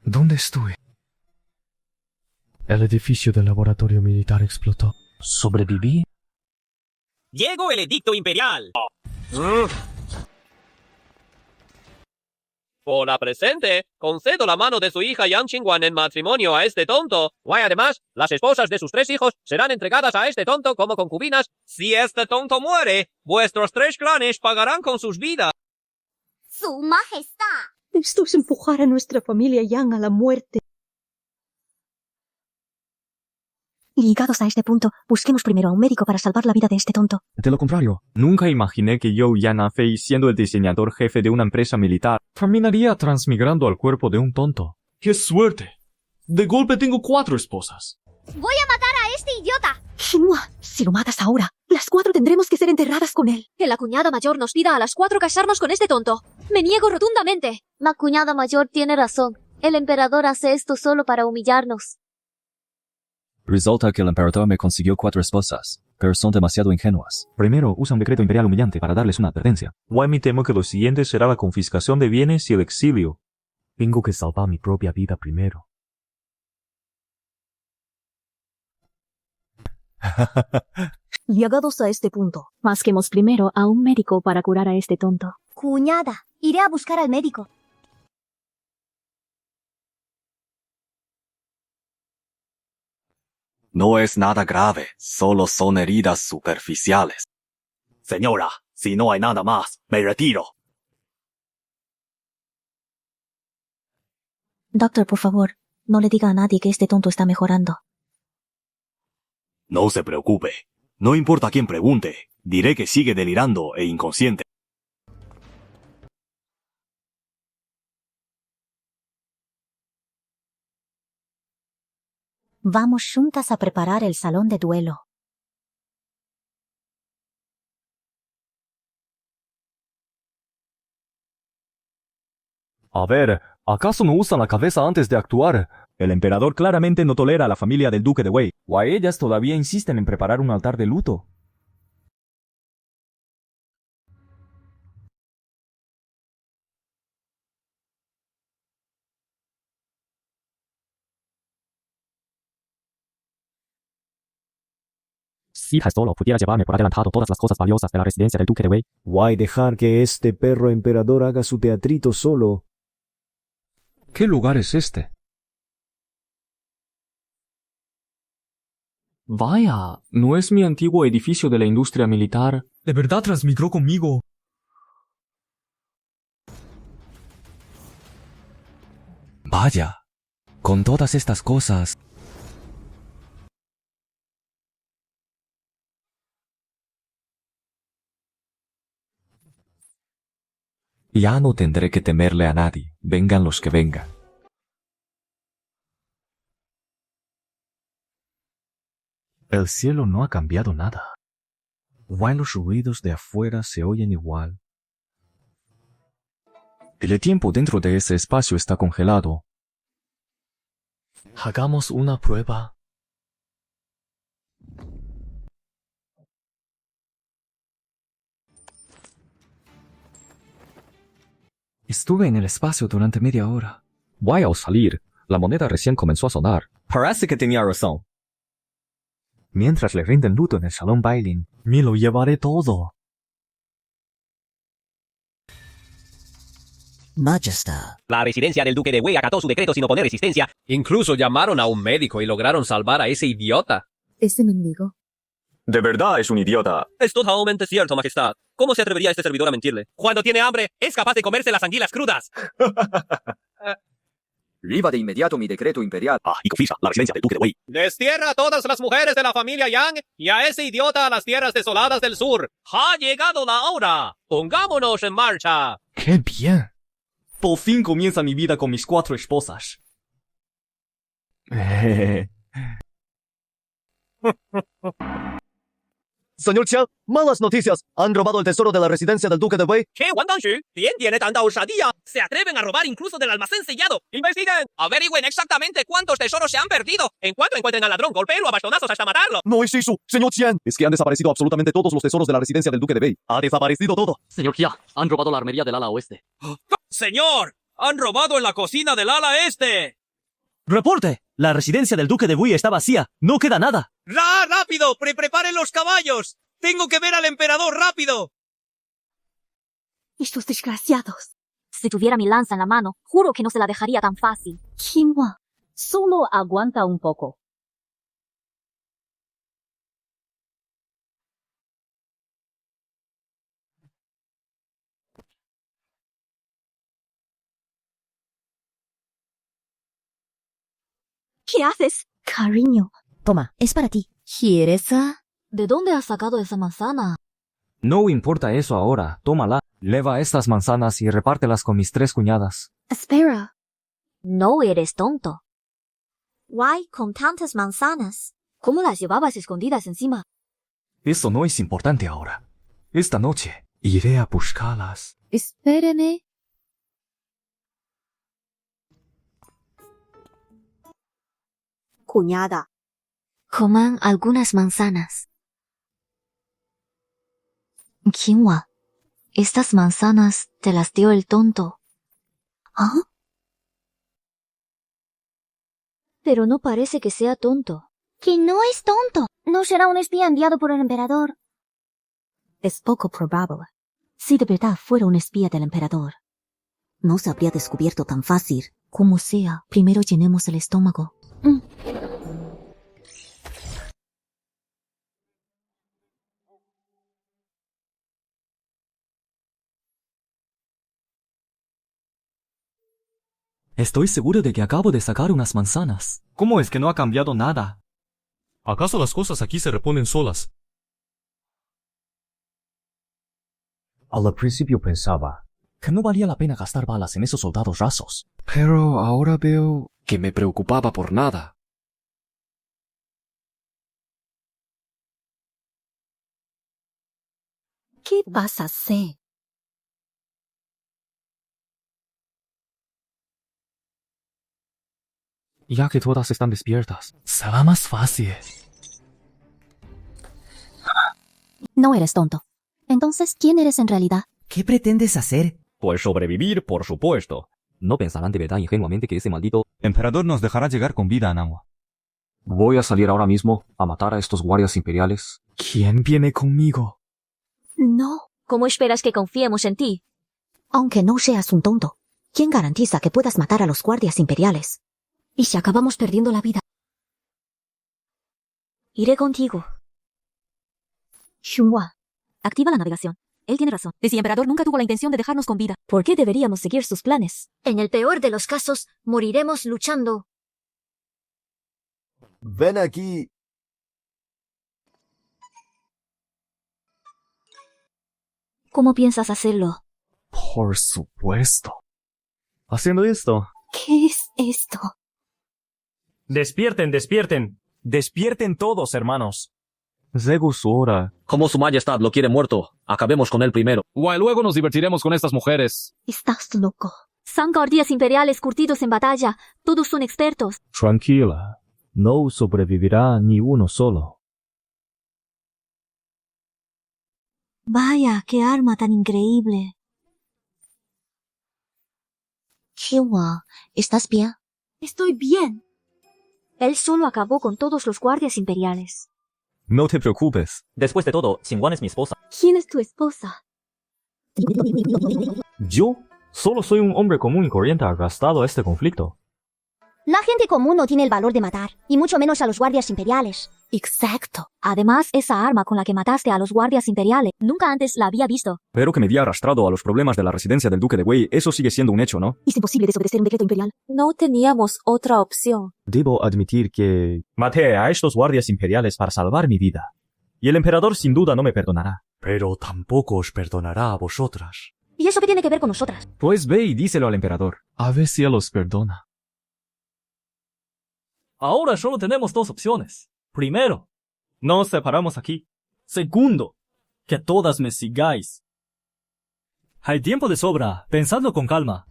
¿Dónde estoy? El edificio del laboratorio militar explotó. ¿Sobreviví? Llegó el edicto imperial. Por la presente, concedo la mano de su hija Yang Qingguan en matrimonio a este tonto. Y además, las esposas de sus 3 hijos serán entregadas a este tonto como concubinas. Si este tonto muere, vuestros 3 clanes pagarán con sus vidas. ¡Su Majestad! Esto es empujar a nuestra familia Yang a la muerte. Ligados a este punto, busquemos primero a un médico para salvar la vida de este tonto. De lo contrario, Nunca imaginé que yo, Yana Fei, siendo el diseñador jefe de una empresa militar, terminaría transmigrando al cuerpo de un tonto. ¡Qué suerte! De golpe tengo 4 esposas. ¡Voy a matar a este idiota! Xinhua, si lo matas ahora, las 4 tendremos que ser enterradas con él. Que la cuñada mayor nos pida a las 4 casarnos con este tonto. Me niego rotundamente. La cuñada mayor tiene razón. El emperador hace esto solo para humillarnos. Resulta que el emperador me consiguió 4 esposas, pero son demasiado ingenuas. primero usa un decreto imperial humillante para darles una advertencia. Me temo que lo siguiente será la confiscación de bienes y el exilio. Tengo que salvar mi propia vida primero. Llegados a este punto, masquemos primero a un médico para curar a este tonto. Cuñada, iré a buscar al médico. No es nada grave, solo son heridas superficiales. Señora, si no hay nada más, me retiro. Doctor, por favor, no le diga a nadie que este tonto está mejorando. No se preocupe. No importa quién pregunte, diré que sigue delirando e inconsciente. Vamos juntas a preparar el salón de duelo. A ver, ¿acaso no usan la cabeza antes de actuar? El emperador claramente no tolera a la familia del duque de Wei. O a ellas todavía insisten en preparar un altar de luto. Si tan solo pudiera llevarme por adelantado todas las cosas valiosas de la residencia del duque de Wei. Why dejar que este perro emperador haga su teatrito solo? ¿Qué lugar es este? Vaya, ¿no es mi antiguo edificio de la industria militar? ¿De verdad transmigró conmigo? Vaya, con todas estas cosas... Ya no tendré que temerle a nadie, vengan los que vengan. El cielo no ha cambiado nada. Igual los ruidos de afuera se oyen igual. El tiempo dentro de ese espacio está congelado. Hagamos una prueba. Estuve en el espacio durante media hora. Voy a salir. La moneda recién comenzó a sonar. Parece que tenía razón. Mientras le rinden luto en el salón Bailin, me lo llevaré todo. Majestad. La residencia del duque de Wei acató su decreto sin oponer resistencia. Incluso llamaron a un médico y lograron salvar a ese idiota. ¿Ese mendigo? De verdad es un idiota. Es totalmente cierto, Majestad. ¿Cómo se atrevería este servidor a mentirle? Cuando tiene hambre, es capaz de comerse las anguilas crudas. Viva de inmediato mi decreto imperial. Y confisca la residencia del duque de Wei. Destierra a todas las mujeres de la familia Yang y a ese idiota a las tierras desoladas del sur. ¡Ha llegado la hora! ¡Pongámonos en marcha! ¡Qué bien! Por fin comienza mi vida con mis 4 esposas. Señor Qian, malas noticias. Han robado el tesoro de la residencia del duque de Wei. ¿Qué, Wang Danshu? ¿Quién tiene tanta osadía? Se atreven a robar incluso del almacén sellado. ¡Investiguen! Averigüen exactamente cuántos tesoros se han perdido. En cuanto encuentren al ladrón, golpéenlo a bastonazos hasta matarlo. No es eso, señor Qian. Es que han desaparecido absolutamente todos los tesoros de la residencia del duque de Wei. Ha desaparecido todo. Señor Kia, han robado la armería del ala oeste. ¡Señor! ¡Han robado en la cocina del ala este! ¡Reporte! La residencia del duque de Wei está vacía. No queda nada. ¡Rápido! ¡Preparen los caballos! ¡Tengo que ver al emperador rápido! Estos desgraciados. Si tuviera mi lanza en la mano, juro que no se la dejaría tan fácil. Xinhua. Solo aguanta un poco. ¿Qué haces? Cariño. Toma, es para ti. ¿Quieres? ¿De dónde has sacado esa manzana? No importa eso ahora, tómala. Leva estas manzanas y repártelas con mis 3 cuñadas. Espera. No eres tonto. Why con tantas manzanas? ¿Cómo las llevabas escondidas encima? Eso no es importante ahora. Esta noche iré a buscarlas. Espéreme. Cuñada. Coman algunas manzanas. Xinhua, estas manzanas te las dio el tonto. ¿Ah? Pero no parece que sea tonto. Que no es tonto. No será un espía enviado por el emperador. Es poco probable. Si de verdad fuera un espía del emperador, no se habría descubierto tan fácil. Como sea, primero llenemos el estómago. Estoy seguro de que acabo de sacar unas manzanas. ¿Cómo es que no ha cambiado nada? ¿Acaso las cosas aquí se reponen solas? Al principio pensaba Que no valía la pena gastar balas en esos soldados rasos. pero ahora veo Que me preocupaba por nada. ¿Qué vas a hacer? Ya que todas están despiertas, será más fácil. No eres tonto. Entonces, ¿quién eres en realidad? ¿Qué pretendes hacer? Pues sobrevivir, por supuesto. No pensarán de verdad ingenuamente que ese maldito emperador nos dejará llegar con vida a Nahua. Voy a salir ahora mismo a matar a estos guardias imperiales. ¿Quién viene conmigo? No. ¿Cómo esperas que confiemos en ti? Aunque no seas un tonto, ¿quién garantiza que puedas matar a los guardias imperiales? ¿Y si acabamos perdiendo la vida? Iré contigo. Xinhua. Activa la navegación. Él tiene razón. Ese emperador nunca tuvo la intención de dejarnos con vida. ¿Por qué deberíamos seguir sus planes? En el peor de los casos, moriremos luchando. Ven aquí. ¿Cómo piensas hacerlo? Por supuesto. Haciendo esto. ¿Qué es esto? ¡Despierten, despierten! ¡Despierten todos, hermanos! Llegó su hora. Como su majestad lo quiere muerto, acabemos con él primero. Luego nos divertiremos con estas mujeres. Estás loco. Son guardias imperiales curtidos en batalla. Todos son expertos. Tranquila. No sobrevivirá ni uno solo. Vaya, qué arma tan increíble. Xinhua, ¿estás bien? Estoy bien. Él solo acabó con todos los guardias imperiales. No te preocupes. Después de todo, Xinguan es mi esposa. ¿Quién es tu esposa? Yo solo soy un hombre común y corriente agastado a este conflicto. La gente común no tiene el valor de matar, y mucho menos a los guardias imperiales. Exacto. Además, esa arma con la que mataste a los guardias imperiales, nunca antes la había visto. Pero que me había arrastrado a los problemas de la residencia del duque de Wei, eso sigue siendo un hecho, ¿no? Es imposible desobedecer un decreto imperial. No teníamos otra opción. Debo admitir que Maté a estos guardias imperiales para salvar mi vida. Y el emperador sin duda no me perdonará. Pero tampoco os perdonará a vosotras. ¿Y eso qué tiene que ver con nosotras? Pues ve y díselo al emperador. a ver si él los perdona. Ahora solo tenemos 2 opciones. Primero, Nos separamos aquí. segundo, que todas me sigáis. Hay tiempo de sobra, pensadlo con calma.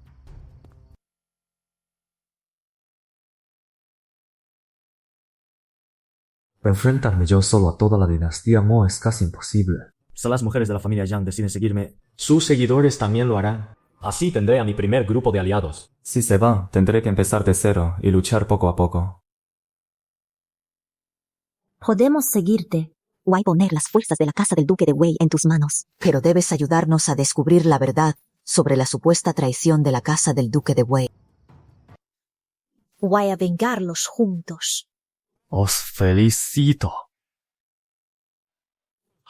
Enfrentarme yo solo a toda la dinastía Mo es casi imposible. Si las mujeres de la familia Yang deciden seguirme, Sus seguidores también lo harán. Así tendré a mi primer grupo de aliados. Si se va, tendré que empezar de cero y luchar poco a poco. Podemos seguirte. Why poner las fuerzas de la casa del duque de Wei en tus manos. Pero debes ayudarnos a descubrir la verdad sobre la supuesta traición de la casa del duque de Wei. Voy a vengarlos juntos. Os felicito.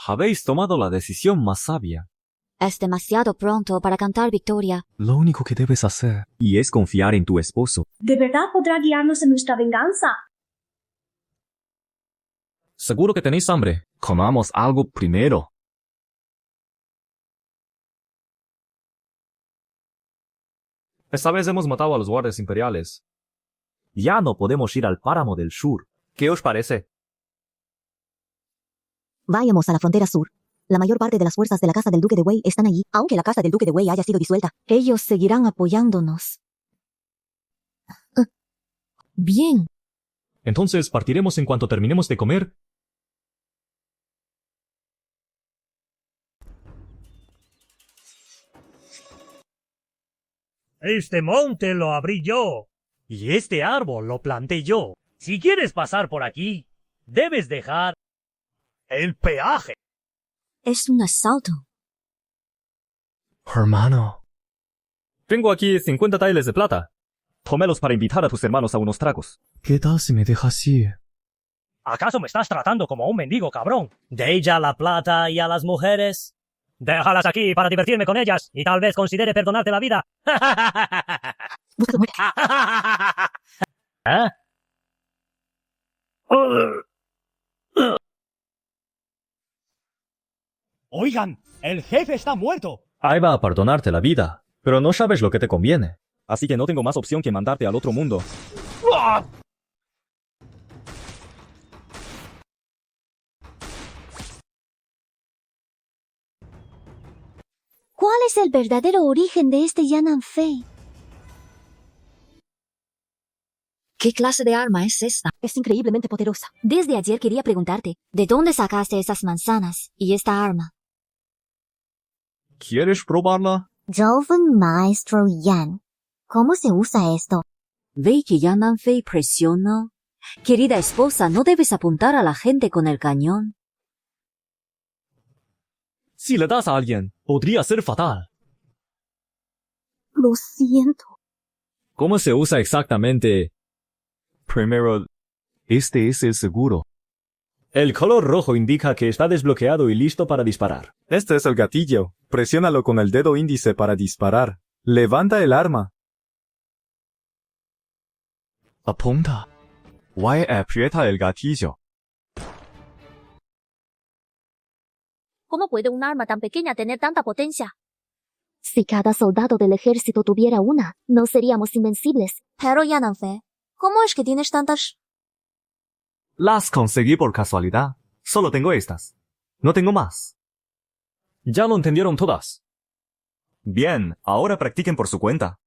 Habéis tomado la decisión más sabia. Es demasiado pronto para cantar victoria. Lo único que debes hacer. Y es confiar en tu esposo. ¿De verdad podrá guiarnos en nuestra venganza? Seguro que tenéis hambre. Comamos algo primero. Esta vez hemos matado a los guardias imperiales. Ya no podemos ir al páramo del sur. ¿Qué os parece? Vayamos a la frontera sur. La mayor parte de las fuerzas de la casa del duque de Wei están allí, aunque la casa del duque de Wei haya sido disuelta. Ellos seguirán apoyándonos. Bien. Entonces partiremos en cuanto terminemos de comer. Este monte lo abrí yo, y este árbol lo planté yo. Si quieres pasar por aquí, debes dejar el peaje. Es un asalto. Hermano. Tengo aquí 50 taeles de plata. Tómelos para invitar a tus hermanos a unos tragos. ¿Qué tal si me dejas ir? ¿Acaso me estás tratando como un mendigo, cabrón? De ella la plata y a las mujeres. Déjalas aquí para divertirme con ellas y tal vez considere perdonarte la vida. ¿Eh? Oigan, el jefe está muerto. Ahí va a perdonarte la vida, pero no sabes lo que te conviene. Así que no tengo más opción que mandarte al otro mundo. ¿Cuál es el verdadero origen de este Yan'an Fei? ¿Qué clase de arma es esta? Es increíblemente poderosa. Desde ayer quería preguntarte, ¿de dónde sacaste esas manzanas y esta arma? ¿Quieres probarla? Joven Maestro Yan, ¿cómo se usa esto? ¿Ve que Yan'an Fei presiona? Querida esposa, no debes apuntar a la gente con el cañón. Si le das a alguien, podría ser fatal. Lo siento. ¿Cómo se usa exactamente? Primero, este es el seguro. El color rojo indica que está desbloqueado y listo para disparar. Este es el gatillo. Presiónalo con el dedo índice para disparar. Levanta el arma. Apunta. Y aprieta el gatillo. ¿Cómo puede un arma tan pequeña tener tanta potencia? Si cada soldado del ejército tuviera una, no seríamos invencibles. Pero Yan'an Fei, ¿cómo es que tienes tantas? Las conseguí por casualidad. Solo tengo estas. No tengo más. Ya lo entendieron todas. Bien, ahora practiquen por su cuenta.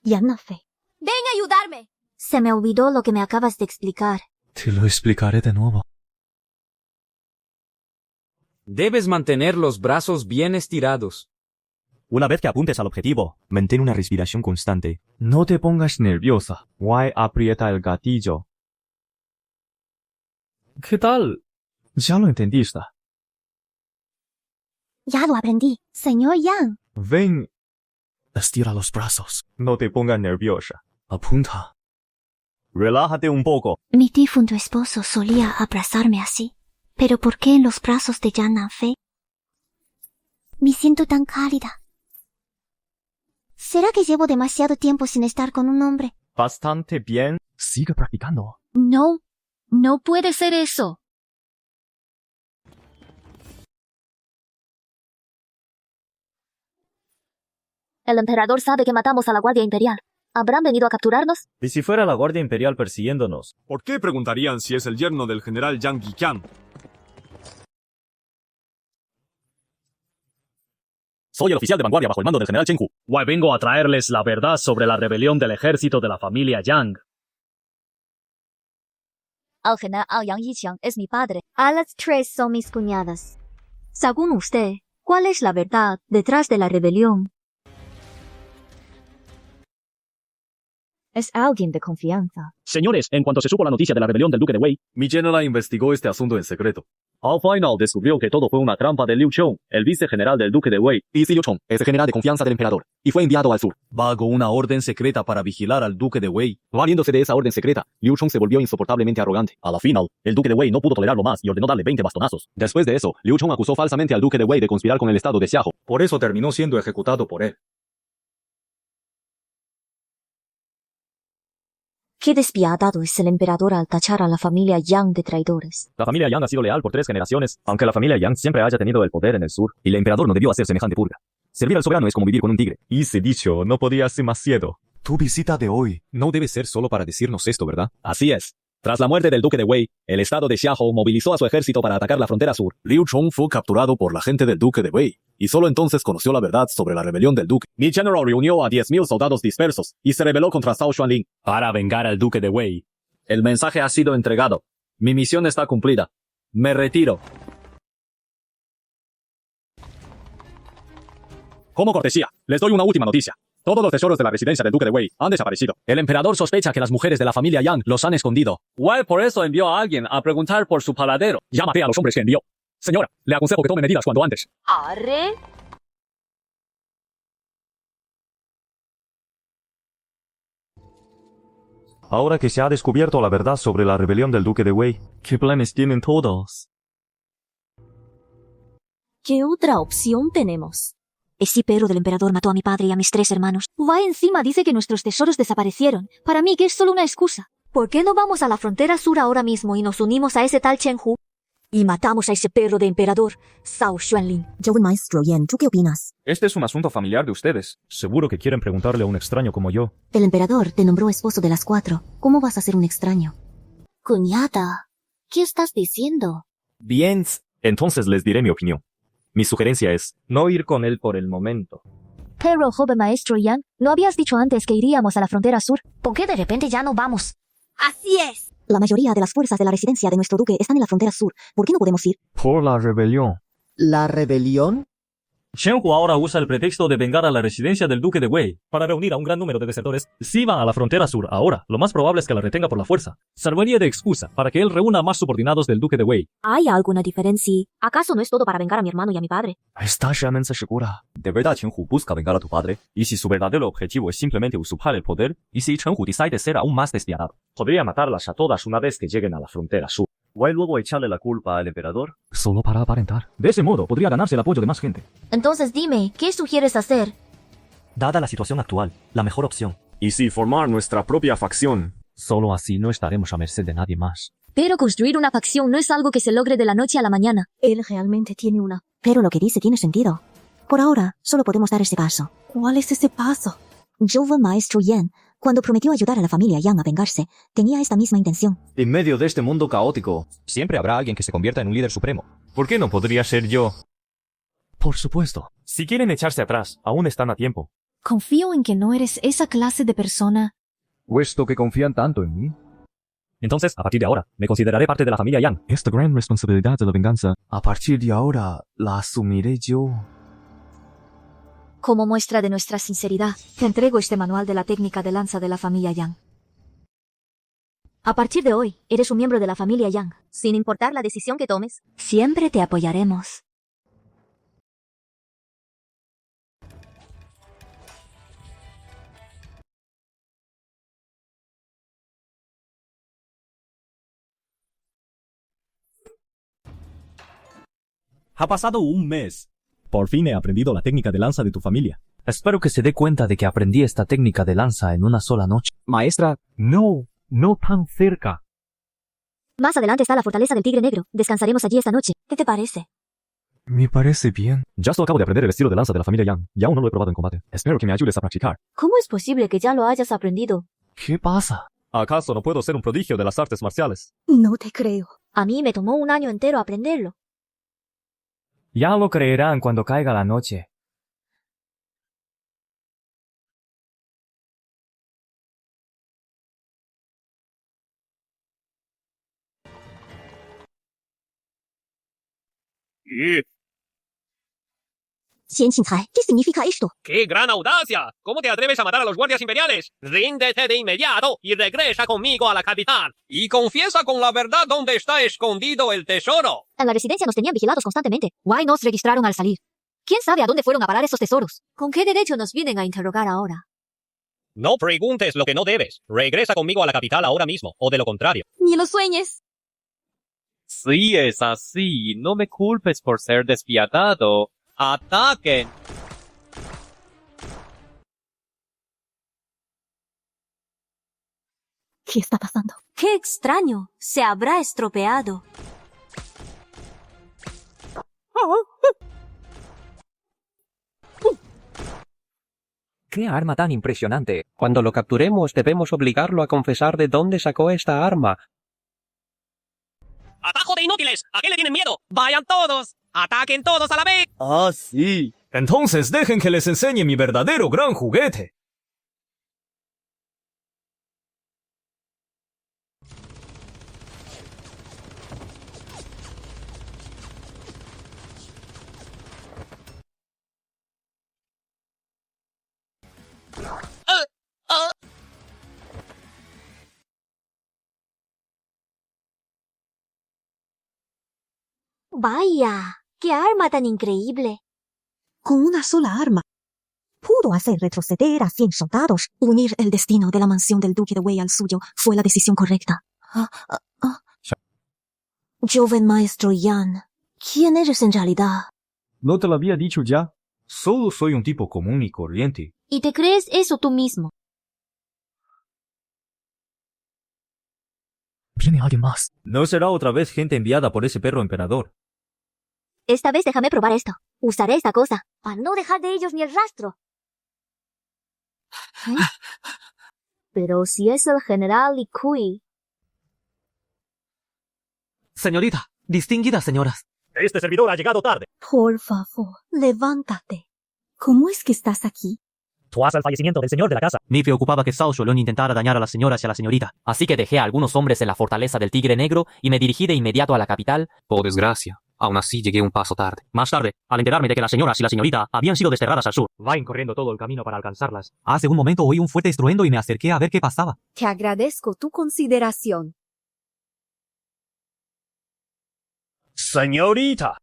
Yan'an Fei. ¡Ven a ayudarme! Se me olvidó lo que me acabas de explicar. Te lo explicaré de nuevo. Debes mantener los brazos bien estirados. Una vez que apuntes al objetivo, mantén una respiración constante. No te pongas nerviosa. Y aprieta el gatillo. ¿Qué tal? Ya lo entendiste. Ya lo aprendí, señor Yan. Ven. Estira los brazos. No te pongas nerviosa. Apunta. Relájate un poco. Mi difunto esposo solía abrazarme así. ¿Pero por qué en los brazos de Yan'an Fei? Me siento tan cálida. ¿Será que llevo demasiado tiempo sin estar con un hombre? Bastante bien. Sigue practicando. No, no puede ser eso. El emperador sabe que matamos a la Guardia Imperial. ¿Habrán venido a capturarnos? ¿Y si fuera la Guardia Imperial persiguiéndonos? ¿Por qué preguntarían si es el yerno del general Yang Yiqian? Soy el oficial de vanguardia bajo el mando del general Chen Hu. Vengo a traerles la verdad sobre la rebelión del ejército de la familia Yang. El general Yang Yiqiang es mi padre. A las tres son mis cuñadas. Según usted, ¿cuál es la verdad detrás de la rebelión? Es alguien de confianza. Señores, en cuanto se supo la noticia de la rebelión del duque de Wei, mi general investigó este asunto en secreto. Al final descubrió que todo fue una trampa de Liu Chong, el vicegeneral del duque de Wei. Y si Liu Chong es el general de confianza del emperador, y fue enviado al sur, bajo una orden secreta para vigilar al duque de Wei. Valiéndose de esa orden secreta, Liu Chong se volvió insoportablemente arrogante. A la final, el duque de Wei no pudo tolerarlo más y ordenó darle 20 bastonazos. Después de eso, Liu Chong acusó falsamente al duque de Wei de conspirar con el estado de Xiaohou. Por eso terminó siendo ejecutado por él. Qué despiadado es el emperador al tachar a la familia Yang de traidores. La familia Yang ha sido leal por 3 generaciones, aunque la familia Yang siempre haya tenido el poder en el sur, y el emperador no debió hacer semejante purga. Servir al soberano es como vivir con un tigre. Y ese dicho no podía ser más cierto. Tu visita de hoy No debe ser solo para decirnos esto, ¿verdad? Así es. Tras la muerte del duque de Wei, el estado de Xiaohou movilizó a su ejército para atacar la frontera sur. Liu Chong fue capturado por la gente del duque de Wei, y solo entonces conoció la verdad sobre la rebelión del duque. Mi general reunió a 10,000 soldados dispersos y se rebeló contra Zhao Xuanling para vengar al duque de Wei. El mensaje ha sido entregado. Mi misión está cumplida. Me retiro. Como cortesía, les doy una última noticia. Todos los tesoros de la residencia del duque de Wei han desaparecido. El emperador sospecha que las mujeres de la familia Yang los han escondido. Wei por eso envió a alguien a preguntar por su paradero. Ya maté a los hombres que envió. Señora, le aconsejo que tome medidas cuanto antes. ¿Arre? Ahora que se ha descubierto la verdad sobre la rebelión del duque de Wei, ¿qué planes tienen todos? ¿Qué otra opción tenemos? Ese perro del emperador mató a mi padre y a mis 3 hermanos. Va encima dice que nuestros tesoros desaparecieron. Para mí que es solo una excusa. ¿Por qué no vamos a la frontera sur ahora mismo y nos unimos a ese tal Chen Hu? Y matamos a ese perro de emperador, Zhao Xuanling. Joven Maestro Yan, ¿tú qué opinas? Este es un asunto familiar de ustedes. seguro que quieren preguntarle a un extraño como yo. El emperador te nombró esposo de las 4. ¿Cómo vas a ser un extraño? Cuñada, ¿qué estás diciendo? Bien, entonces les diré mi opinión. Mi sugerencia es no ir con él por el momento. Pero, joven maestro Yang, ¿no habías dicho antes que iríamos a la frontera sur? ¿Por qué de repente ya no vamos? ¡Así es! La mayoría de las fuerzas de la residencia de nuestro duque están en la frontera sur. ¿Por qué no podemos ir? Por la rebelión. ¿La rebelión? Chen Hu ahora usa el pretexto de vengar a la residencia del duque de Wei para reunir a un gran número de desertores. Si va a la frontera sur ahora, lo más probable es que la retenga por la fuerza. Serviría de excusa para que él reúna a más subordinados del duque de Wei. ¿Hay alguna diferencia? ¿Acaso no es todo para vengar a mi hermano y a mi padre? ¿Estás realmente segura? ¿de verdad Chen Hu busca vengar a tu padre? ¿Y si su verdadero objetivo es simplemente usurpar el poder? ¿Y si Chen Hu decide ser aún más despiadado? Podría matarlas a todas una vez que lleguen a la frontera sur. ¿Wei luego echarle la culpa al emperador? Solo para aparentar. De ese modo podría ganarse el apoyo de más gente. Entonces dime, ¿qué sugieres hacer? Dada la situación actual, la mejor opción. Y si formar nuestra propia facción. Solo así no estaremos a merced de nadie más. Pero construir una facción no es algo que se logre de la noche a la mañana. Él realmente tiene una. Pero lo que dice tiene sentido. Por ahora, solo podemos dar ese paso. ¿Cuál es ese paso? Joven Maestro Yan, cuando prometió ayudar a la familia Yang a vengarse, tenía esta misma intención. En medio de este mundo caótico, Siempre habrá alguien que se convierta en un líder supremo. ¿por qué no podría ser yo? Por supuesto. Si quieren echarse atrás, aún están a tiempo. Confío en que no eres esa clase de persona. Puesto que confían tanto en mí. Entonces, a partir de ahora, me consideraré parte de la familia Yang. Esta gran responsabilidad de la venganza, a partir de ahora, la asumiré yo. Como muestra de nuestra sinceridad, te entrego este manual de la técnica de lanza de la familia Yang. A partir de hoy, eres un miembro de la familia Yang. Sin importar la decisión que tomes, siempre te apoyaremos. Ha pasado un mes. Por fin he aprendido la técnica de lanza de tu familia. Espero que se dé cuenta de que aprendí esta técnica de lanza en una sola noche. Maestra, No tan cerca. Más adelante está la fortaleza del Tigre Negro. Descansaremos allí esta noche. ¿Qué te parece? Me parece bien. ya solo acabo de aprender el estilo de lanza de la familia Yang y aún no lo he probado en combate. Espero que me ayudes a practicar. ¿Cómo es posible que ya lo hayas aprendido? ¿Qué pasa? ¿Acaso no puedo ser un prodigio de las artes marciales? No te creo. A mí me tomó un año entero aprenderlo. Ya lo creerán cuando caiga la noche. ¿Qué significa esto? ¡Qué gran audacia! ¿Cómo te atreves a matar a los guardias imperiales? Ríndete de inmediato y regresa conmigo a la capital. Y confiesa con la verdad dónde está escondido el tesoro. En la residencia nos tenían vigilados constantemente. Why nos registraron al salir? ¿Quién sabe a dónde fueron a parar esos tesoros? ¿Con qué derecho nos vienen a interrogar ahora? No preguntes lo que no debes. Regresa conmigo a la capital ahora mismo, o de lo contrario. Ni lo sueñes. Sí, es así. No me culpes por ser despiadado. ¡Ataquen! ¿Qué está pasando? ¡Qué extraño! Se habrá estropeado. ¡Qué arma tan impresionante! Cuando lo capturemos, debemos obligarlo a confesar de dónde sacó esta arma. ¡Atajo de inútiles! ¿A qué le tienen miedo? ¡Vayan todos! ¡Ataquen todos a la vez! Ah, sí. Entonces dejen que les enseñe mi verdadero gran juguete. Vaya, qué arma tan increíble. Con una sola arma, pudo hacer retroceder a 100 soldados. Unir el destino de la mansión del Duque de Wei al suyo fue la decisión correcta. Joven maestro Yan, ¿quién eres en realidad? ¿No te lo había dicho ya? Solo soy un tipo común y corriente. ¿Y te crees eso tú mismo? Viene alguien más. No será otra vez gente enviada por ese perro emperador. Esta vez déjame probar esto. Usaré esta cosa para no dejar de ellos ni el rastro. ¿Eh? Pero si es el general Likui. Señorita, distinguidas señoras. Este servidor ha llegado tarde. Por favor, levántate. ¿Cómo es que estás aquí? Tras el fallecimiento del señor de la casa. Me preocupaba que Zhao Shuolong intentara dañar a las señoras y a la señorita. Así que dejé a algunos hombres en la fortaleza del Tigre Negro y me dirigí de inmediato a la capital. Por desgracia, aún así llegué un paso tarde. Más tarde, al enterarme de que las señoras y la señorita habían sido desterradas al sur. Vayan corriendo todo el camino para alcanzarlas. Hace un momento oí un fuerte estruendo y me acerqué a ver qué pasaba. Te agradezco tu consideración. Señorita.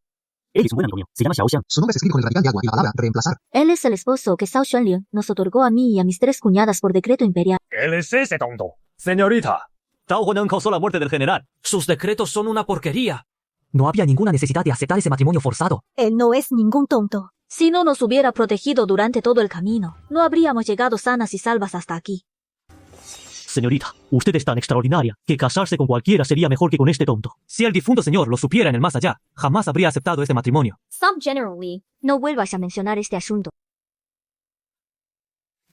Él es un buen Antonio. Se llama Xiao Xiang. Su nombre se escribe con el radical de agua y la palabra reemplazar. Él es el esposo que Zhao Xuanliang nos otorgó a mí y a mis 3 cuñadas por decreto imperial. Él es ese tonto. Señorita. Zhao Hunan causó la muerte del general. Sus decretos son una porquería. No había ninguna necesidad de aceptar ese matrimonio forzado. Él no es ningún tonto. Si no nos hubiera protegido durante todo el camino, no habríamos llegado sanas y salvas hasta aquí. Señorita, usted es tan extraordinaria que casarse con cualquiera sería mejor que con este tonto. Si el difunto señor lo supiera en el más allá, jamás habría aceptado este matrimonio. Some generally, no vuelvas a mencionar este asunto.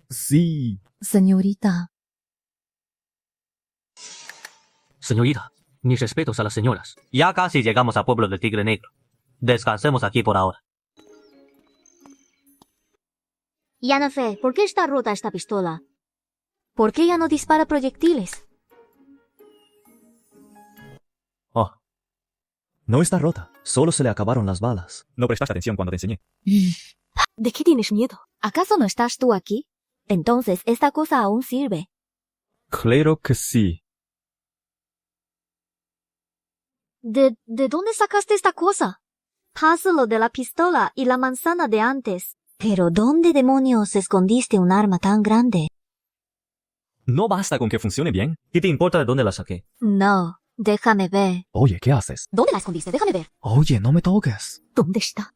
Sí. Señorita. Señorita, mis respetos a las señoras. Ya casi llegamos al pueblo del Tigre Negro. Descansemos aquí por ahora. Yanfei, ¿por qué está rota esta pistola? ¿Por qué ya no dispara proyectiles? Oh. No está rota. Solo se le acabaron las balas. No prestaste atención cuando te enseñé. ¿De qué tienes miedo? ¿Acaso no estás tú aquí? Entonces, esta cosa aún sirve. Claro que sí. ¿De dónde sacaste esta cosa? Pasa lo de la pistola y la manzana de antes. Pero ¿dónde demonios escondiste un arma tan grande? ¿No basta con que funcione bien? ¿Qué te importa de dónde la saqué? No, déjame ver. Oye, ¿qué haces? ¿Dónde la escondiste? Déjame ver. Oye, no me toques. ¿Dónde está?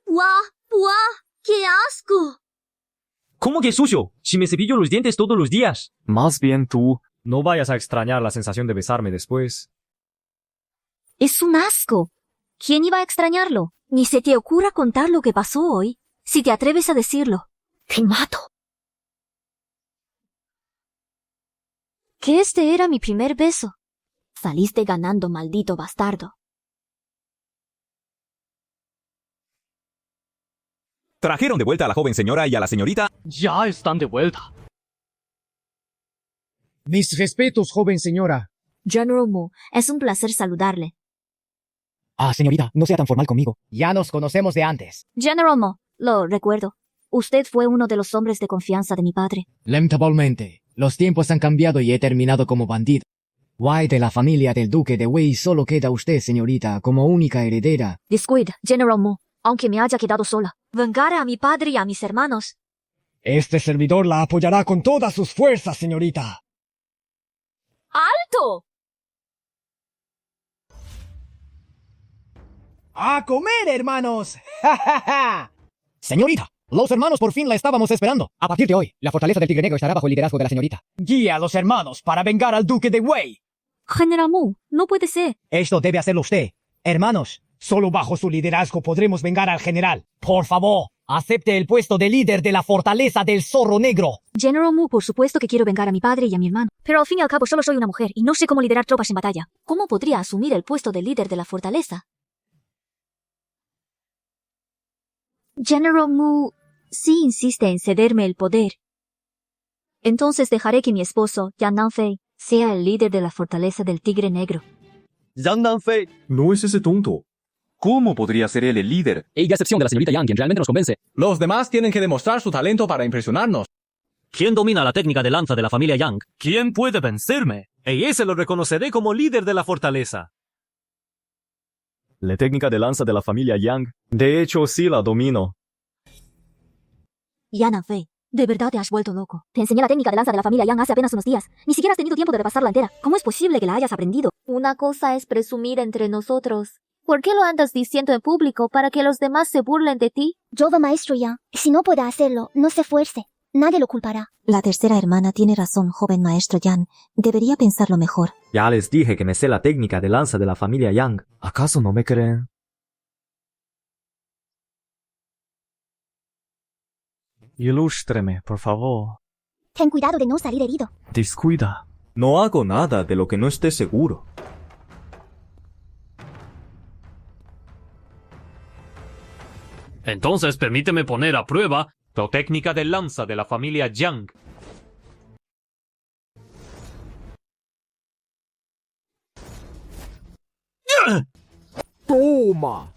¡Buah! ¡Buah! ¡Qué asco! ¿Cómo que sucio? Si me cepillo los dientes todos los días. Más bien tú. No vayas a extrañar la sensación de besarme después. Es un asco. ¿Quién iba a extrañarlo? Ni se te ocurra contar lo que pasó hoy. Si te atreves a decirlo, te mato. Que este era mi primer beso. Saliste ganando, maldito bastardo. Trajeron de vuelta a la joven señora y a la señorita. Ya están de vuelta. Mis respetos, joven señora. General Mu, es un placer saludarle. Ah, señorita, no sea tan formal conmigo. Ya nos conocemos de antes. General Mu, lo recuerdo. Usted fue uno de los hombres de confianza de mi padre. Lamentablemente, los tiempos han cambiado y he terminado como bandido. Why de la familia del duque de Wei solo queda usted, señorita, como única heredera. Descuida, General Mu, aunque me haya quedado sola. Vengar a mi padre y a mis hermanos. Este servidor la apoyará con todas sus fuerzas, señorita. ¡Alto! ¡A comer, hermanos! ¡Ja, ja, ja! Señorita, los hermanos por fin la estábamos esperando. A partir de hoy, la fortaleza del Tigre Negro estará bajo el liderazgo de la señorita. Guía a los hermanos para vengar al duque de Wei. General Mu, no puede ser. Esto debe hacerlo usted. Hermanos, solo bajo su liderazgo podremos vengar al general. Por favor, acepte el puesto de líder de la fortaleza del Zorro Negro. General Mu, por supuesto que quiero vengar a mi padre y a mi hermano. Pero al fin y al cabo solo soy una mujer y no sé cómo liderar tropas en batalla. ¿Cómo podría asumir el puesto de líder de la fortaleza? General Mu sí insiste en cederme el poder. Entonces dejaré que mi esposo, Yan Nanfei, sea el líder de la fortaleza del Tigre Negro. Yang Nanfei. No es ese tonto. ¿Cómo podría ser él el líder? Ella, a excepción de la señorita Yang, quien realmente nos convence. Los demás tienen que demostrar su talento para impresionarnos. ¿Quién domina la técnica de lanza de la familia Yang? ¿Quién puede vencerme? Y ese lo reconoceré como líder de la fortaleza. La técnica de lanza de la familia Yang. De hecho, sí la domino. Yan Nanfei, de verdad te has vuelto loco. Te enseñé la técnica de lanza de la familia Yang hace apenas unos días. Ni siquiera has tenido tiempo de repasarla entera. ¿Cómo es posible que la hayas aprendido? Una cosa es presumir entre nosotros. ¿Por qué lo andas diciendo en público para que los demás se burlen de ti? Yo va, maestro Yang. Si no puede hacerlo, no se esfuerce. Nadie lo culpará. La tercera hermana tiene razón, joven maestro Yan. Debería pensarlo mejor. Ya les dije que me sé la técnica de lanza de la familia Yang. ¿Acaso no me creen? Ilústreme, por favor. Ten cuidado de no salir herido. Descuida. No hago nada de lo que no esté seguro. Entonces permíteme poner a prueba la técnica de lanza de la familia Yang. ¡Toma!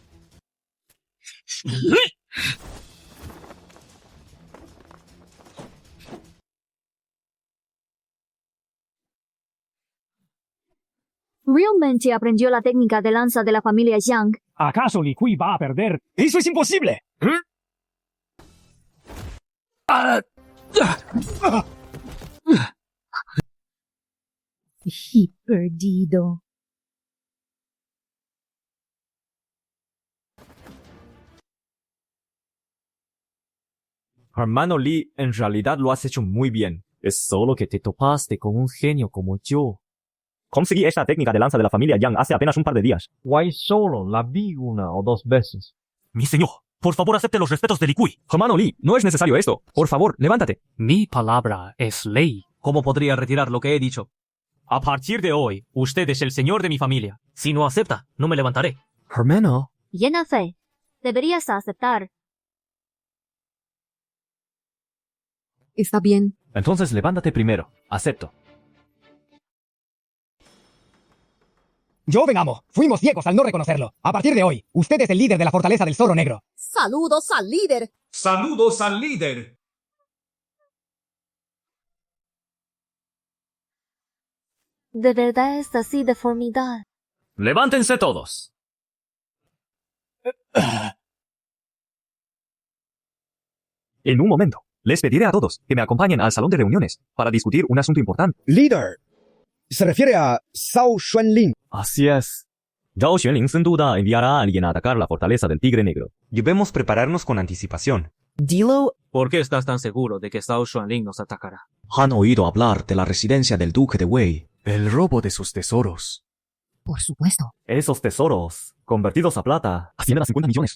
¿Realmente aprendió la técnica de lanza de la familia Yang? ¿Acaso Li Kui va a perder? ¡Eso es imposible! Y perdido. Hermano Li, en realidad lo has hecho muy bien. Es solo que te topaste con un genio como yo. Conseguí esta técnica de lanza de la familia Yang hace apenas un par de días. Why solo la vi una o dos veces. Mi señor, por favor acepte los respetos de Li Kui. Hermano Li, no es necesario esto. Por favor, levántate. Mi palabra es ley. ¿Cómo podría retirar lo que he dicho? A partir de hoy, usted es el señor de mi familia. Si no acepta, no me levantaré. Hermano. Yan Nanfei, deberías aceptar. Está bien. Entonces levántate primero. Acepto. Yo vengamos. Fuimos ciegos al no reconocerlo. A partir de hoy, usted es el líder de la fortaleza del Zorro Negro. ¡Saludos al líder! ¡Saludos al líder! ¿De verdad es así de formidable? ¡Levántense todos! En un momento, les pediré a todos que me acompañen al salón de reuniones para discutir un asunto importante. Líder. Se refiere a Zhao Xuanling. Así es. Zhao Xuanling sin duda enviará a alguien a atacar la fortaleza del Tigre Negro. Debemos prepararnos con anticipación. Dilo. ¿Por qué estás tan seguro de que Zhao Xuanling nos atacará? Han oído hablar de la residencia del duque de Wei. El robo de sus tesoros. Por supuesto. Esos tesoros, convertidos a plata, ascienden a 50 millones.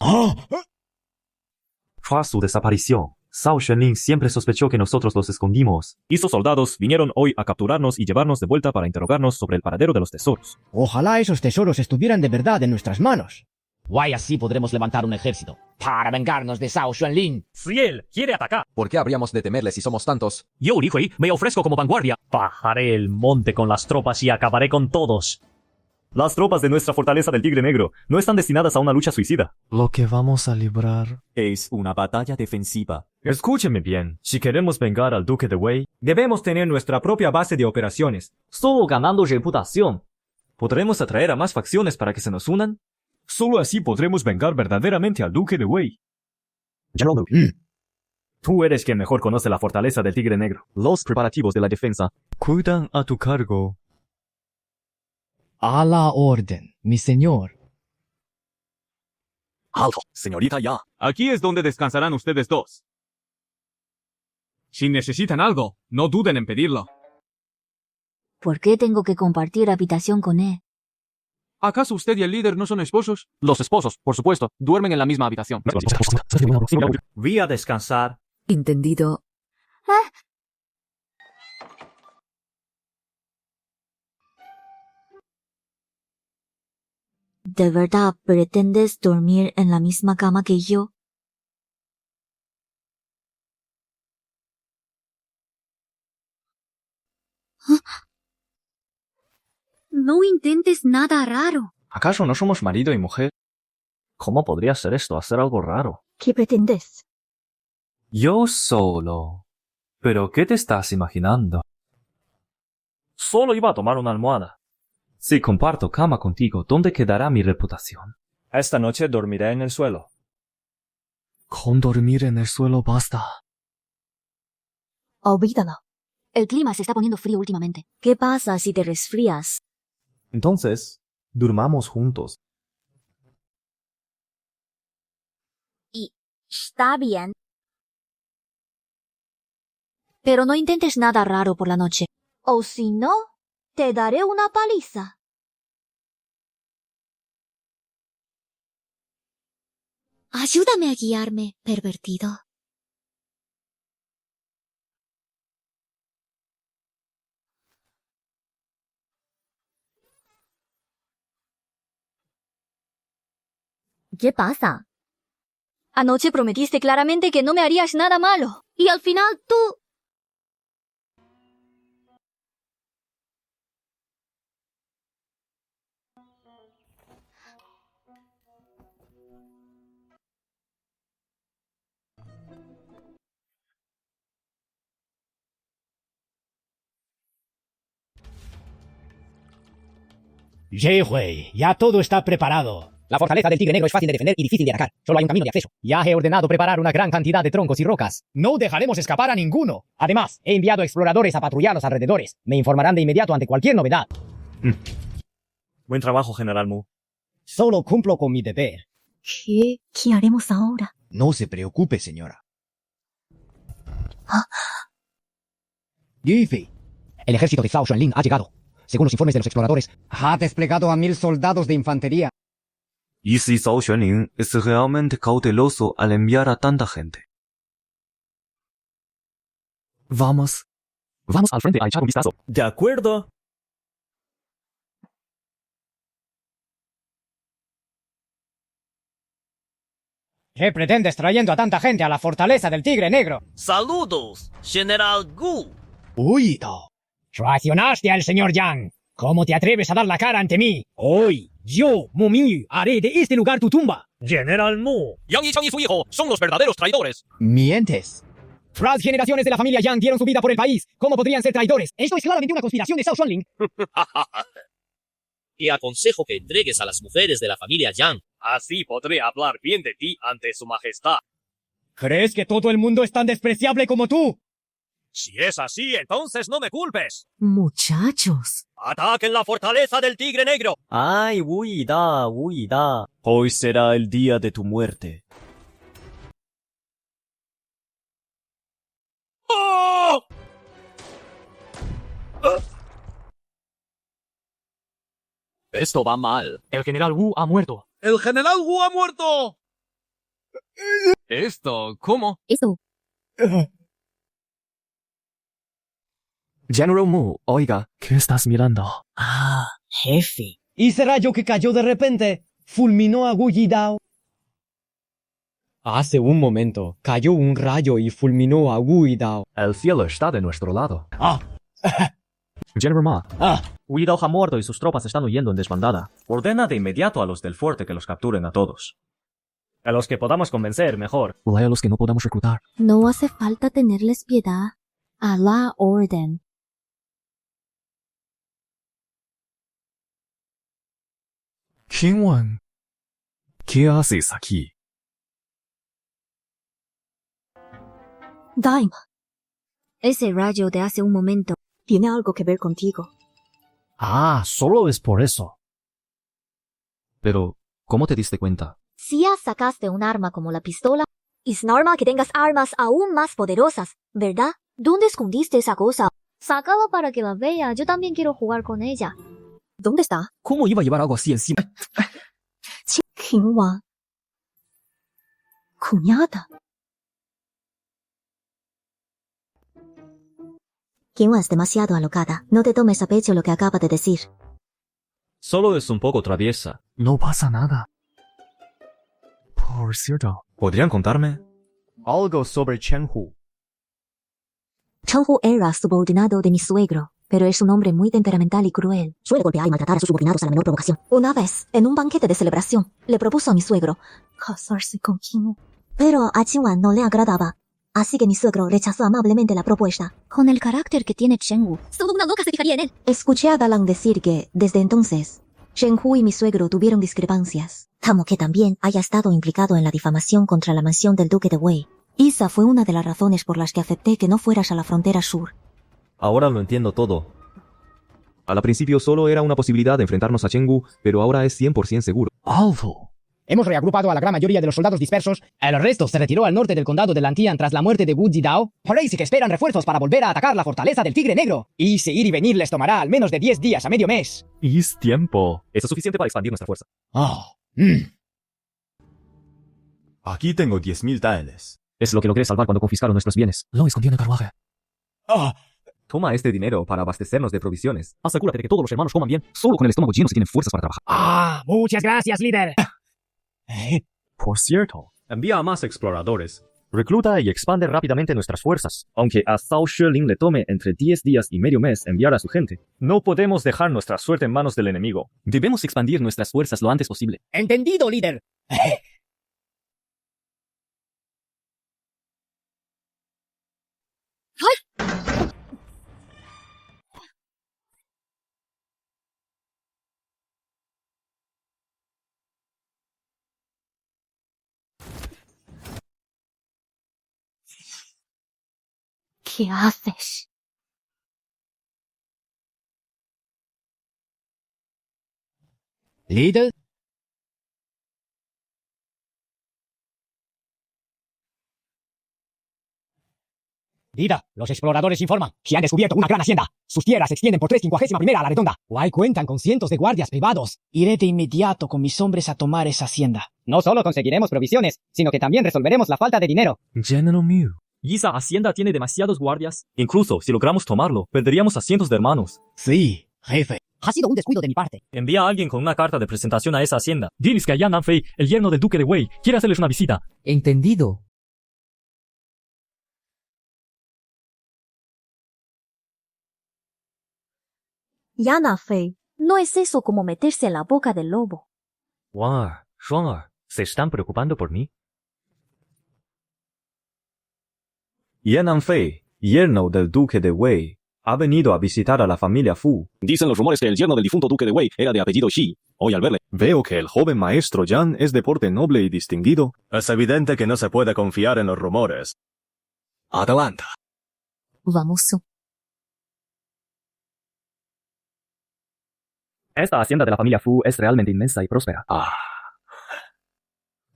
Tras su desaparición, Zhao Xuanling siempre sospechó que nosotros los escondimos. Y sus soldados vinieron hoy a capturarnos y llevarnos de vuelta para interrogarnos sobre el paradero de los tesoros. Ojalá esos tesoros estuvieran de verdad en nuestras manos. Guay, así podremos levantar un ejército para vengarnos de Zhao Xuanlin. Si él quiere atacar, ¿Por qué habríamos de temerle si somos tantos? yo, Li Hui, me ofrezco como vanguardia. Bajaré el monte con las tropas y acabaré con todos. Las tropas de nuestra fortaleza del Tigre Negro no están destinadas a una lucha suicida. Lo que vamos a librar Es una batalla defensiva. Escúcheme bien. Si queremos vengar al Duque de Wei, debemos tener nuestra propia base de operaciones. Solo ganando reputación. ¿Podremos atraer a más facciones para que se nos unan? Solo así podremos vengar verdaderamente al Duque de Wei. Tú eres quien mejor conoce la fortaleza del Tigre Negro. Los preparativos de la defensa. cuidan a tu cargo. A la orden, mi señor. Alto, señorita Ya. Aquí es donde descansarán ustedes dos. Si necesitan algo, no duden en pedirlo. ¿Por qué tengo que compartir habitación con él? ¿Acaso usted y el líder no son esposos? Los esposos, por supuesto, duermen en la misma habitación. Vi a descansar. Entendido. ¿De verdad pretendes dormir en la misma cama que yo? No intentes nada raro. ¿Acaso no somos marido y mujer? ¿Cómo podría ser esto? Hacer algo raro. ¿Qué pretendes? Yo solo. ¿Pero qué te estás imaginando? Solo iba a tomar una almohada. Si comparto cama contigo, ¿dónde quedará mi reputación? Esta noche dormiré en el suelo. Con dormir en el suelo basta. Olvídalo. El clima se está poniendo frío últimamente. ¿Qué pasa si te resfrías? Entonces, durmamos juntos. Y está bien. Pero no intentes nada raro por la noche. O si no, te daré una paliza. Ayúdame a guiarme, pervertido. ¿Qué pasa? Anoche prometiste claramente que no me harías nada malo. Y al final tú... Hui, ya todo está preparado. La fortaleza del Tigre Negro es fácil de defender y difícil de atacar. Solo hay un camino de acceso. Ya he ordenado preparar una gran cantidad de troncos y rocas. No dejaremos escapar a ninguno. Además, he enviado exploradores a patrullar los alrededores. Me informarán de inmediato ante cualquier novedad. Buen trabajo, General Mu. Solo cumplo con mi deber. ¿Qué haremos ahora? No se preocupe, señora. Giffy. El ejército de Zhao Xuanlin ha llegado. Según los informes de los exploradores, ha desplegado a 1000 soldados de infantería. ¿Y si Zhao Xuanlin es realmente cauteloso al enviar a tanta gente? Vamos. Vamos al frente a echar un vistazo. De acuerdo. ¿Qué pretendes trayendo a tanta gente a la fortaleza del Tigre Negro? Saludos, General Gu. ¡Huido! Traicionaste al señor Yang. ¿Cómo te atreves a dar la cara ante mí? Hoy, yo, Mu Mingyu, haré de este lugar tu tumba. General Mu. Yang Yichang y su hijo son los verdaderos traidores. Mientes. Tras generaciones de la familia Yang dieron su vida por el país. ¿Cómo podrían ser traidores? Esto es claramente una conspiración de Zhao Xuanlin. Y aconsejo que entregues a las mujeres de la familia Yang. Así podré hablar bien de ti ante su majestad. ¿Crees que todo el mundo es tan despreciable como tú? Si es así, entonces no me culpes. Muchachos. ¡Ataquen la fortaleza del Tigre Negro! Ay, huida. Hoy será el día de tu muerte. ¡Oh! Esto va mal. El general Wu ha muerto. ¡El general Wu ha muerto! ¿Esto? ¿Cómo? Eso. General Mu, oiga. ¿Qué estás mirando? Jefe. ¿Y ese rayo que cayó de repente? fulminó a Wu Yidao. Hace un momento, cayó un rayo y fulminó a Wu Yidao. El cielo está de nuestro lado. General Ma. Wu Yidao ha muerto y sus tropas están huyendo en desbandada. Ordena de inmediato a los del fuerte que los capturen a todos. A los que podamos convencer, mejor. O a los que no podamos reclutar. No hace falta tenerles piedad. A la orden. Qingwan, ¿qué haces aquí? Dime. Ese rayo de hace un momento tiene algo que ver contigo. Ah, solo es por eso. Pero, ¿cómo te diste cuenta? Si ya sacaste un arma como la pistola, es normal que tengas armas aún más poderosas, ¿verdad? ¿Dónde escondiste esa cosa? Sácala para que la vea. Yo también quiero jugar con ella. ¿Dónde está? ¿Cómo iba a llevar algo así encima? Qingwan. Cuñada. Qingwan es demasiado alocada. No te tomes a pecho lo que acaba de decir. Solo es un poco traviesa. No pasa nada. Por cierto, ¿Podrían contarme? Algo sobre Chen Hu. Chen Hu era subordinado de mi suegro, pero es un hombre muy temperamental y cruel. Suele golpear y maltratar a sus subordinados a la menor provocación. Una vez, en un banquete de celebración, le propuso a mi suegro casarse con Qingwan. Pero a Qingwan no le agradaba. Así que mi suegro rechazó amablemente la propuesta. Con el carácter que tiene Chen Wu, solo una loca se fijaría en él. Escuché a Dalang decir que, desde entonces, Chen Hu y mi suegro tuvieron discrepancias. Temo que también haya estado implicado en la difamación contra la mansión del duque de Wei. Esa fue una de las razones por las que acepté que no fueras a la frontera sur. Ahora lo entiendo todo. Al principio solo era una posibilidad de enfrentarnos a Chengdu, pero ahora es 100% seguro. Alvo. Hemos reagrupado a la gran mayoría de los soldados dispersos. El resto se retiró al norte del condado de Lantian tras la muerte de Wu Jidao. Parece que esperan refuerzos para volver a atacar la fortaleza del Tigre Negro. Y ese ir y venir les tomará al menos de 10 días a medio mes. Es tiempo. Eso es suficiente para expandir nuestra fuerza. Aquí tengo 10.000 taeles. Es lo que logré salvar cuando confiscaron nuestros bienes. Lo escondí en el carruaje. Toma este dinero para abastecernos de provisiones. Asegúrate de que todos los hermanos coman bien. Solo con el estómago lleno se tienen fuerzas para trabajar. Muchas gracias, líder. Por cierto, envía a más exploradores. Recluta y expande rápidamente nuestras fuerzas. Aunque a Zhao Shiling le tome entre 10 días y medio mes enviar a su gente. No podemos dejar nuestra suerte en manos del enemigo. Debemos expandir nuestras fuerzas lo antes posible. Entendido, líder. ¿Qué haces? ¿Líder? Dida, los exploradores informan que han descubierto una gran hacienda. Sus tierras se extienden por 351 a la redonda. Wai cuentan con cientos de guardias privados. Iré de inmediato con mis hombres a tomar esa hacienda. No solo conseguiremos provisiones, sino que también resolveremos la falta de dinero. General Mew. ¿Y esa hacienda tiene demasiados guardias? Incluso, si logramos tomarlo, perderíamos a cientos de hermanos. Sí, jefe. Ha sido un descuido de mi parte. Envía a alguien con una carta de presentación a esa hacienda. Diles que a Yan Nanfei, el yerno del duque de Wei, quiere hacerles una visita. Entendido. Yana Fei, no es eso como meterse en la boca del lobo. Wow, Shuang'er, ¿se están preocupando por mí? Yan Anfei, yerno del duque de Wei, ha venido a visitar a la familia Fu. Dicen los rumores que el yerno del difunto duque de Wei era de apellido Shi. Hoy al verle, Veo que el joven maestro Yan es de porte noble y distinguido. Es evidente que no se puede confiar en los rumores. adelanta. Vamos. Esta hacienda de la familia Fu es realmente inmensa y próspera.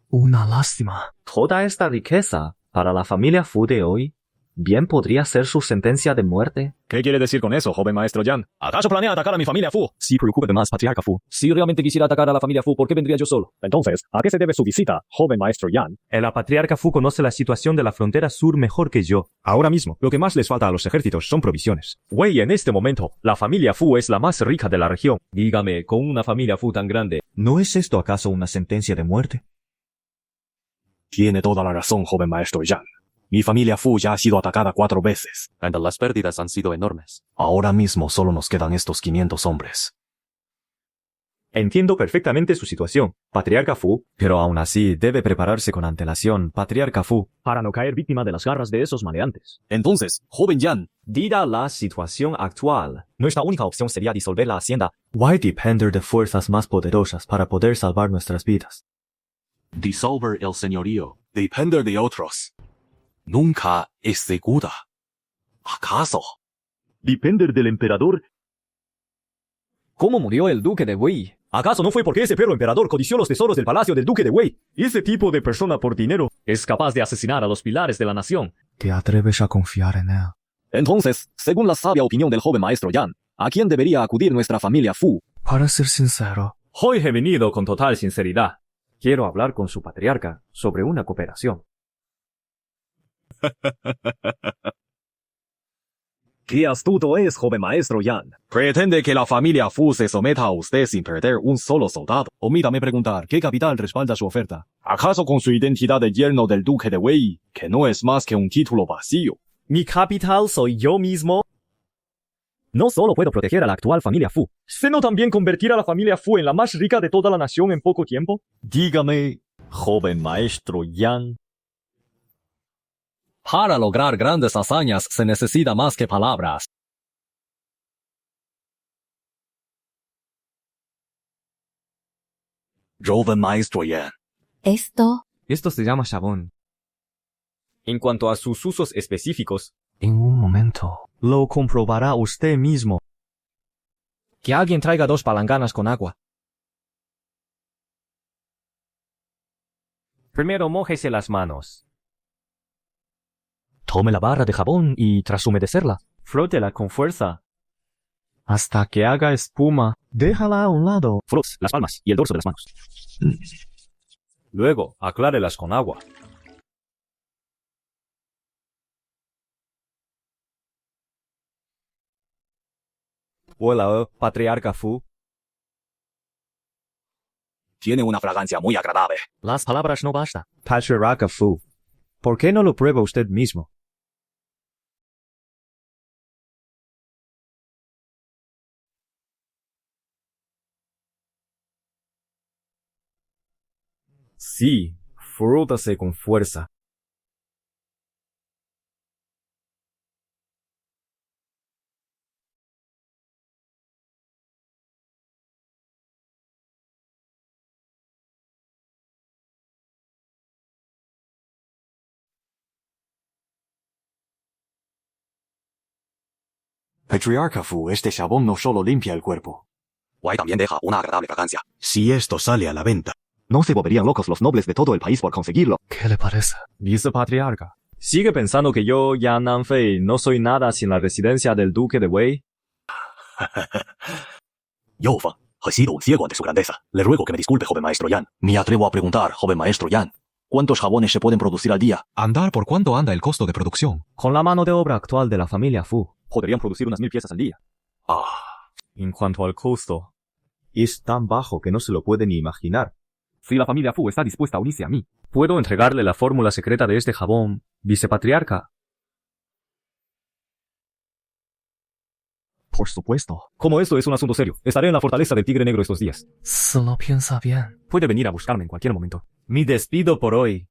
Una lástima. Toda esta riqueza para la familia Fu de hoy. Bien podría ser su sentencia de muerte. ¿Qué quiere decir con eso, joven maestro Yan? ¿Acaso planea atacar a mi familia Fu? Sí, preocúpate más, patriarca Fu. Si realmente quisiera atacar a la familia Fu, ¿por qué vendría yo solo? Entonces, ¿a qué se debe su visita, joven maestro Yan? La patriarca Fu conoce la situación de la frontera sur mejor que yo. Ahora mismo, lo que más les falta a los ejércitos son provisiones. Wei, en este momento, la familia Fu es la más rica de la región. Dígame, con una familia Fu tan grande, ¿No es esto acaso una sentencia de muerte? Tiene toda la razón, joven maestro Yan. Mi familia Fu ya ha sido atacada 4 veces. Y las pérdidas han sido enormes. Ahora mismo solo nos quedan estos 500 hombres. Entiendo perfectamente su situación, patriarca Fu. Pero aún así, debe prepararse con antelación, patriarca Fu. para no caer víctima de las garras de esos maleantes. Entonces, joven Yan, Dada la situación actual, nuestra única opción sería disolver la hacienda. Why depender de fuerzas más poderosas para poder salvar nuestras vidas? Disolver el señorío. Depender de otros. Nunca es segura. ¿Acaso? Depender del emperador. ¿Cómo murió el duque de Wei? ¿Acaso no fue porque ese perro emperador codició los tesoros del palacio del duque de Wei? Ese tipo de persona por dinero es capaz de asesinar a los pilares de la nación. ¿Te atreves a confiar en él? entonces, según la sabia opinión del joven maestro Yan, ¿a quién debería acudir nuestra familia Fu? Para ser sincero, Hoy he venido con total sinceridad. Quiero hablar con su patriarca sobre una cooperación. ¡Qué astuto es, joven maestro Yan! Pretende que la familia Fu se someta a usted sin perder un solo soldado. Omítame preguntar, ¿qué capital respalda su oferta? ¿Acaso con su identidad de yerno del duque de Wei, que no es más que un título vacío? Mi capital soy yo mismo. No solo puedo proteger a la actual familia Fu, sino también convertir a la familia Fu en la más rica de toda la nación en poco tiempo. Dígame, joven maestro Yan. Para lograr grandes hazañas se necesita más que palabras. Joven maestro Yan. Esto se llama Shabón. En cuanto a sus usos específicos, en un momento. lo comprobará usted mismo. Que alguien traiga 2 palanganas con agua. Primero mójese las manos. Tome la barra de jabón y tras humedecerla, frótela con fuerza. Hasta que haga espuma, déjala a un lado. Frote las palmas y el dorso de las manos. Luego, aclárelas con agua. Hola, patriarca Fu. Tiene una fragancia muy agradable. Las palabras no bastan. Patriarca Fu, ¿por qué no lo prueba usted mismo? Sí, frótase con fuerza. Patriarca Fu, este jabón no solo limpia el cuerpo. Wei también deja una agradable fragancia. Si esto sale a la venta, No se volverían locos los nobles de todo el país por conseguirlo. ¿Qué le parece? Vicepatriarca. ¿Sigue pensando que yo, Yan Nanfei, no soy nada sin la residencia del duque de Wei? Yo, Fa, he sido un ciego ante su grandeza. Le ruego que me disculpe, joven maestro Yan. me atrevo a preguntar, joven maestro Yan, ¿cuántos jabones se pueden producir al día? Andar por cuánto anda el costo de producción. Con la mano de obra actual de la familia Fu, podrían producir unas 1000 piezas al día. En cuanto al costo, es tan bajo que no se lo puede ni imaginar. Si la familia Fu está dispuesta a unirse a mí, puedo entregarle la fórmula secreta de este jabón, vicepatriarca. Por supuesto. Como esto es un asunto serio, estaré en la fortaleza del Tigre Negro estos días. Se lo piensa bien. Puede venir a buscarme en cualquier momento. Mi despido por hoy.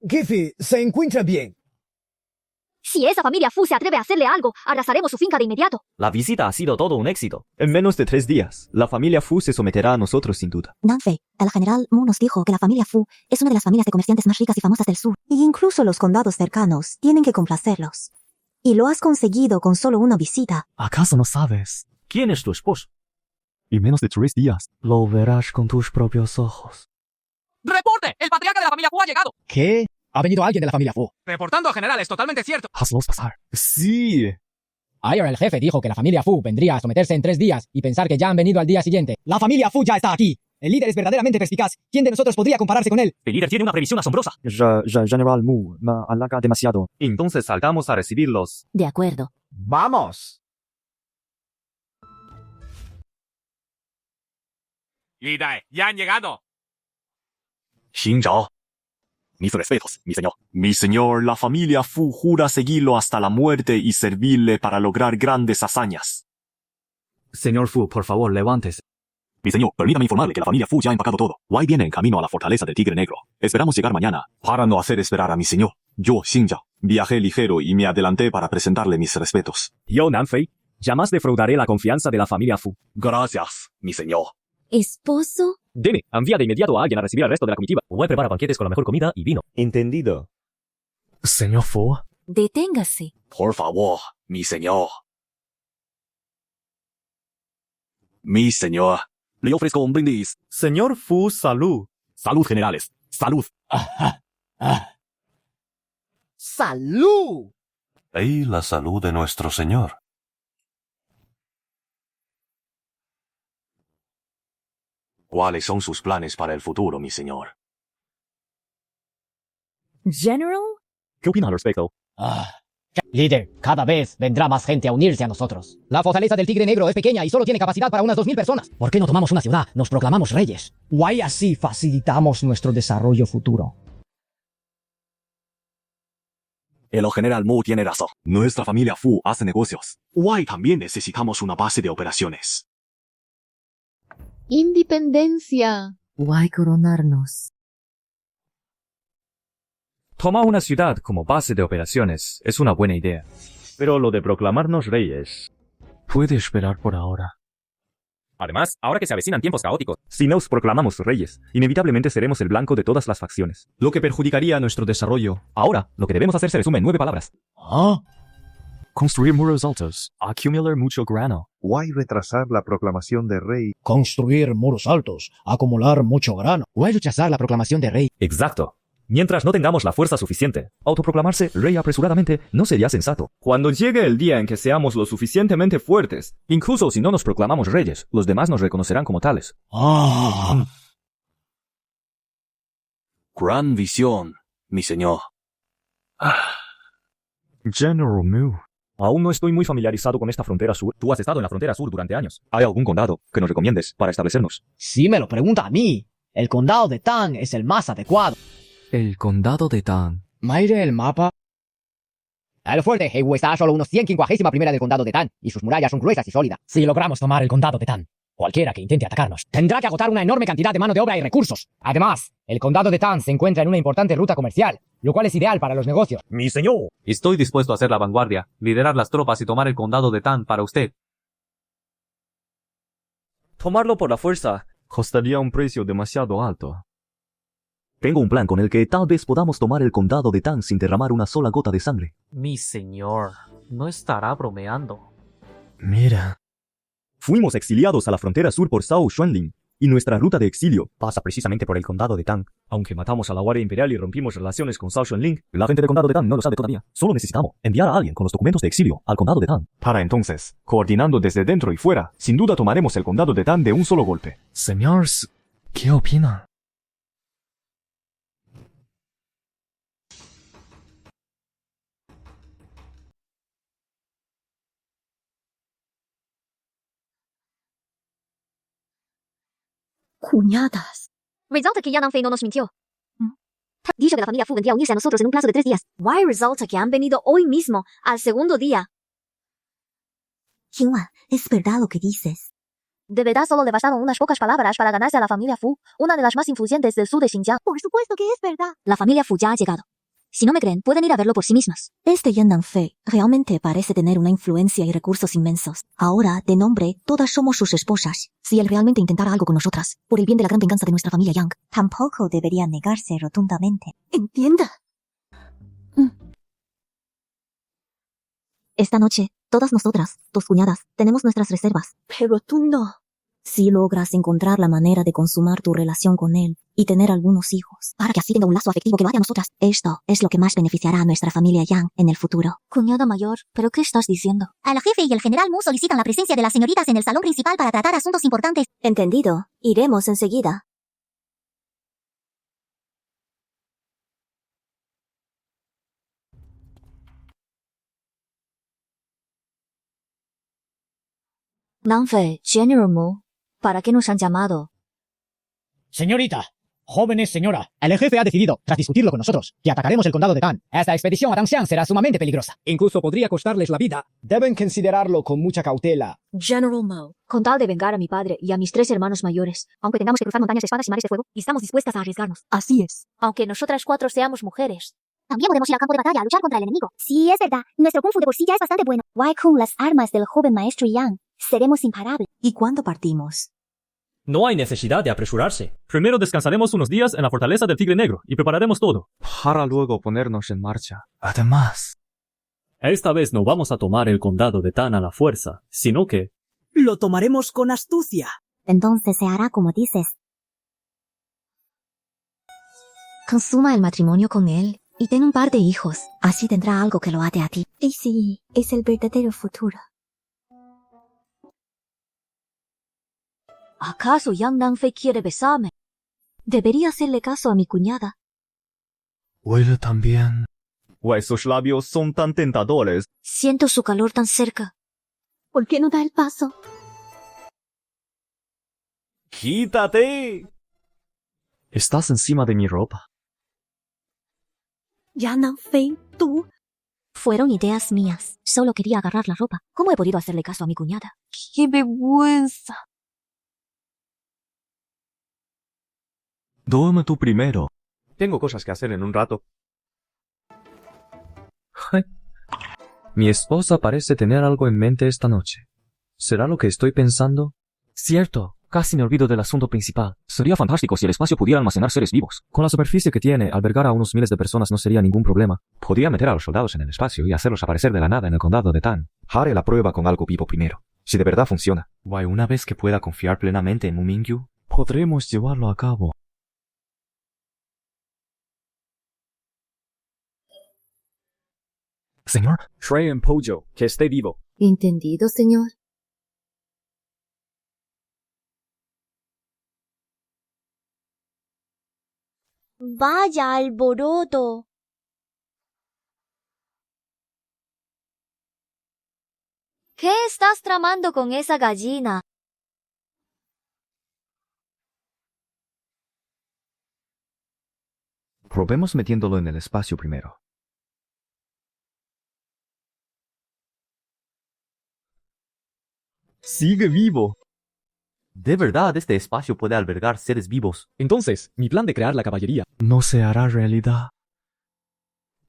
Jefe, se encuentra bien. Si esa familia Fu se atreve a hacerle algo, arrasaremos su finca de inmediato. La visita ha sido todo un éxito. En menos de 3 días, la familia Fu se someterá a nosotros sin duda. Nanfei, el general Mu nos dijo que la familia Fu es una de las familias de comerciantes más ricas y famosas del sur. Y incluso los condados cercanos tienen que complacerlos. Y lo has conseguido con solo una visita. ¿Acaso no sabes? ¿Quién es tu esposo? Y menos de 3 días. Lo verás con tus propios ojos. ¡Reporte! ¡El patriarca de la familia Fu ha llegado! ¿Qué? Ha venido alguien de la familia Fu. Reportando a general, es totalmente cierto. Hazlos pasar. Sí. Ayer el jefe dijo que la familia Fu vendría a someterse en 3 días y pensar que ya han venido al día siguiente. ¡La familia Fu ya está aquí! El líder es verdaderamente perspicaz. ¿Quién de nosotros podría compararse con él? El líder tiene una previsión asombrosa. General Mu me halaga demasiado. Entonces salgamos a recibirlos. De acuerdo. ¡Vamos! Líder, ya han llegado. Xingzhao. Mis respetos, mi señor. Mi señor, la familia Fu jura seguirlo hasta la muerte y servirle para lograr grandes hazañas. Señor Fu, por favor, levántese. Mi señor, permítame informarle que la familia Fu ya ha empacado todo. Wei viene en camino a la fortaleza del Tigre Negro. Esperamos llegar mañana. Para no hacer esperar a mi señor, yo, Xingzhao, viajé ligero y me adelanté para presentarle mis respetos. Yo, Nanfei, jamás defraudaré la confianza de la familia Fu. Gracias, mi señor. ¿Esposo? Deme, envía de inmediato a alguien a recibir al resto de la comitiva. Wei prepara banquetes con la mejor comida y vino. Entendido. Señor Fu. Deténgase. Por favor, mi señor. Mi señor. Le ofrezco un brindis. Señor Fu, salud. Salud, generales. Salud. ¡Salud! Y la salud de nuestro señor. ¿Cuáles son sus planes para el futuro, mi señor? General? ¿Qué opina al respecto? Líder, cada vez vendrá más gente a unirse a nosotros. La fortaleza del Tigre Negro es pequeña y solo tiene capacidad para unas 2000 personas. ¿Por qué no tomamos una ciudad? Nos proclamamos reyes. Why así facilitamos nuestro desarrollo futuro. El general Mu tiene razón. Nuestra familia Fu hace negocios. Wei también necesitamos una base de operaciones. Independencia. Why coronarnos. Tomar una ciudad como base de operaciones es una buena idea. Pero lo de proclamarnos reyes... Puede esperar por ahora. Además, ahora que se avecinan tiempos caóticos, Si nos proclamamos reyes, inevitablemente seremos el blanco de todas las facciones. Lo que perjudicaría a nuestro desarrollo. ahora lo que debemos hacer se resume en 9 palabras. Construir muros altos. Acumular mucho grano. Why retrasar la proclamación de rey. Construir muros altos, acumular mucho grano. Why rechazar la proclamación de rey. Exacto. Mientras no tengamos la fuerza suficiente, autoproclamarse rey apresuradamente no sería sensato. Cuando llegue el día en que seamos lo suficientemente fuertes, Incluso si no nos proclamamos reyes, los demás nos reconocerán como tales. Gran visión, mi señor. General Mu. Aún no estoy muy familiarizado con esta frontera sur. Tú has estado en la frontera sur durante años. ¿Hay algún condado que nos recomiendes para establecernos? Si me lo pregunta a mí, el condado de Tang es el más adecuado. El condado de Tan. Mire el mapa. El fuerte Heiwu está a solo unos 151 del condado de Tan, y sus murallas son gruesas y sólidas. Si logramos tomar el condado de Tan, cualquiera que intente atacarnos tendrá que agotar una enorme cantidad de mano de obra y recursos. Además, el condado de Tan se encuentra en una importante ruta comercial, lo cual es ideal para los negocios. ¡Mi señor! Estoy dispuesto a hacer la vanguardia, liderar las tropas y tomar el condado de Tan para usted. tomarlo por la fuerza costaría un precio demasiado alto. Tengo un plan con el que tal vez podamos tomar el condado de Tan sin derramar una sola gota de sangre. Mi señor, no estará bromeando. Mira. Fuimos exiliados a la frontera sur por Zhao Xuanling, y nuestra ruta de exilio Pasa precisamente por el condado de Tang. Aunque matamos a la Guardia Imperial y rompimos relaciones con Zhao Xuanling, La gente del condado de Tan no lo sabe todavía. Solo necesitamos enviar a alguien con los documentos de exilio al condado de Tan. para entonces, coordinando desde dentro y fuera, sin duda tomaremos el condado de Tan de un solo golpe. Señores, ¿qué opina? Cuñadas. Resulta que ya Nanfei no nos mintió. Dijo que la familia Fu vendría a unirse a nosotros en un plazo de 3 días. Why resulta que han venido hoy mismo, al segundo día. Qinghua, es verdad lo que dices. De verdad solo le bastaron unas pocas palabras para ganarse a la familia Fu, una de las más influyentes del sur de Xinjiang. Por supuesto que es verdad. La familia Fu ya ha llegado. Si no me creen, pueden ir a verlo por sí mismas. Este Yan Nanfei realmente parece tener una influencia y recursos inmensos. Ahora, de nombre, todas somos sus esposas. Si él realmente intentara algo con nosotras, por el bien de la gran venganza de nuestra familia Yang, tampoco debería negarse rotundamente. Entienda. Esta noche, todas nosotras, tus cuñadas, tenemos nuestras reservas. Pero tú no. Si logras encontrar la manera de consumar tu relación con él y tener algunos hijos, para que así tenga un lazo afectivo que lo haga a nosotras, esto es lo que más beneficiará a nuestra familia Yang en el futuro. Cuñada mayor, ¿pero qué estás diciendo? Al jefe y el general Mu solicitan la presencia de las señoritas en el salón principal para tratar asuntos importantes. Entendido. Iremos enseguida. Nanfei, General Mu, ¿para qué nos han llamado? Señorita, jóvenes señora, el jefe ha decidido, tras discutirlo con nosotros, que atacaremos el condado de Tan. Esta expedición a Tangshan será sumamente peligrosa. Incluso podría costarles la vida. Deben considerarlo con mucha cautela. General Mo, con tal de vengar a mi padre y a mis 3 hermanos mayores, aunque tengamos que cruzar montañas, espadas y mares de fuego, estamos dispuestas a arriesgarnos. Así es. Aunque nosotras 4 seamos mujeres. También podemos ir al campo de batalla a luchar contra el enemigo. Sí, es verdad. Nuestro kung fu de por sí ya es bastante bueno. Why con las armas del joven maestro Yang? Seremos imparables. ¿Y cuándo partimos? No hay necesidad de apresurarse. Primero descansaremos unos días en la fortaleza del Tigre Negro y prepararemos todo. Para luego ponernos en marcha. Además, Esta vez no vamos a tomar el condado de Tan a la fuerza, sino que... Lo tomaremos con astucia. Entonces se hará como dices. Consuma el matrimonio con él y ten un par de hijos. Así tendrá algo que lo ate a ti. Y sí, es el verdadero futuro. ¿Acaso Yang Nanfei quiere besarme? Debería hacerle caso a mi cuñada. huele también. Esos labios son tan tentadores. Siento su calor tan cerca. ¿Por qué no da el paso? ¡Quítate! Estás encima de mi ropa. Yan Nanfei, tú. Fueron ideas mías. Solo quería agarrar la ropa. ¿Cómo he podido hacerle caso a mi cuñada? ¡Qué vergüenza! Duerme tú primero. Tengo cosas que hacer en un rato. Mi esposa parece tener algo en mente esta noche. ¿Será lo que estoy pensando? Cierto, casi me olvido del asunto principal. Sería fantástico si el espacio pudiera almacenar seres vivos. Con la superficie que tiene, albergar a unos miles de personas no sería ningún problema. Podría meter a los soldados en el espacio y hacerlos aparecer de la nada en el condado de Tan. Haré la prueba con algo vivo primero. Si de verdad funciona. Una vez que pueda confiar plenamente en Mu Mingyu, podremos llevarlo a cabo. Señor, Shrey en Pojo, que esté vivo. ¿Entendido, señor? Vaya alboroto. ¿Qué estás tramando con esa gallina? Probemos metiéndolo en el espacio primero. ¡Sigue vivo! De verdad, este espacio puede albergar seres vivos. Entonces, mi plan de crear la caballería. No se hará realidad.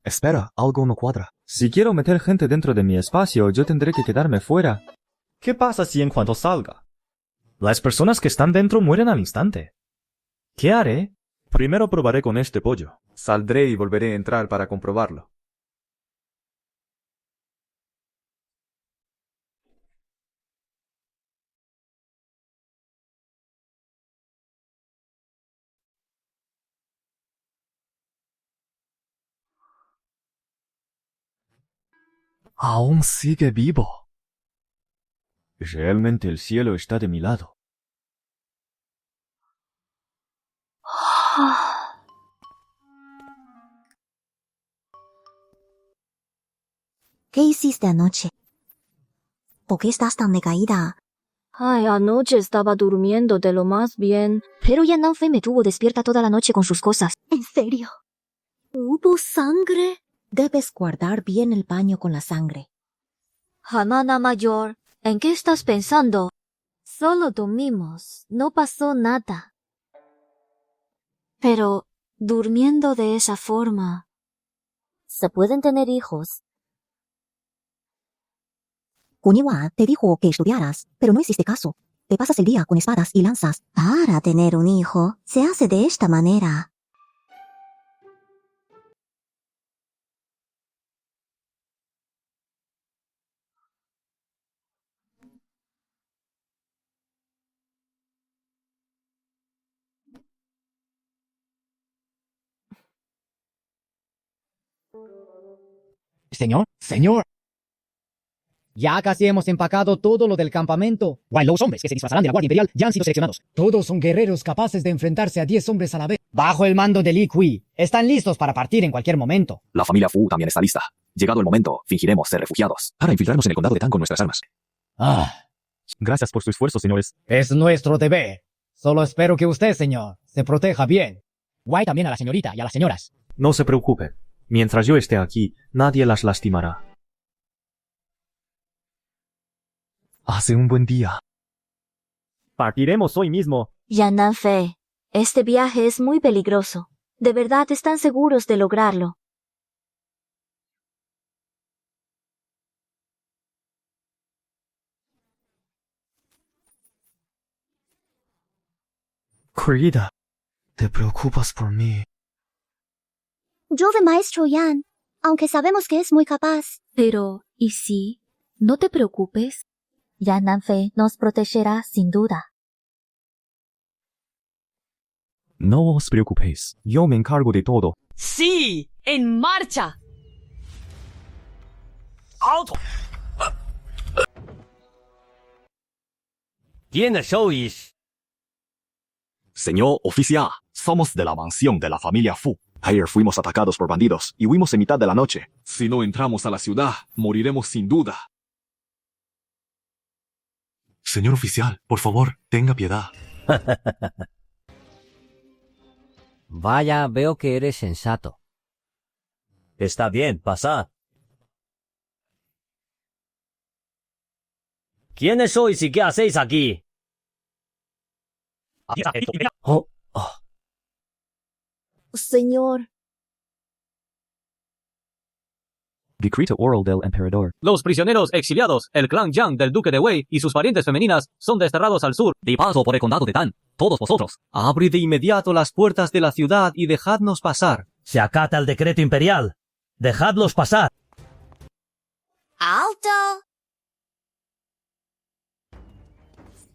Espera, algo no cuadra. Si quiero meter gente dentro de mi espacio, yo tendré que quedarme fuera. ¿Qué pasa si en cuanto salga? Las personas que están dentro mueren al instante. ¿Qué haré? Primero probaré con este pollo. Saldré y volveré a entrar para comprobarlo. Aún sigue vivo. Realmente el cielo está de mi lado. ¿Qué hiciste anoche? ¿Por qué estás tan decaída? Ay, anoche estaba durmiendo de lo más bien. Pero Yan Nanfei me tuvo despierta toda la noche con sus cosas. ¿En serio? ¿Hubo sangre? Debes guardar bien el paño con la sangre. Hermana mayor, ¿en qué estás pensando? Solo dormimos, no pasó nada. Pero, durmiendo de esa forma, ¿Se pueden tener hijos? Kuniwa te dijo que estudiaras, pero no hiciste caso. Te pasas el día con espadas y lanzas. Para tener un hijo, se hace de esta manera. Señor. Ya casi hemos empacado todo lo del campamento. Los hombres que se disfrazarán de la Guardia Imperial ya han sido seleccionados. Todos son guerreros capaces de enfrentarse a 10 hombres a la vez. Bajo el mando de Li Kui. Están listos para partir en cualquier momento. La familia Fu también está lista. Llegado el momento, fingiremos ser refugiados para infiltrarnos en el condado de Tang con nuestras armas. Gracias por su esfuerzo, señores. Es nuestro deber. Solo espero que usted, señor, se proteja bien. Guay también a la señorita y a las señoras. No se preocupen. Mientras yo esté aquí, nadie las lastimará. Hace un buen día. Partiremos hoy mismo. Yan Nanfei, este viaje es muy peligroso. ¿De verdad están seguros de lograrlo? Querida, ¿te preocupas por mí? Yo de Maestro Yan, aunque sabemos que es muy capaz. Pero, ¿y si? No te preocupes. Yan Nanfei nos protegerá sin duda. No os preocupéis. Yo me encargo de todo. ¡Sí! ¡En marcha! ¡Alto! ¿Quiénes sois? Señor oficial, somos de la mansión de la familia Fu. Ayer fuimos atacados por bandidos y huimos en mitad de la noche. Si no entramos a la ciudad, moriremos sin duda. Señor oficial, por favor, tenga piedad. Vaya, veo que eres sensato. Está bien, pasad. ¿Quiénes sois y qué hacéis aquí? Señor. Decreto oral del emperador. Los prisioneros exiliados, el clan Yang del duque de Wei y sus parientes femeninas son desterrados al sur. De paso por el condado de Tan, todos vosotros. Abrid de inmediato las puertas de la ciudad y dejadnos pasar. Se acata el decreto imperial. Dejadlos pasar. ¡Alto!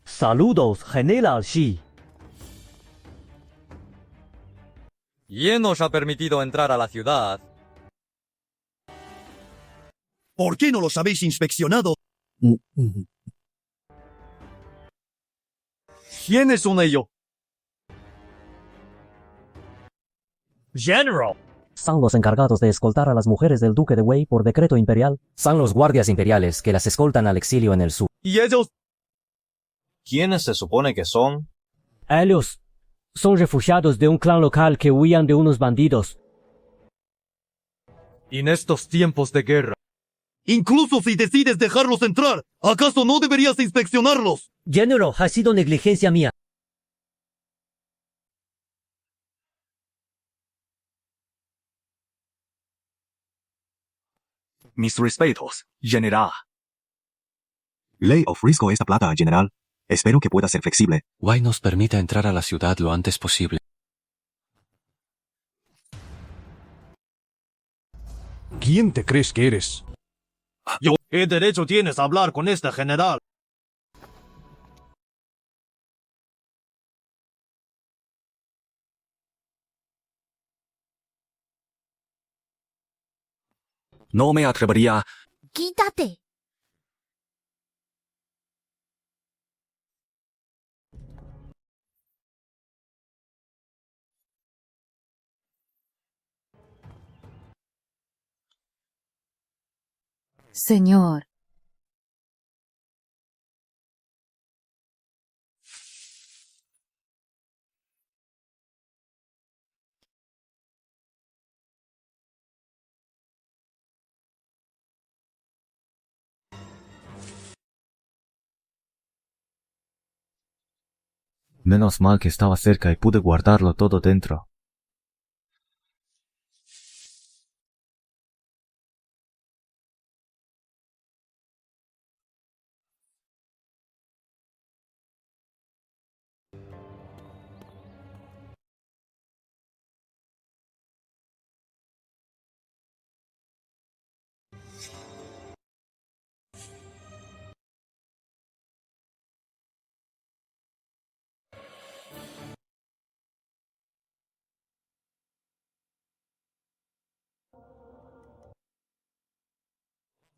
Saludos, General Shi. ¿Quién nos ha permitido entrar a la ciudad? ¿Por qué no los habéis inspeccionado? ¿Quiénes son ellos? General. Son los encargados de escoltar a las mujeres del duque de Wei por decreto imperial. Son los guardias imperiales que las escoltan al exilio en el sur. ¿Y ellos? ¿Quiénes se supone que son? Ellos son refugiados de un clan local que huían de unos bandidos. Y en estos tiempos de guerra. Incluso si decides dejarlos entrar, ¿acaso no deberías inspeccionarlos? General, ha sido negligencia mía. Mis respetos, general. Le ofrezco esta plata, general. Espero que pueda ser flexible. Wei nos permite entrar a la ciudad lo antes posible. ¿Quién te crees que eres? ¿Qué derecho tienes a hablar con este general? No me atrevería. ¡Quítate! Señor. Menos mal que estaba cerca y pude guardarlo todo dentro.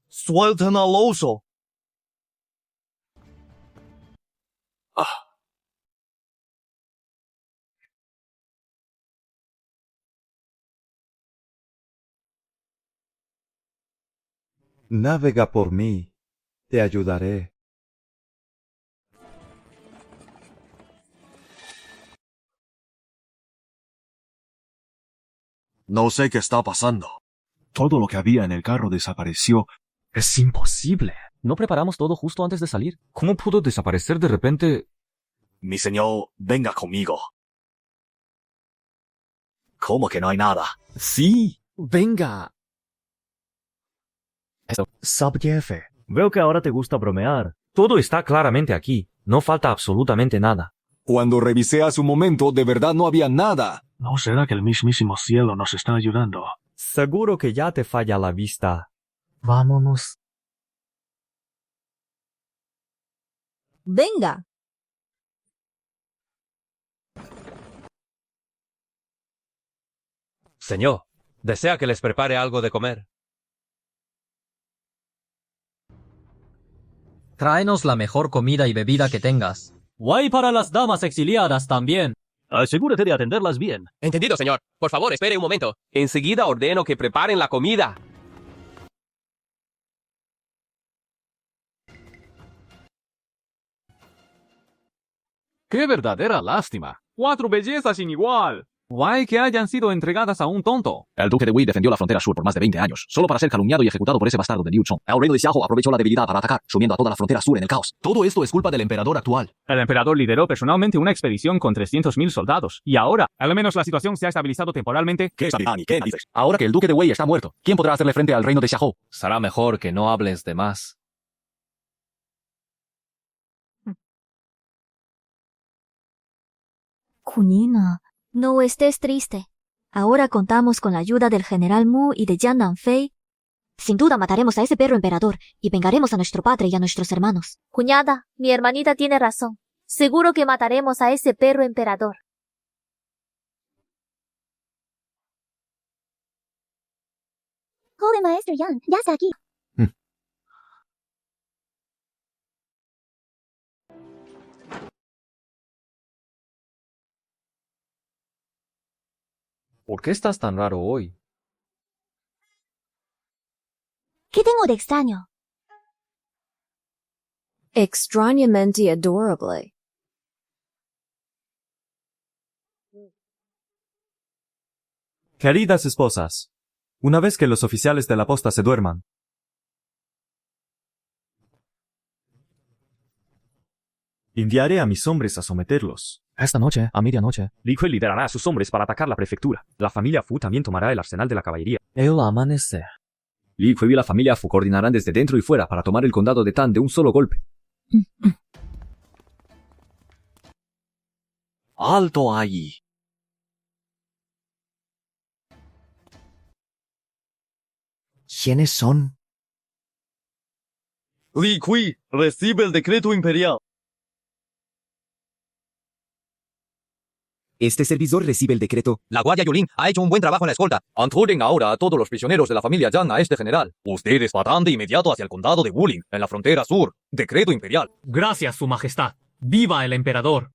¡Suelten al oso! Navega por mí, te ayudaré. No sé qué está pasando. Todo lo que había en el carro desapareció. Es imposible. ¿No preparamos todo justo antes de salir? ¿Cómo pudo desaparecer de repente? Mi señor, venga conmigo. ¿Cómo que no hay nada? Sí, venga. Subjefe, veo que ahora te gusta bromear. Todo está claramente aquí. No falta absolutamente nada. Cuando revisé hace un momento, de verdad no había nada. ¿No será que el mismísimo cielo nos está ayudando? Seguro que ya te falla la vista. Vámonos. Venga. Señor, ¿desea que les prepare algo de comer? Tráenos la mejor comida y bebida que tengas. Guay para las damas exiliadas también. Asegúrate de atenderlas bien. Entendido, señor. Por favor, espere un momento. Enseguida ordeno que preparen la comida. ¡Qué verdadera lástima! 4 bellezas sin igual. Guay que hayan sido entregadas a un tonto. El duque de Wei defendió la frontera sur por más de 20 años, solo para ser calumniado y ejecutado por ese bastardo de Liu Chong. El reino de Xiahou aprovechó la debilidad para atacar, sumiendo a toda la frontera sur en el caos. Todo esto es culpa del emperador actual. El emperador lideró personalmente una expedición con 300.000 soldados. Y ahora, al menos la situación se ha estabilizado temporalmente. ¿Qué dices? Ahora que el duque de Wei está muerto, ¿quién podrá hacerle frente al reino de Xiahou? Será mejor que no hables de más. Cunina, no estés triste. Ahora contamos con la ayuda del general Mu y de Jiang Nanfei. Sin duda mataremos a ese perro emperador y vengaremos a nuestro padre y a nuestros hermanos. Cuñada, mi hermanita tiene razón. Seguro que mataremos a ese perro emperador. Joven maestro Yang, ya está aquí. ¿Por qué estás tan raro hoy? ¿Qué tengo de extraño? Extrañamente adorable. Queridas esposas, una vez que los oficiales de la posta se duerman, enviaré a mis hombres a someterlos. Esta noche, a medianoche, Li Kui liderará a sus hombres para atacar la prefectura. La familia Fu también tomará el arsenal de la caballería. el amanecer. Li Kui y la familia Fu coordinarán desde dentro y fuera para tomar el condado de Tan de un solo golpe. ¡Alto ahí! ¿Quiénes son? Li Kui, recibe el decreto imperial. Este servidor recibe el decreto. La Guardia Yulin ha hecho un buen trabajo en la escolta. Antuden ahora a todos los prisioneros de la familia Yang a este general. Ustedes partan de inmediato hacia el condado de Wuling, en la frontera sur. Decreto imperial. Gracias, su majestad. ¡Viva el emperador!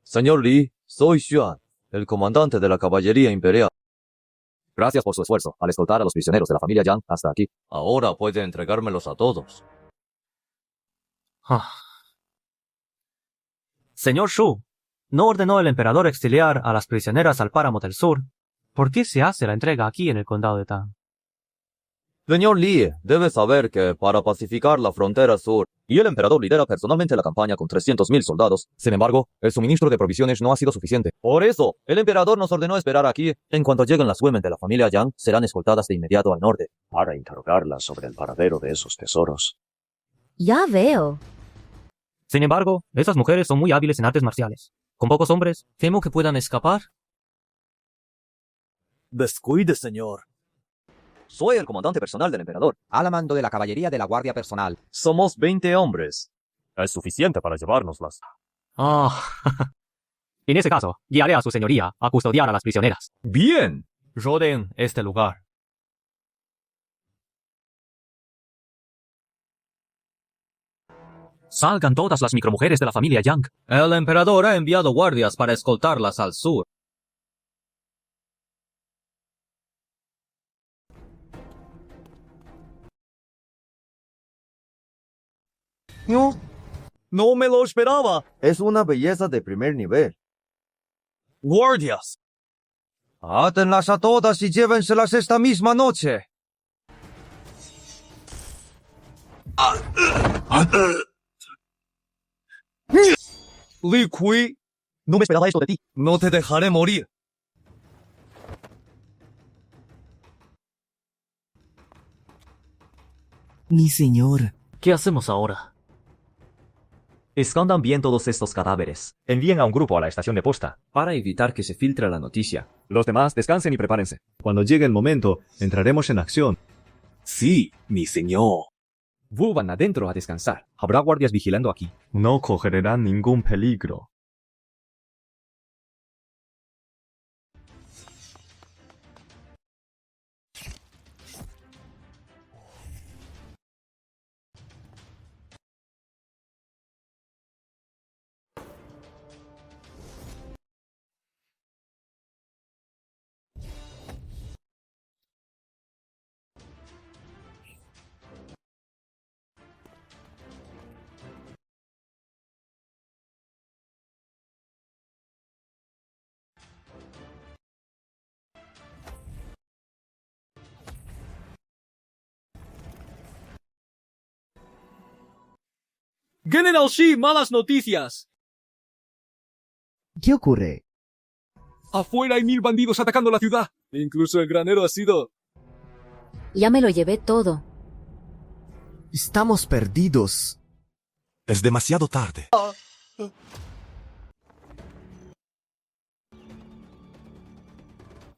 Señor Li, soy Xuan, el comandante de la caballería imperial. Gracias por su esfuerzo al escoltar a los prisioneros de la familia Yang hasta aquí. Ahora puede entregármelos a todos. Señor Shu, ¿no ordenó el emperador exiliar a las prisioneras al páramo del sur? ¿Por qué se hace la entrega aquí en el condado de Tan? Señor Li, debe saber que para pacificar la frontera sur, y el emperador lidera personalmente la campaña con 300.000 soldados. Sin embargo, el suministro de provisiones no ha sido suficiente. Por eso, el emperador nos ordenó esperar aquí. En cuanto lleguen las women de la familia Yang, serán escoltadas de inmediato al norte. Para interrogarlas sobre el paradero de esos tesoros. Ya veo. Sin embargo, esas mujeres son muy hábiles en artes marciales. Con pocos hombres, temo que puedan escapar. Descuide, señor. Soy el comandante personal del emperador. Al mando de la caballería de la guardia personal. Somos 20 hombres. Es suficiente para llevárnoslas. En ese caso, guiaré a su señoría a custodiar a las prisioneras. Bien. Rodeen este lugar. Salgan todas las micromujeres de la familia Yang. El emperador ha enviado guardias para escoltarlas al sur. No me lo esperaba. Es una belleza de primer nivel. Guardias. Átenlas a todas y llévenselas esta misma noche. Li Kui, No me esperaba esto de ti. no te dejaré morir. Mi señor. ¿Qué hacemos ahora? Escondan bien todos estos cadáveres. Envíen a un grupo a la estación de posta. Para evitar que se filtre la noticia. Los demás descansen y prepárense. Cuando llegue el momento, entraremos en acción. Sí, mi señor. Vuelvan adentro a descansar. Habrá guardias vigilando aquí. No correrán ningún peligro. General Shi, malas noticias. ¿Qué ocurre? Afuera hay 1000 bandidos atacando la ciudad. Incluso el granero ha sido... Ya me lo llevé todo. Estamos perdidos. Es demasiado tarde.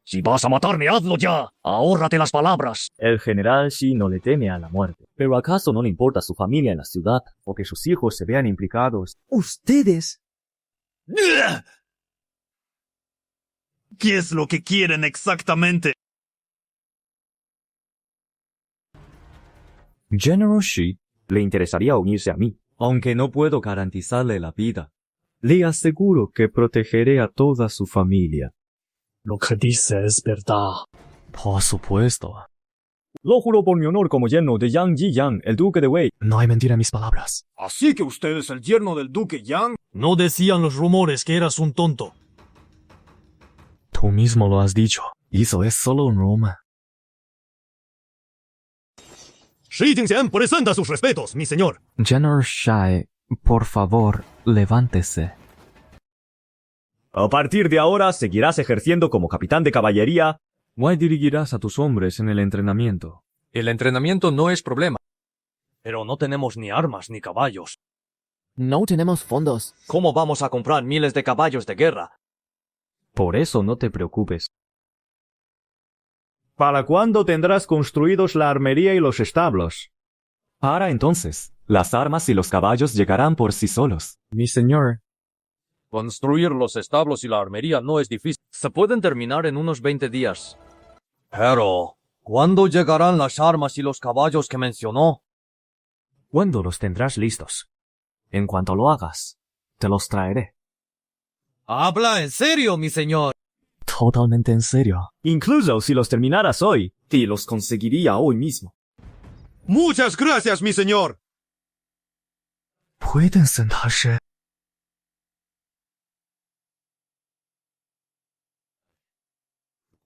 Si vas a matarme, hazlo ya. Ahórrate las palabras. El general Shi no le teme a la muerte. ¿Pero acaso no le importa su familia en la ciudad o que sus hijos se vean implicados? ¿Ustedes? ¿Qué es lo que quieren exactamente? General Shi le interesaría unirse a mí. Aunque no puedo garantizarle la vida, le aseguro que protegeré a toda su familia. Lo que dice es verdad. Por supuesto. Lo juro por mi honor como yerno de Yang Jiyang, el duque de Wei. No hay mentira en mis palabras. ¿Así que usted es el yerno del duque Yang? No decían los rumores que eras un tonto. Tú mismo lo has dicho. Eso es solo un rumor. Shi Jingxian presenta sus respetos, mi señor. General Shai, por favor, levántese. A partir de ahora seguirás ejerciendo como capitán de caballería. Why dirigirás a tus hombres en el entrenamiento. El entrenamiento no es problema. Pero no tenemos ni armas ni caballos. No tenemos fondos. ¿Cómo vamos a comprar miles de caballos de guerra? Por eso no te preocupes. ¿Para cuándo tendrás construidos la armería y los establos? Para entonces, las armas y los caballos llegarán por sí solos. Mi señor. Construir los establos y la armería no es difícil. Se pueden terminar en unos 20 días. Pero, ¿cuándo llegarán las armas y los caballos que mencionó? ¿Cuándo los tendrás listos? En cuanto lo hagas, te los traeré. Habla en serio, mi señor. Totalmente en serio. Incluso si los terminaras hoy, te los conseguiría hoy mismo. Muchas gracias, mi señor. Pueden sentarse.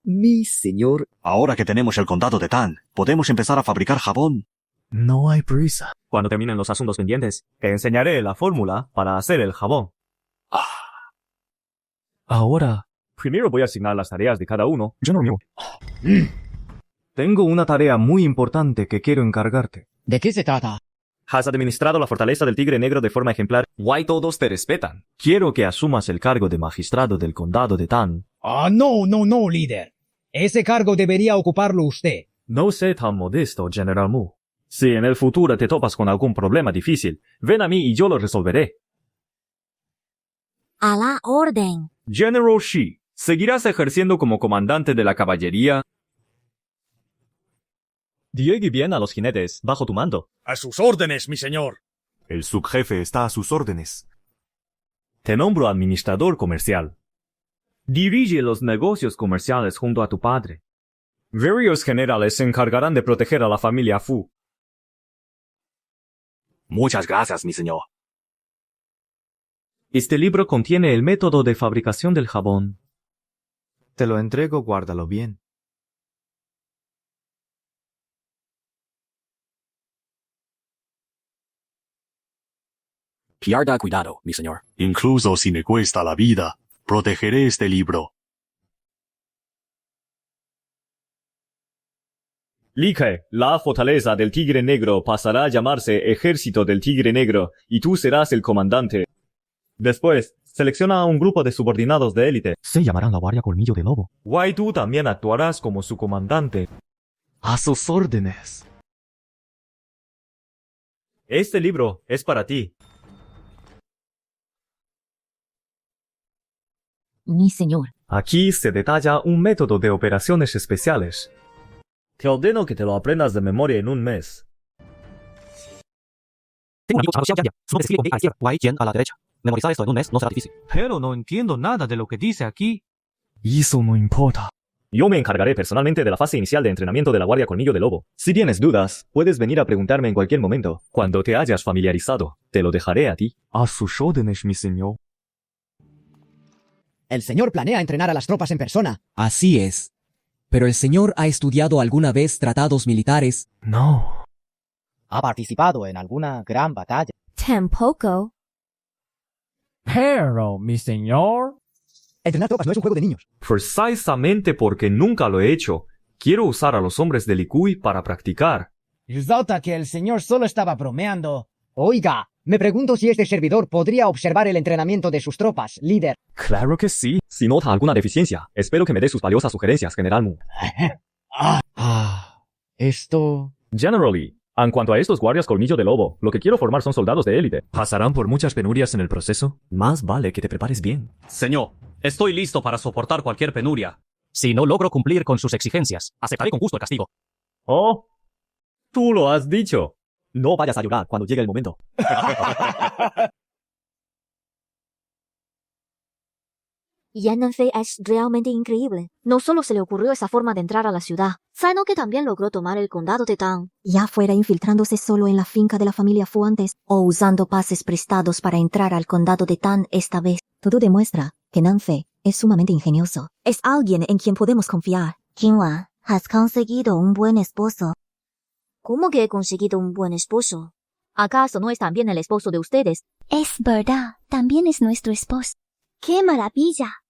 Mi señor. Ahora que tenemos el condado de Tan, podemos empezar a fabricar jabón. No hay prisa. Cuando terminen los asuntos pendientes, te enseñaré la fórmula para hacer el jabón. Ahora, Primero voy a asignar las tareas de cada uno. General Tengo una tarea muy importante que quiero encargarte. ¿De qué se trata? Has administrado la fortaleza del Tigre Negro de forma ejemplar. Why todos te respetan. Quiero que asumas el cargo de magistrado del condado de Tan. No, líder. Ese cargo debería ocuparlo usted. No sé tan modesto, General Mu. Si en el futuro te topas con algún problema difícil, ven a mí y yo lo resolveré. A la orden. General Shi, ¿Seguirás ejerciendo como comandante de la caballería? Dirige bien a los jinetes, bajo tu mando. A sus órdenes, mi señor. El subjefe está a sus órdenes. Te nombro administrador comercial. Dirige los negocios comerciales junto a tu padre. Varios generales se encargarán de proteger a la familia Fu. Muchas gracias, mi señor. Este libro contiene el método de fabricación del jabón. Te lo entrego, guárdalo bien. Pierda cuidado, mi señor. Incluso si me cuesta la vida, protegeré este libro. Li Ke, la fortaleza del Tigre Negro pasará a llamarse Ejército del Tigre Negro y tú serás el comandante. Después, selecciona a un grupo de subordinados de élite. Se llamarán la Guardia Colmillo de Lobo. Wai tú también actuarás como su comandante. A sus órdenes. Este libro es para ti. Mi señor. Aquí se detalla un método de operaciones especiales. Te ordeno que te lo aprendas de memoria en un mes. Tengo un amigo llamado Xiao Jianya. Su nombre se escribe con E a la izquierda, Wai Jian a la derecha. Memorizar esto en un mes no será difícil. Pero no entiendo nada de lo que dice aquí. Eso no importa. Yo me encargaré personalmente de la fase inicial de entrenamiento de la Guardia Colmillo de Lobo. Si tienes dudas, puedes venir a preguntarme en cualquier momento. Cuando te hayas familiarizado, te lo dejaré a ti. A sus órdenes, mi señor. El señor planea entrenar a las tropas en persona. Así es. Pero el señor ha estudiado alguna vez tratados militares. No. ¿Ha participado en alguna gran batalla? Tampoco. Pero, mi señor. Entrenar tropas no es un juego de niños. Precisamente porque nunca lo he hecho, quiero usar a los hombres de Likui para practicar. Resulta que el señor solo estaba bromeando. Oiga, me pregunto si este servidor podría observar el entrenamiento de sus tropas, líder. Claro que sí. Si nota alguna deficiencia, espero que me dé sus valiosas sugerencias, General Mu. Esto... Generally, en cuanto a estos guardias colmillo de lobo, lo que quiero formar son soldados de élite. ¿Pasarán por muchas penurias en el proceso? Más vale que te prepares bien. Señor, estoy listo para soportar cualquier penuria. Si no logro cumplir con sus exigencias, aceptaré con gusto el castigo. Oh, tú lo has dicho. No vayas a llorar cuando llegue el momento. Yan Nanfei es realmente increíble. No solo se le ocurrió esa forma de entrar a la ciudad, sino que también logró tomar el condado de Tang. Ya fuera infiltrándose solo en la finca de la familia Fu antes, o usando pases prestados para entrar al condado de Tan esta vez, todo demuestra que Nanfei es sumamente ingenioso. Es alguien en quien podemos confiar. Jinhua, has conseguido un buen esposo. ¿Cómo que he conseguido un buen esposo? ¿Acaso no es también el esposo de ustedes? Es verdad, también es nuestro esposo. ¡Qué maravilla!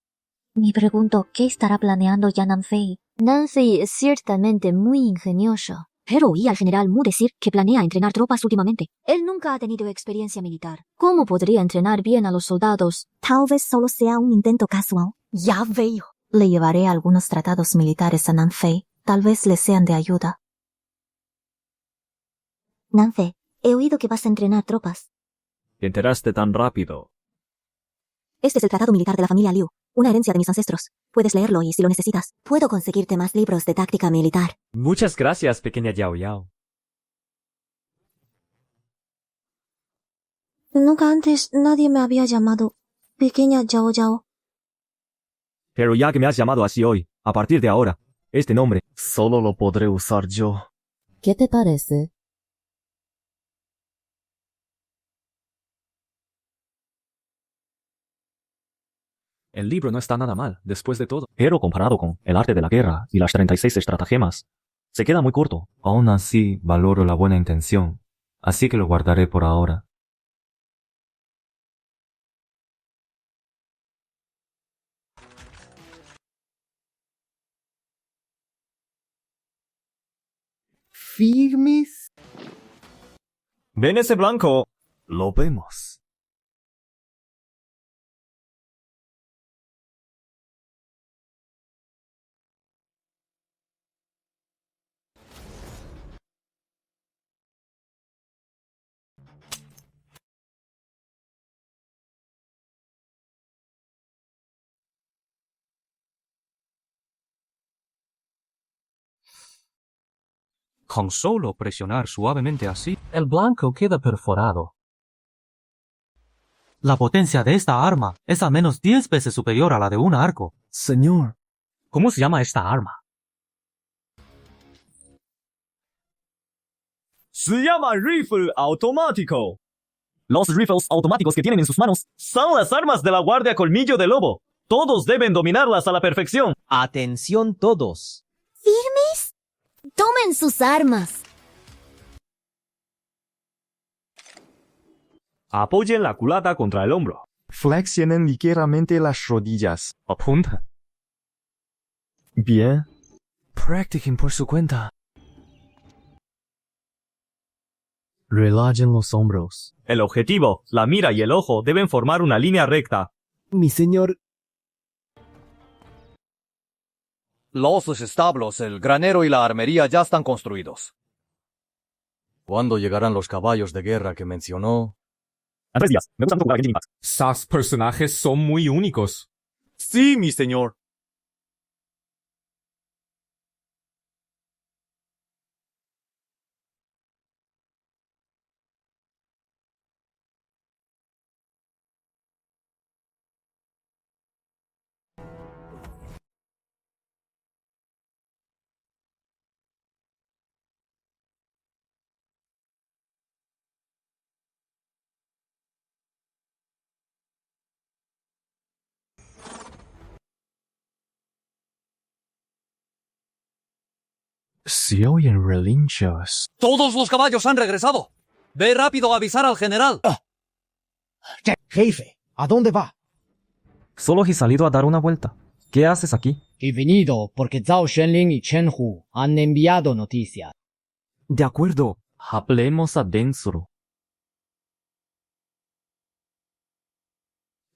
Me pregunto, ¿qué estará planeando Yan Nanfei? Nanfei es ciertamente muy ingenioso. Pero oí al general Mu decir que planea entrenar tropas últimamente. Él nunca ha tenido experiencia militar. ¿Cómo podría entrenar bien a los soldados? Tal vez solo sea un intento casual. Ya veo. Le llevaré algunos tratados militares a Nanfei. Tal vez le sean de ayuda. Nanfei, he oído que vas a entrenar tropas. ¿Te enteraste tan rápido? Este es el tratado militar de la familia Liu, una herencia de mis ancestros. Puedes leerlo y si lo necesitas, puedo conseguirte más libros de táctica militar. Muchas gracias, pequeña Yao Yao. Nunca antes nadie me había llamado pequeña Yao Yao. Pero ya que me has llamado así hoy, a partir de ahora, este nombre solo lo podré usar yo. ¿Qué te parece? El libro no está nada mal, después de todo. pero comparado con el arte de la guerra y las 36 estratagemas, se queda muy corto. Aún así, valoro la buena intención, así que lo guardaré por ahora. ¿Firmes? ¿Ven ese blanco? Lo vemos. Con solo presionar suavemente así, el blanco queda perforado. La potencia de esta arma es al menos 10 veces superior a la de un arco. Señor. ¿Cómo se llama esta arma? Se llama rifle automático. Los rifles automáticos que tienen en sus manos son las armas de la Guardia Colmillo de Lobo. Todos deben dominarlas a la perfección. Atención todos. ¿Firmes? Tomen sus armas. Apoyen la culata contra el hombro. Flexionen ligeramente las rodillas. Apunta. Bien. Practiquen por su cuenta. Relajen los hombros. El objetivo, la mira y el ojo deben formar una línea recta. Mi señor. Los establos, el granero y la armería ya están construidos. ¿Cuándo llegarán los caballos de guerra que mencionó? En 3 días. Me gusta mucho jugar a Genshin Impact. Esos personajes son muy únicos. Sí, mi señor. Se oyen relinchos. ¡Todos los caballos han regresado! ¡Ve rápido a avisar al general! Jefe, ¿a dónde va? Solo he salido a dar una vuelta. ¿Qué haces aquí? He venido porque Zhao Shenling y Chen Hu han enviado noticias. De acuerdo. Hablemos adentro.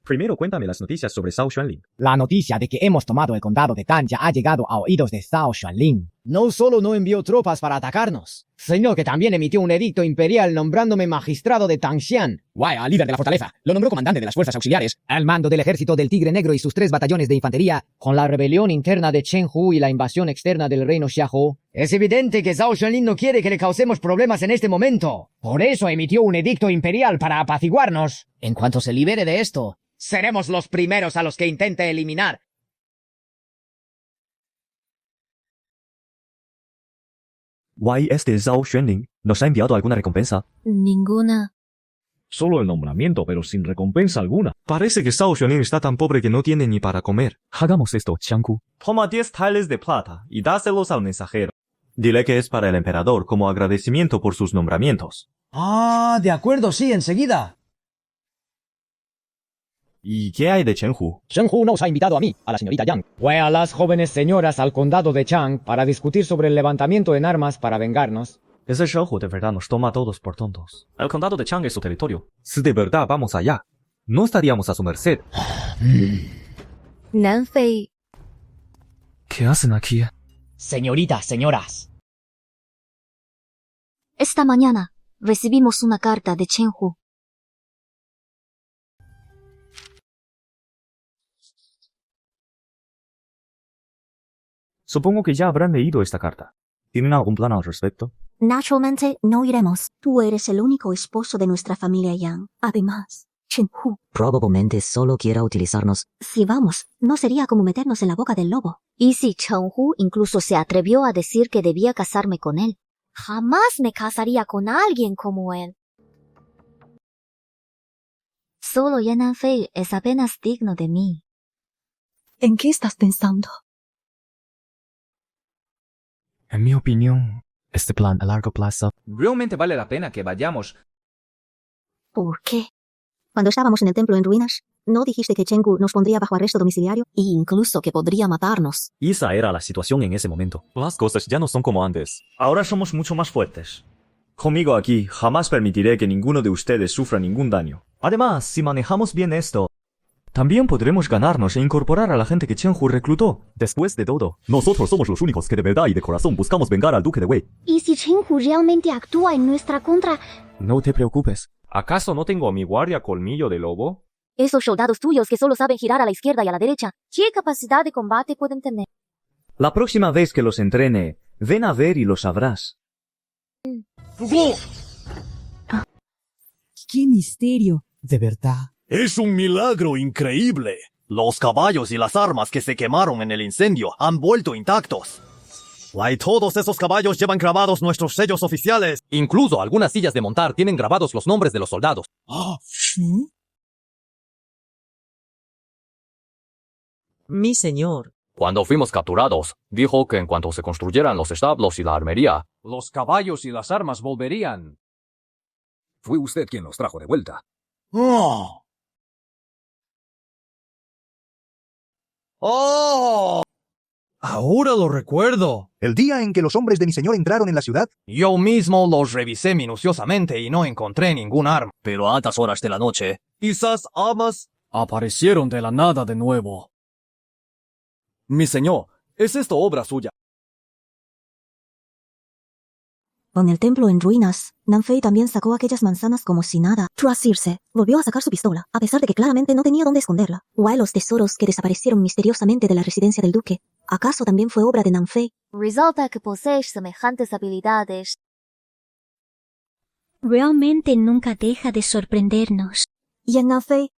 Primero cuéntame las noticias sobre Zhao Xuanling. La noticia de que hemos tomado el condado de Tan ya ha llegado a oídos de Zhao Xuanling. No solo no envió tropas para atacarnos, sino que también emitió un edicto imperial nombrándome magistrado de Tangshan. Waya, líder de la fortaleza, lo nombró comandante de las fuerzas auxiliares, al mando del ejército del Tigre Negro y sus 3 batallones de infantería, con la rebelión interna de Chen Hu y la invasión externa del reino Xiahou. Es evidente que Zhao Xuanling no quiere que le causemos problemas en este momento. Por eso emitió un edicto imperial para apaciguarnos. En cuanto se libere de esto, seremos los primeros a los que intente eliminar. Why este Zhao Xuanling nos ha enviado alguna recompensa. Ninguna. Solo el nombramiento, pero sin recompensa alguna. Parece que Zhao Xuanling está tan pobre que no tiene ni para comer. Hagamos esto, Xiangku. Toma 10 tales de plata y dáselos al mensajero. Dile que es para el emperador como agradecimiento por sus nombramientos. Ah, de acuerdo, sí, enseguida. ¿Y qué hay de Chen Hu? Chen Hu nos ha invitado a mí, a la señorita Yang. Fue a las jóvenes señoras al condado de Chang para discutir sobre el levantamiento en armas para vengarnos. Ese Chen Hu de verdad nos toma a todos por tontos. El condado de Chang es su territorio. Si de verdad vamos allá, no estaríamos a su merced. Nanfei. ¿Qué hacen aquí? Señoritas, señoras. Esta mañana recibimos una carta de Chen Hu. Supongo que ya habrán leído esta carta. ¿Tienen algún plan al respecto? Naturalmente, no iremos. Tú eres el único esposo de nuestra familia Yang. Además, Chen Hu. Probablemente solo quiera utilizarnos. Si vamos, no sería como meternos en la boca del lobo. Y si Chen Hu incluso se atrevió a decir que debía casarme con él. Jamás me casaría con alguien como él. Solo Yan Nanfei es apenas digno de mí. ¿En qué estás pensando? En mi opinión, este plan a largo plazo... Realmente vale la pena que vayamos. ¿Por qué? Cuando estábamos en el templo en ruinas, ¿no dijiste que Chen Hu nos pondría bajo arresto domiciliario? E incluso que podría matarnos. Esa era la situación en ese momento. Las cosas ya no son como antes. Ahora somos mucho más fuertes. Conmigo aquí, jamás permitiré que ninguno de ustedes sufra ningún daño. Además, si manejamos bien esto, también podremos ganarnos e incorporar a la gente que Chen Hu reclutó. Después de todo, nosotros somos los únicos que de verdad y de corazón buscamos vengar al duque de Wei. ¿Y si Chen Hu realmente actúa en nuestra contra? No te preocupes. ¿Acaso no tengo a mi guardia colmillo de lobo? Esos soldados tuyos que solo saben girar a la izquierda y a la derecha, ¿qué capacidad de combate pueden tener? La próxima vez que los entrene, ven a ver y lo sabrás. ¡Qué misterio! De verdad. Es un milagro increíble. Los caballos y las armas que se quemaron en el incendio han vuelto intactos. Y todos esos caballos llevan grabados nuestros sellos oficiales. Incluso algunas sillas de montar tienen grabados los nombres de los soldados. Mi señor. Cuando fuimos capturados, dijo que en cuanto se construyeran los establos y la armería, los caballos y las armas volverían. Fue usted quien los trajo de vuelta. ¡Oh! Ahora lo recuerdo. El día en que los hombres de mi señor entraron en la ciudad. Yo mismo los revisé minuciosamente y no encontré ningún arma. Pero a altas horas de la noche, esas armas aparecieron de la nada de nuevo. Mi señor, ¿es esto obra suya? Con el templo en ruinas, Nanfei también sacó aquellas manzanas como si nada. Tras irse, volvió a sacar su pistola, a pesar de que claramente no tenía dónde esconderla. ¿Y los tesoros que desaparecieron misteriosamente de la residencia del duque? ¿Acaso también fue obra de Nanfei? Resulta que posees semejantes habilidades. Realmente nunca deja de sorprendernos. ¿Y en Nanfei?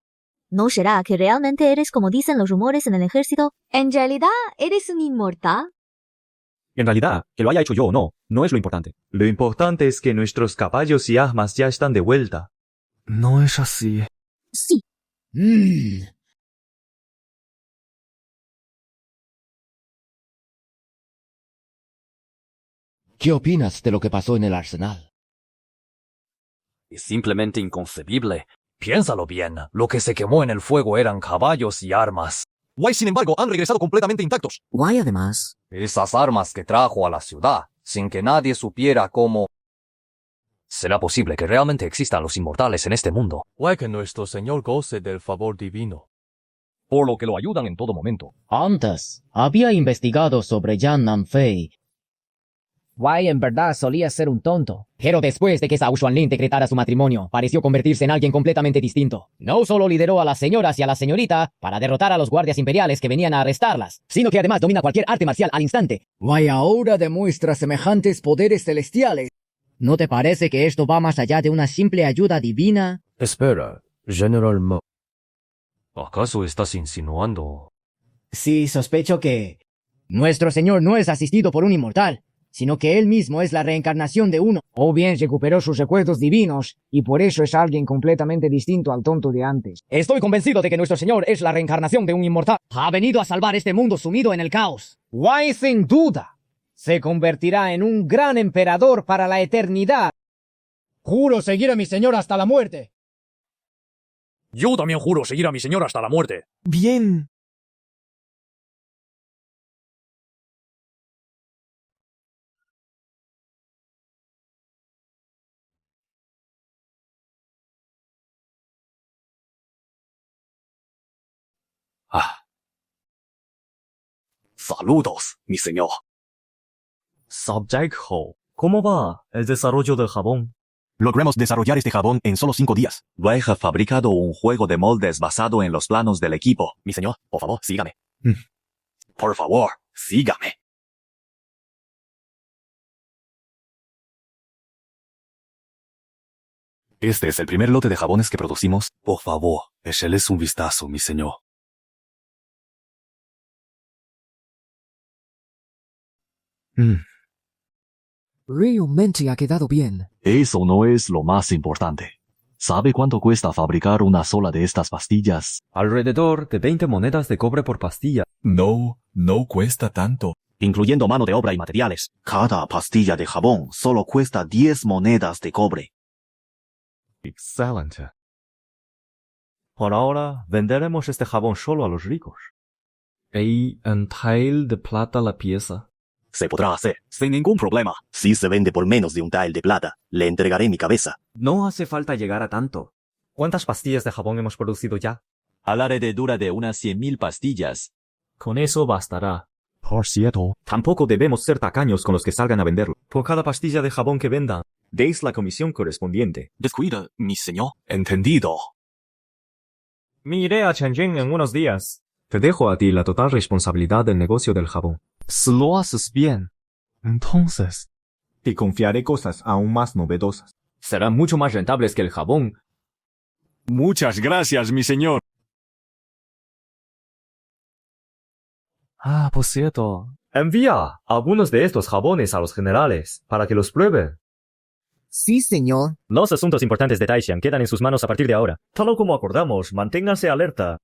¿No será que realmente eres como dicen los rumores en el ejército? ¿En realidad eres un inmortal? En realidad, que lo haya hecho yo o no, no es lo importante. Lo importante es que nuestros caballos y armas ya están de vuelta. No es así. Sí. ¿Qué opinas de lo que pasó en el arsenal? Es simplemente inconcebible. Piénsalo bien, lo que se quemó en el fuego eran caballos y armas. Y sin embargo, han regresado completamente intactos. Y además, esas armas que trajo a la ciudad, sin que nadie supiera cómo... ¿Será posible que realmente existan los inmortales en este mundo? O que nuestro Señor goce del favor divino, por lo que lo ayudan en todo momento. Antes, había investigado sobre Yan Nanfei. Wei en verdad solía ser un tonto. Pero después de que Zhao Xuanlin decretara su matrimonio, pareció convertirse en alguien completamente distinto. No solo lideró a las señoras y a la señorita para derrotar a los guardias imperiales que venían a arrestarlas, sino que además domina cualquier arte marcial al instante. Wei ahora demuestra semejantes poderes celestiales. ¿No te parece que esto va más allá de una simple ayuda divina? Espera, General Mo. ¿Acaso estás insinuando? Sí, sospecho que nuestro señor no es asistido por un inmortal, sino que él mismo es la reencarnación de uno. O bien recuperó sus recuerdos divinos, y por eso es alguien completamente distinto al tonto de antes. Estoy convencido de que nuestro señor es la reencarnación de un inmortal. Ha venido a salvar este mundo sumido en el caos. Wei, sin duda, se convertirá en un gran emperador para la eternidad. Juro seguir a mi señor hasta la muerte. Yo también juro seguir a mi señor hasta la muerte. Bien. Saludos, mi señor. Subject Ho, ¿cómo va el desarrollo del jabón? Logramos desarrollar este jabón en solo 5 días. Wei ha fabricado un juego de moldes basado en los planos del equipo. Mi señor, por favor, sígame. Por favor, sígame. Este es el primer lote de jabones que producimos. Por favor, écheles un vistazo, mi señor. Realmente ha quedado bien. Eso no es lo más importante. ¿Sabe cuánto cuesta fabricar una sola de estas pastillas? Alrededor de 20 monedas de cobre por pastilla. No cuesta tanto. Incluyendo mano de obra y materiales. Cada pastilla de jabón solo cuesta 10 monedas de cobre. Excelente. Por ahora, venderemos este jabón solo a los ricos. ¿Y un tael de plata la pieza? Se podrá hacer, sin ningún problema. Si se vende por menos de un tael de plata, le entregaré mi cabeza. No hace falta llegar a tanto. ¿Cuántas pastillas de jabón hemos producido ya? A la heredura de unas 100.000 pastillas. Con eso bastará. Por cierto, tampoco debemos ser tacaños con los que salgan a venderlo. Por cada pastilla de jabón que vendan, deis la comisión correspondiente. Descuida, mi señor. Entendido. Me iré a Tianjin en unos días. Te dejo a ti la total responsabilidad del negocio del jabón. si lo haces bien, entonces Te confiaré cosas aún más novedosas. Serán mucho más rentables que el jabón. Muchas gracias, mi señor. Por cierto, envía algunos de estos jabones a los generales para que los prueben. Sí, señor. Los asuntos importantes de Taishan quedan en sus manos a partir de ahora. Tal como acordamos, manténganse alerta.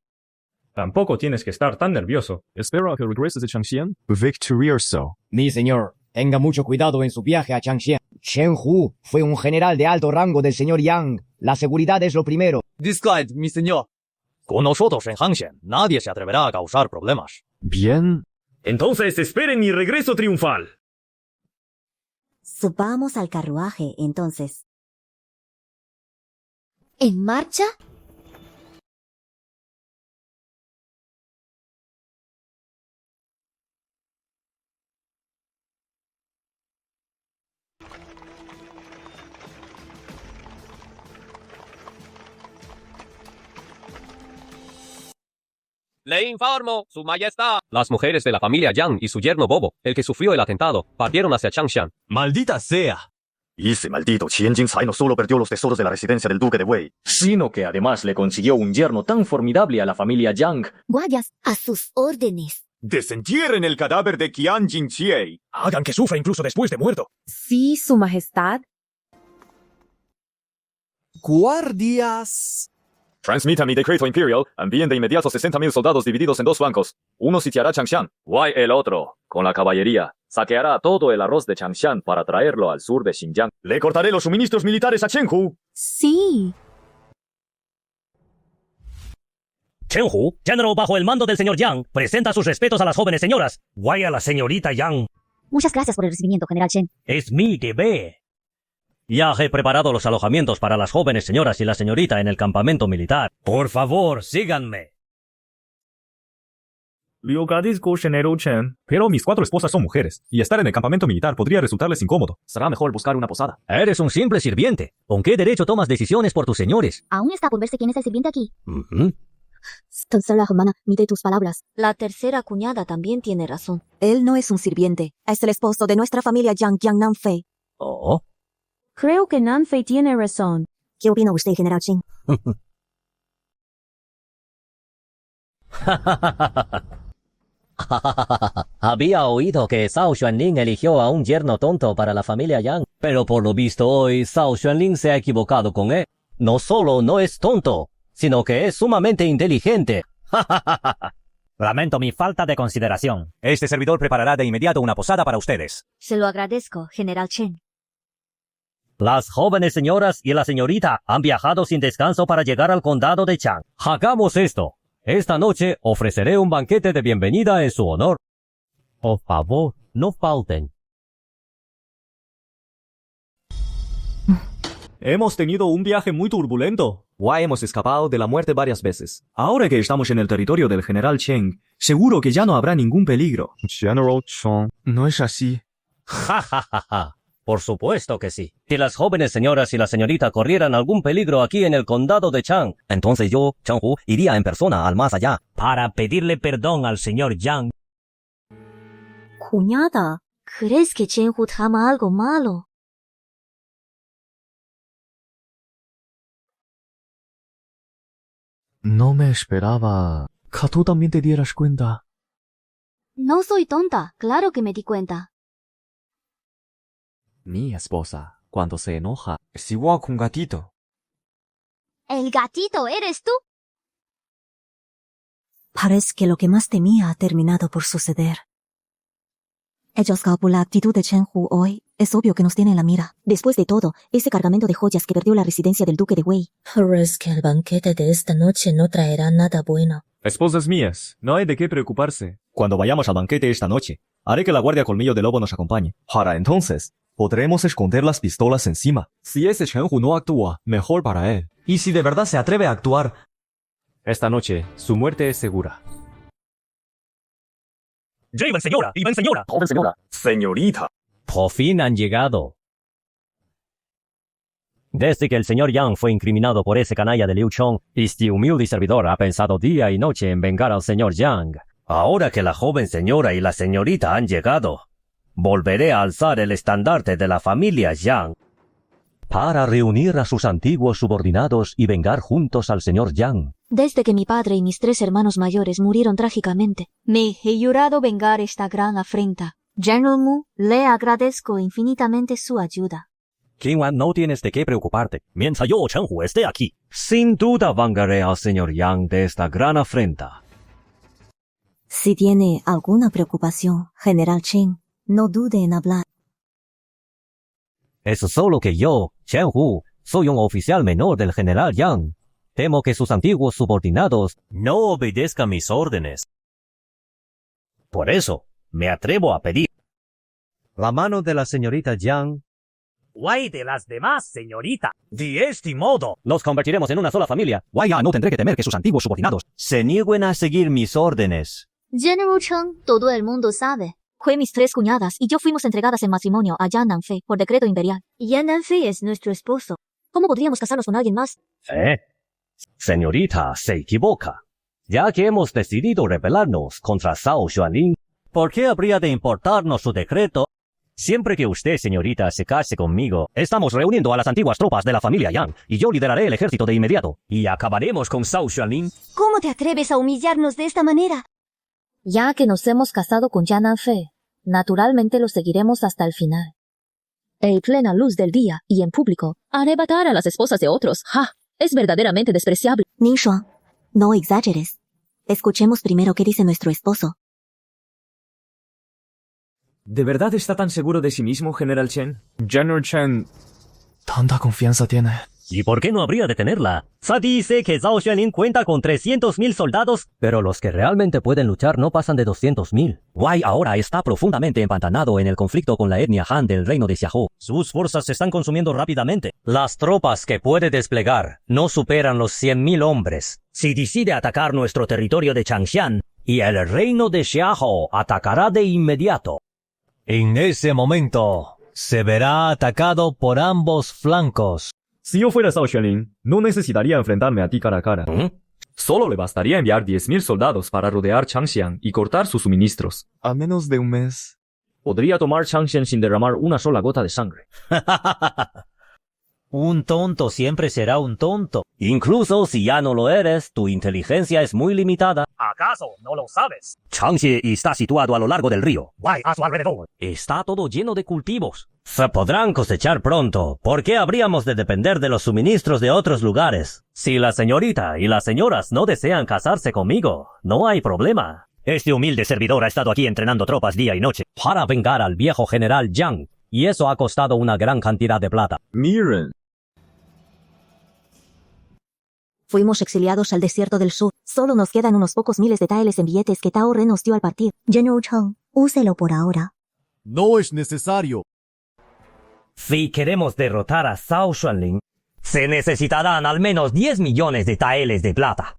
Tampoco tienes que estar tan nervioso. Espero a que regreses de Changxian. Victorioso. Mi señor, tenga mucho cuidado en su viaje a Changxian. Chen Hu fue un general de alto rango del señor Yang. La seguridad es lo primero. Discard, mi señor. Con nosotros en Hangxian, nadie se atreverá a causar problemas. Bien. Entonces esperen mi regreso triunfal. Subamos al carruaje, entonces. ¿En marcha? Le informo, Su Majestad. Las mujeres de la familia Yang y su yerno Bobo, el que sufrió el atentado, partieron hacia Changshan. ¡Maldita sea! Y ese maldito Qian Jingcai no solo perdió los tesoros de la residencia del duque de Wei, sino que además le consiguió un yerno tan formidable a la familia Yang. Guardias, a sus órdenes. Desentierren el cadáver de Qian Jingqiei. Hagan que sufra incluso después de muerto. Sí, Su Majestad. Guardias. Transmita mi decreto imperial, envíen de inmediato 60.000 soldados divididos en dos flancos. Uno sitiará Changshan, Wei el otro, con la caballería. Saqueará todo el arroz de Changshan para traerlo al sur de Xinjiang. Le cortaré los suministros militares a Chen Hu. Sí. Chen Hu, general bajo el mando del señor Yang, presenta sus respetos a las jóvenes señoras. Vaya la señorita Yang. Muchas gracias por el recibimiento, general Chen. Es mi deber. Ya he preparado los alojamientos para las jóvenes señoras y la señorita en el campamento militar. Por favor, síganme. Le agradezco, general Chen. Pero mis 4 esposas son mujeres, y estar en el campamento militar podría resultarles incómodo. Será mejor buscar una posada. Eres un simple sirviente. ¿Con qué derecho tomas decisiones por tus señores? Aún está por verse quién es el sirviente aquí. Ujú. Tercera hermana, mide tus palabras. La tercera cuñada también tiene razón. Él no es un sirviente. Es el esposo de nuestra familia Yang Nanfei. Oh. Creo que Nanfei tiene razón. ¿Qué opina usted, general Chen? Había oído que Zhao Xuanling eligió a un yerno tonto para la familia Yang, pero por lo visto hoy Zhao Xuanling se ha equivocado con él. No solo no es tonto, sino que es sumamente inteligente. Lamento mi falta de consideración. Este servidor preparará de inmediato una posada para ustedes. Se lo agradezco, general Chen. Las jóvenes señoras y la señorita han viajado sin descanso para llegar al condado de Chang. Hagamos esto. Esta noche ofreceré un banquete de bienvenida en su honor. Por favor, no falten. Hemos tenido un viaje muy turbulento. Ya hemos escapado de la muerte varias veces. Ahora que estamos en el territorio del general Cheng, seguro que ya no habrá ningún peligro. General Cheng, no es así. Ja, ja, ja, ja. Por supuesto que sí. Si las jóvenes señoras y la señorita corrieran algún peligro aquí en el condado de Chang, entonces yo, Chen Hu, iría en persona al más allá para pedirle perdón al señor Yang. Cuñada, ¿crees que Chen Hu trama algo malo? No me esperaba que tú también te dieras cuenta. No soy tonta, claro que me di cuenta. Mi esposa, cuando se enoja, es igual que un gatito. ¿El gatito eres tú? Parece que lo que más temía ha terminado por suceder. He juzgado por la actitud de Chen Hu hoy. Es obvio que nos tiene en la mira. Después de todo, ese cargamento de joyas que perdió la residencia del duque de Wei. Pero es que el banquete de esta noche no traerá nada bueno. Esposas mías, no hay de qué preocuparse. Cuando vayamos al banquete esta noche, haré que la guardia colmillo de lobo nos acompañe. Para entonces, podremos esconder las pistolas encima. Si ese Chen Hu no actúa, mejor para él. Y si de verdad se atreve a actuar, esta noche su muerte es segura. ¡Lleven, señora! ¡Lleven, señora! Joven señora. Señorita. Por fin han llegado. Desde que el señor Yang fue incriminado por ese canalla de Liu Chong, este humilde servidor ha pensado día y noche en vengar al señor Yang. Ahora que la joven señora y la señorita han llegado, volveré a alzar el estandarte de la familia Yang para reunir a sus antiguos subordinados y vengar juntos al señor Yang. Desde que mi padre y mis 3 hermanos mayores murieron trágicamente, me he jurado vengar esta gran afrenta. General Mu, le agradezco infinitamente su ayuda. Qinwan, no tienes de qué preocuparte, mientras yo, Chen Hu, esté aquí. Sin duda vengaré al señor Yang de esta gran afrenta. Si tiene alguna preocupación, General Chen, no dude en hablar. Es solo que yo, Chen Hu, soy un oficial menor del general Yang. Temo que sus antiguos subordinados no obedezcan mis órdenes. Por eso, me atrevo a pedir la mano de la señorita Yang. ¡Guay de las demás, señorita! De este modo, nos convertiremos en una sola familia. Guaya, no tendré que temer que sus antiguos subordinados se nieguen a seguir mis órdenes. General Chen, todo el mundo sabe. Fue mis 3 cuñadas y yo fuimos entregadas en matrimonio a Yan Nanfei por decreto imperial. Yan Nanfei es nuestro esposo. ¿Cómo podríamos casarnos con alguien más? Señorita, se equivoca. Ya que hemos decidido rebelarnos contra Zhao Xuanling, ¿por qué habría de importarnos su decreto? Siempre que usted, señorita, se case conmigo, estamos reuniendo a las antiguas tropas de la familia Yang, y yo lideraré el ejército de inmediato, y acabaremos con Zhao Xuanling. ¿Cómo te atreves a humillarnos de esta manera? Ya que nos hemos casado con Yan Nanfei, naturalmente lo seguiremos hasta el final. En plena luz del día y en público, arrebatar a las esposas de otros, ¡ja! Es verdaderamente despreciable. Ning Shuang, no exageres. Escuchemos primero qué dice nuestro esposo. ¿De verdad está tan seguro de sí mismo, General Chen? General Chen, tanta confianza tiene. ¿Y por qué no habría de tenerla? Sa dice que Zhao Xuanling cuenta con 300,000 soldados, pero los que realmente pueden luchar no pasan de 200,000. Wei ahora está profundamente empantanado en el conflicto con la etnia Han del reino de Xiahou. Sus fuerzas se están consumiendo rápidamente. Las tropas que puede desplegar no superan los 100,000 hombres. Si decide atacar nuestro territorio de Changxian, y el reino de Xiahou atacará de inmediato. En ese momento, se verá atacado por ambos flancos. Si yo fuera Zhao Xuanling, no necesitaría enfrentarme a ti cara a cara. Solo le bastaría enviar 10,000 soldados para rodear Changxian y cortar sus suministros. A menos de un mes. Podría tomar Changxian sin derramar una sola gota de sangre. Un tonto siempre será un tonto. Incluso si ya no lo eres, tu inteligencia es muy limitada. ¿acaso no lo sabes? Changxi está situado a lo largo del río. Guay a su alrededor. Está todo lleno de cultivos. Se podrán cosechar pronto. ¿Por qué habríamos de depender de los suministros de otros lugares? Si la señorita y las señoras no desean casarse conmigo, no hay problema. Este humilde servidor ha estado aquí entrenando tropas día y noche para vengar al viejo general Yang, y eso ha costado una gran cantidad de plata. Miren. Fuimos exiliados al desierto del sur. Solo nos quedan unos pocos miles de taeles en billetes que Tao Re nos dio al partir. General Chen, úselo por ahora. No es necesario. Si queremos derrotar a Zhao Xuanling, se necesitarán al menos 10 millones de taeles de plata.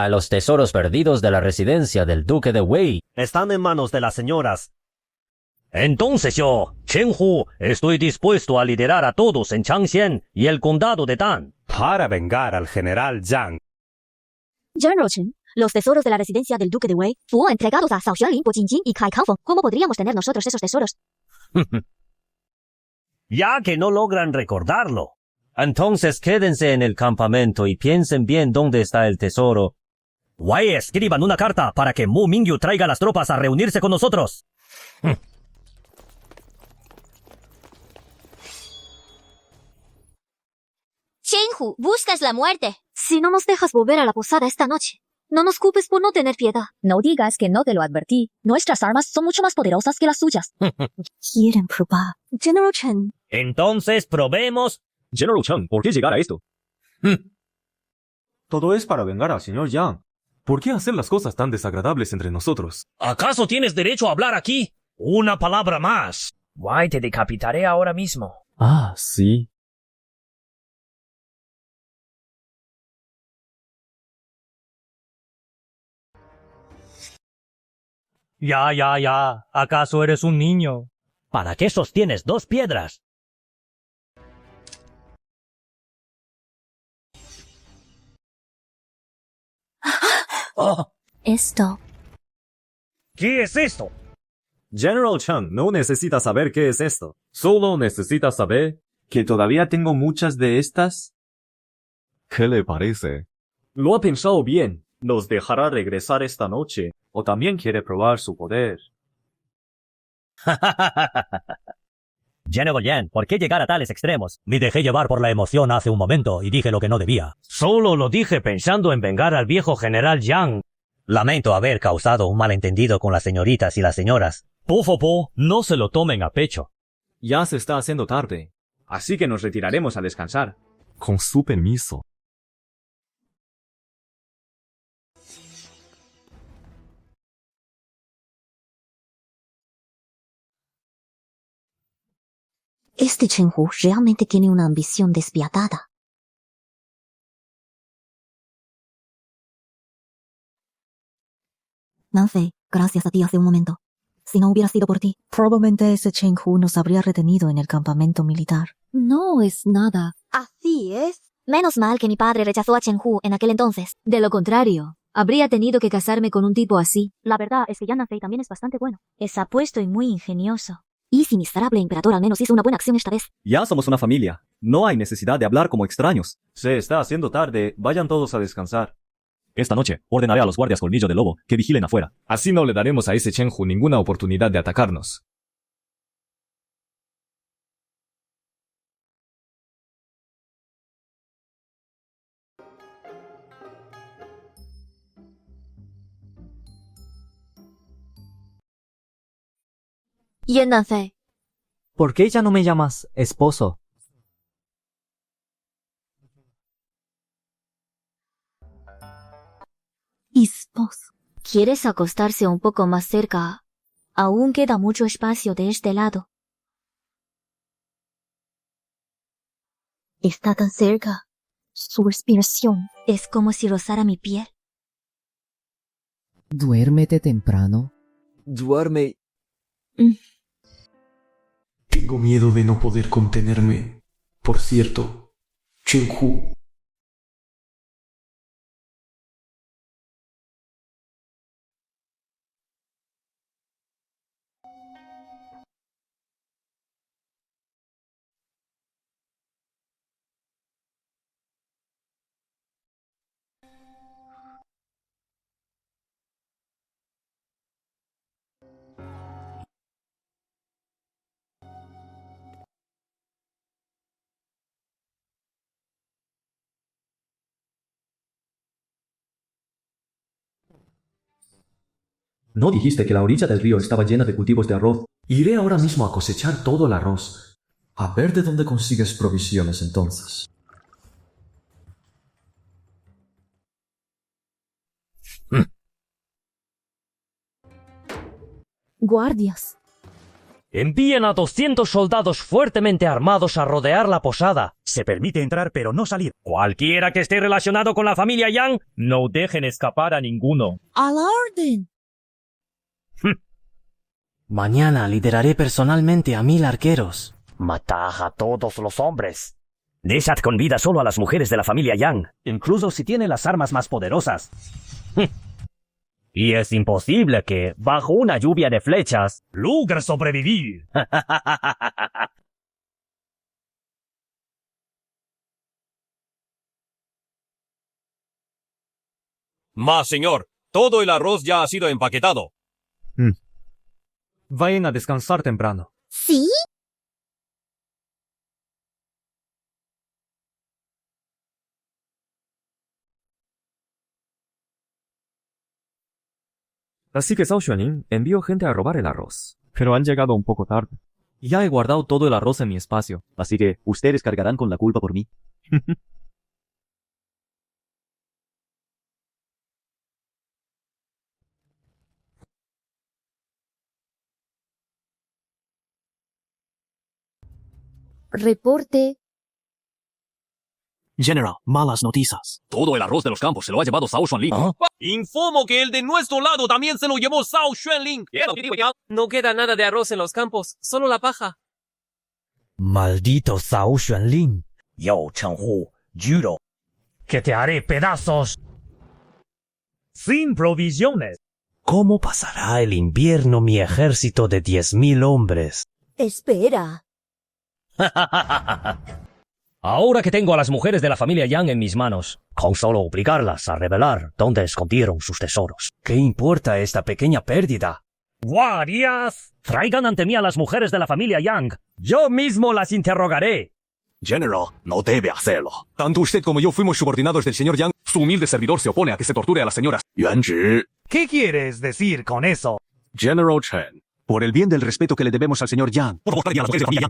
Los tesoros perdidos de la residencia del duque de Wei están en manos de las señoras. Entonces yo, Chen Hu, estoy dispuesto a liderar a todos en Changxian y el condado de Tan para vengar al general Yang. General Chen, los tesoros de la residencia del duque de Wei fueron entregados a Zhao Xuanling por Jingjing y Kai Kangfeng. ¿Cómo podríamos tener nosotros esos tesoros? Ya que no logran recordarlo, entonces quédense en el campamento y piensen bien dónde está el tesoro. Wei, escriban una carta para que Mu Mingyu traiga las tropas a reunirse con nosotros. Chen Hu, buscas la muerte. Si no nos dejas volver a la posada esta noche, no nos culpes por no tener piedad. No digas que no te lo advertí. Nuestras armas son mucho más poderosas que las suyas. Quieren probar. General Chen. Entonces probemos. General Chen, ¿por qué llegar a esto? Todo es para vengar al señor Yang. ¿Por qué hacer las cosas tan desagradables entre nosotros? ¿Acaso tienes derecho a hablar aquí? Una palabra más. Guay, te decapitaré ahora mismo. Ah, sí. Ya. ¿Acaso eres un niño? ¿Para qué sostienes 2 piedras? Esto. ¿Qué es esto? General Chang no necesita saber qué es esto. Solo necesita saber que todavía tengo muchas de estas. ¿Qué le parece? Lo ha pensado bien. Nos dejará regresar esta noche. O también quiere probar su poder. General Yan, ¿por qué llegar a tales extremos? Me dejé llevar por la emoción hace un momento y dije lo que no debía. Solo lo dije pensando en vengar al viejo general Yang. Lamento haber causado un malentendido con las señoritas y las señoras. Po, no se lo tomen a pecho. Ya se está haciendo tarde. Así que nos retiraremos a descansar. Con su permiso. Este Chen Hu realmente tiene una ambición despiadada. Nanfei, gracias a ti hace un momento. Si no hubiera sido por ti, probablemente ese Chen Hu nos habría retenido en el campamento militar. No es nada. Así es. Menos mal que mi padre rechazó a Chen Hu en aquel entonces. De lo contrario, habría tenido que casarme con un tipo así. La verdad es que Yan Nanfei también es bastante bueno. Es apuesto y muy ingenioso. Y ese miserable emperador al menos hizo una buena acción esta vez. Ya somos una familia. No hay necesidad de hablar como extraños. Se está haciendo tarde. Vayan todos a descansar. Esta noche ordenaré a los guardias Colmillo de Lobo que vigilen afuera. Así no le daremos a ese Chen Hu ninguna oportunidad de atacarnos. Yan Nanfei. ¿Por qué ya no me llamas esposo? Esposo. ¿Quieres acostarse un poco más cerca? Aún queda mucho espacio de este lado. Está tan cerca. Su respiración es como si rozara mi piel. Duérmete temprano. Duerme. Tengo miedo de no poder contenerme. Por cierto, Chen Hu. ¿No dijiste que la orilla del río estaba llena de cultivos de arroz? Iré ahora mismo a cosechar todo el arroz. A ver de dónde consigues provisiones entonces. Guardias. Envíen a 200 soldados fuertemente armados a rodear la posada. Se permite entrar pero no salir. Cualquiera que esté relacionado con la familia Yang, no dejen escapar a ninguno. ¡A la orden! Mañana lideraré personalmente a 1000 arqueros. Matad a todos los hombres. Dejad con vida solo a las mujeres de la familia Yang, incluso si tienen las armas más poderosas. Y es imposible que, bajo una lluvia de flechas, logre sobrevivir. Mas, señor, todo el arroz ya ha sido empaquetado. Vayan a descansar temprano. ¿Sí? Así que Zhao Xuanling envió gente a robar el arroz. Pero han llegado un poco tarde. Ya he guardado todo el arroz en mi espacio. Así que ustedes cargarán con la culpa por mí. Reporte. General, malas noticias. Todo el arroz de los campos se lo ha llevado Zhao Xuanling. Informo que el de nuestro lado también se lo llevó Zhao Xuanling. No queda nada de arroz en los campos, solo la paja. Maldito Zhao Xuanling. Yo, Chen Hu, juro que te haré pedazos. Sin provisiones. ¿Cómo pasará el invierno mi ejército de 10.000 hombres? Espera. Ahora que tengo a las mujeres de la familia Yang en mis manos, con solo obligarlas a revelar dónde escondieron sus tesoros. ¿Qué importa esta pequeña pérdida? ¡Guardias! Traigan ante mí a las mujeres de la familia Yang. Yo mismo las interrogaré. General, no debe hacerlo. Tanto usted como yo fuimos subordinados del señor Yang. Su humilde servidor se opone a que se torture a las señoras. Yuanzhi. ¿Qué quieres decir con eso? General Chen. Por el bien del respeto que le debemos al señor Yang. Por favor, a las mujeres de la familia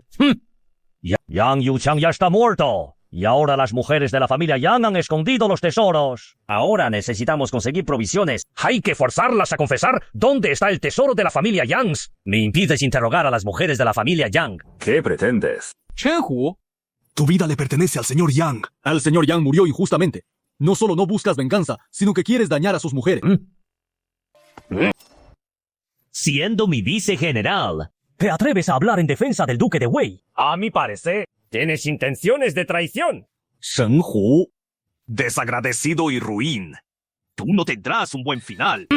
Yang. Yang Yuchang ya está muerto. Y ahora las mujeres de la familia Yang han escondido los tesoros. Ahora necesitamos conseguir provisiones. Hay que forzarlas a confesar dónde está el tesoro de la familia Yang. Me impides interrogar a las mujeres de la familia Yang. ¿Qué pretendes? Chenhu, tu vida le pertenece al señor Yang. El señor Yang murió injustamente. No solo no buscas venganza, sino que quieres dañar a sus mujeres. Siendo mi vicegeneral, ¿te atreves a hablar en defensa del duque de Wei? A mi parecer, tienes intenciones de traición. Shen Hu. Desagradecido y ruin. Tú no tendrás un buen final.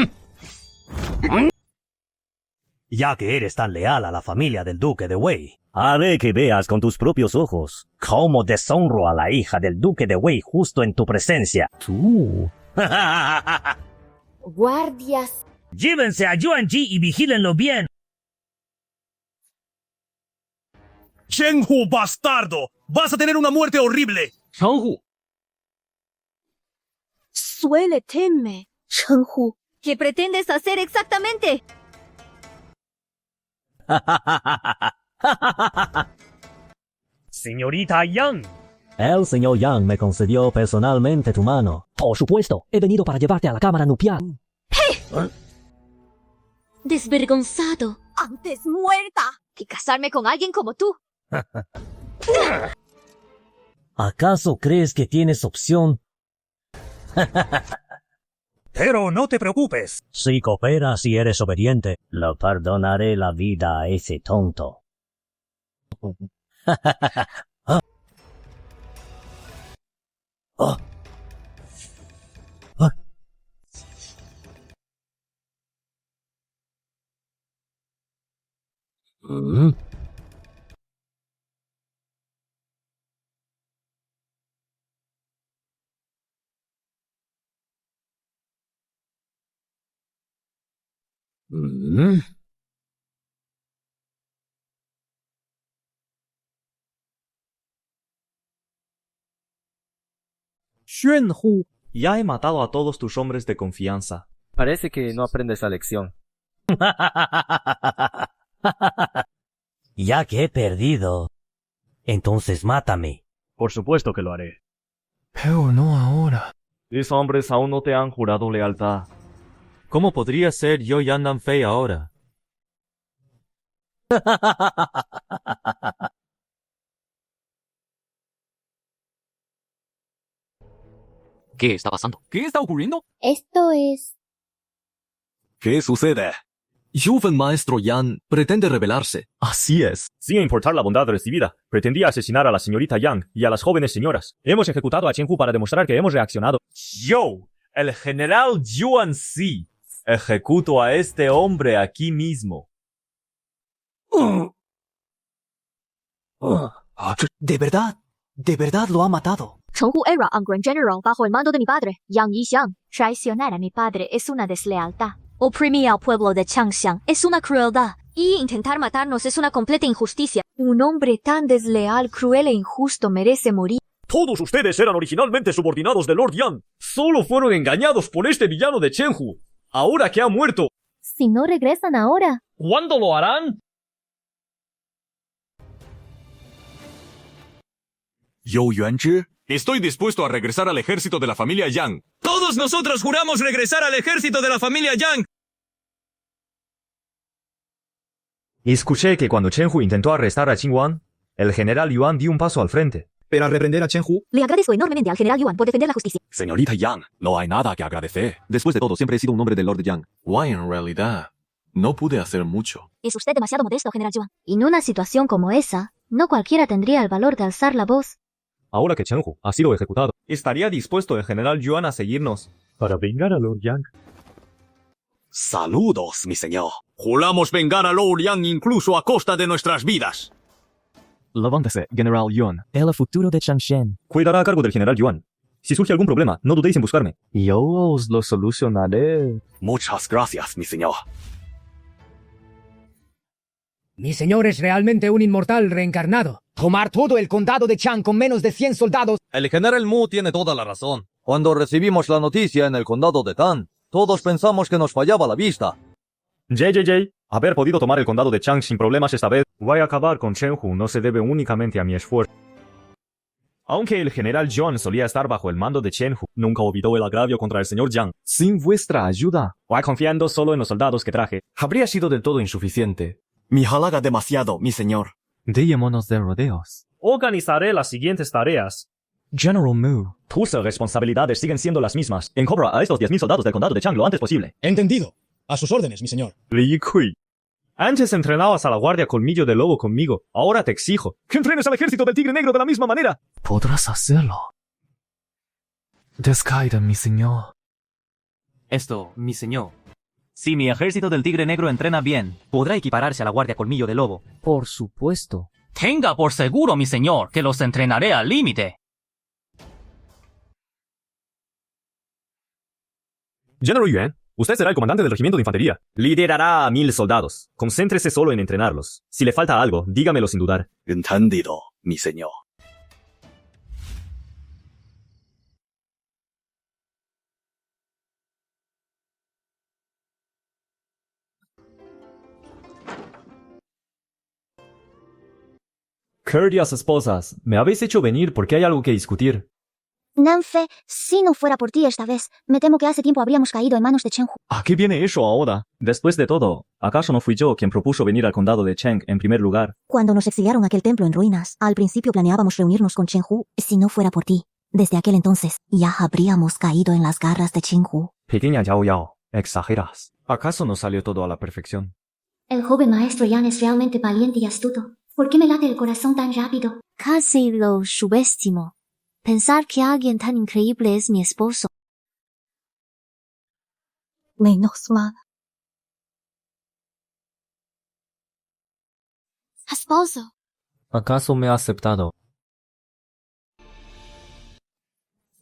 Ya que eres tan leal a la familia del duque de Wei, haré que veas con tus propios ojos cómo deshonro a la hija del duque de Wei justo en tu presencia. ¡Tú! Guardias. Llévense a Yuanji y vigílenlo bien. Chenhu, bastardo. Vas a tener una muerte horrible. Chenhu. Suele teme. Chenhu. ¿Qué pretendes hacer exactamente? Señorita Yang. El señor Yang me concedió personalmente tu mano. Por supuesto, he venido para llevarte a la cámara nupcial. Desvergonzado. Antes muerta que casarme con alguien como tú. ¿Acaso crees que tienes opción? Pero no te preocupes. Si cooperas y eres obediente, le perdonaré la vida a ese tonto. Xuanhu, ya he matado a todos tus hombres de confianza. Parece que no aprendes la lección. Ya que he perdido, entonces mátame. Por supuesto que lo haré. Pero no ahora. Los hombres aún no te han jurado lealtad. ¿Cómo podría ser yo Yandan Fei ahora? ¿Qué está pasando? ¿Qué está ocurriendo? Esto es... ¿Qué sucede? Joven maestro Yang pretende rebelarse. Así es. Sin importar la bondad recibida, pretendía asesinar a la señorita Yang y a las jóvenes señoras. Hemos ejecutado a Chenhu para demostrar que hemos reaccionado. Yo, el general Yuan Si, ejecuto a este hombre aquí mismo. ¿De verdad lo ha matado? Chenhu era un gran general bajo el mando de mi padre, Yang Yixiang. Traicionar a mi padre es una deslealtad. Oprimir al pueblo de Changxiang es una crueldad. Y intentar matarnos es una completa injusticia. Un hombre tan desleal, cruel e injusto merece morir. Todos ustedes eran originalmente subordinados de Lord Yang. Solo fueron engañados por este villano de Chenhu. Ahora que ha muerto. Si no regresan ahora. ¿Cuándo lo harán? Yo Yuanzhi, estoy dispuesto a regresar al ejército de la familia Yang. ¡Todos nosotros juramos regresar al ejército de la familia Yang! Escuché que cuando Chenhu intentó arrestar a Qingwan, el general Yuan dio un paso al frente. Pero al reprender a Chenhu... Le agradezco enormemente al general Yuan por defender la justicia. Señorita Yang, no hay nada que agradecer. Después de todo, siempre he sido un hombre del Lord Yang. Why, en realidad, no pude hacer mucho. Es usted demasiado modesto, general Yuan. En una situación como esa, no cualquiera tendría el valor de alzar la voz. Ahora que Chenhu ha sido ejecutado, ¿estaría dispuesto el general Yuan a seguirnos para vengar a Lord Yang? Saludos, mi señor. Juramos vengar a Lou Liang incluso a costa de nuestras vidas. Levántese, General Yuan. El futuro de Changshen cuidará a cargo del general Yuan. Si surge algún problema, no dudéis en buscarme. Yo os lo solucionaré. Muchas gracias, mi señor. Mi señor es realmente un inmortal reencarnado. Tomar todo el condado de Chang con menos de 100 soldados. El general Mu tiene toda la razón. Cuando recibimos la noticia en el condado de Tan, todos pensamos que nos fallaba la vista. JJJ, haber podido tomar el condado de Chang sin problemas esta vez, voy a acabar con Chenhu no se debe únicamente a mi esfuerzo. Aunque el general Yuan solía estar bajo el mando de Chenhu, Nunca olvidó el agravio contra el señor Jiang. Sin vuestra ayuda, voy confiando solo en los soldados que traje. habría sido del todo insuficiente. Me halaga demasiado, mi señor. Dejémonos de rodeos. Organizaré las siguientes tareas. General Mu. Tus responsabilidades siguen siendo las mismas. Encobra a estos 10.000 soldados del condado de Chang lo antes posible. Entendido. A sus órdenes, mi señor. Li Kui. Antes entrenabas a la guardia Colmillo de Lobo conmigo. Ahora te exijo que entrenes al ejército del Tigre Negro de la misma manera. Podrás hacerlo. Descaida, mi señor. Esto, mi señor. Si mi ejército del Tigre Negro entrena bien, podrá equipararse a la Guardia Colmillo de Lobo. Por supuesto. Tenga por seguro, mi señor, que los entrenaré al límite. General Yuan, usted será el comandante del regimiento de infantería. Liderará a 1,000 soldados. Concéntrese solo en entrenarlos. Si le falta algo, dígamelo sin dudar. Entendido, mi señor. Queridas esposas, me habéis hecho venir porque hay algo que discutir. Nanfe, si no fuera por ti esta vez, me temo que hace tiempo habríamos caído en manos de Chenhu. ¿A qué viene eso ahora? Después de todo, ¿acaso no fui yo quien propuso venir al condado de Cheng en primer lugar? Cuando nos exiliaron aquel templo en ruinas, al principio planeábamos reunirnos con Chenhu. Si no fuera por ti, desde aquel entonces, ya habríamos caído en las garras de Chenhu. Pequeña Yao Yao, exageras. ¿Acaso no salió todo a la perfección? El joven maestro Yan es realmente valiente y astuto. ¿Por qué me late el corazón tan rápido? Casi lo subestimo. Pensar que alguien tan increíble es mi esposo. Menos mal. Esposo. ¿Acaso me ha aceptado?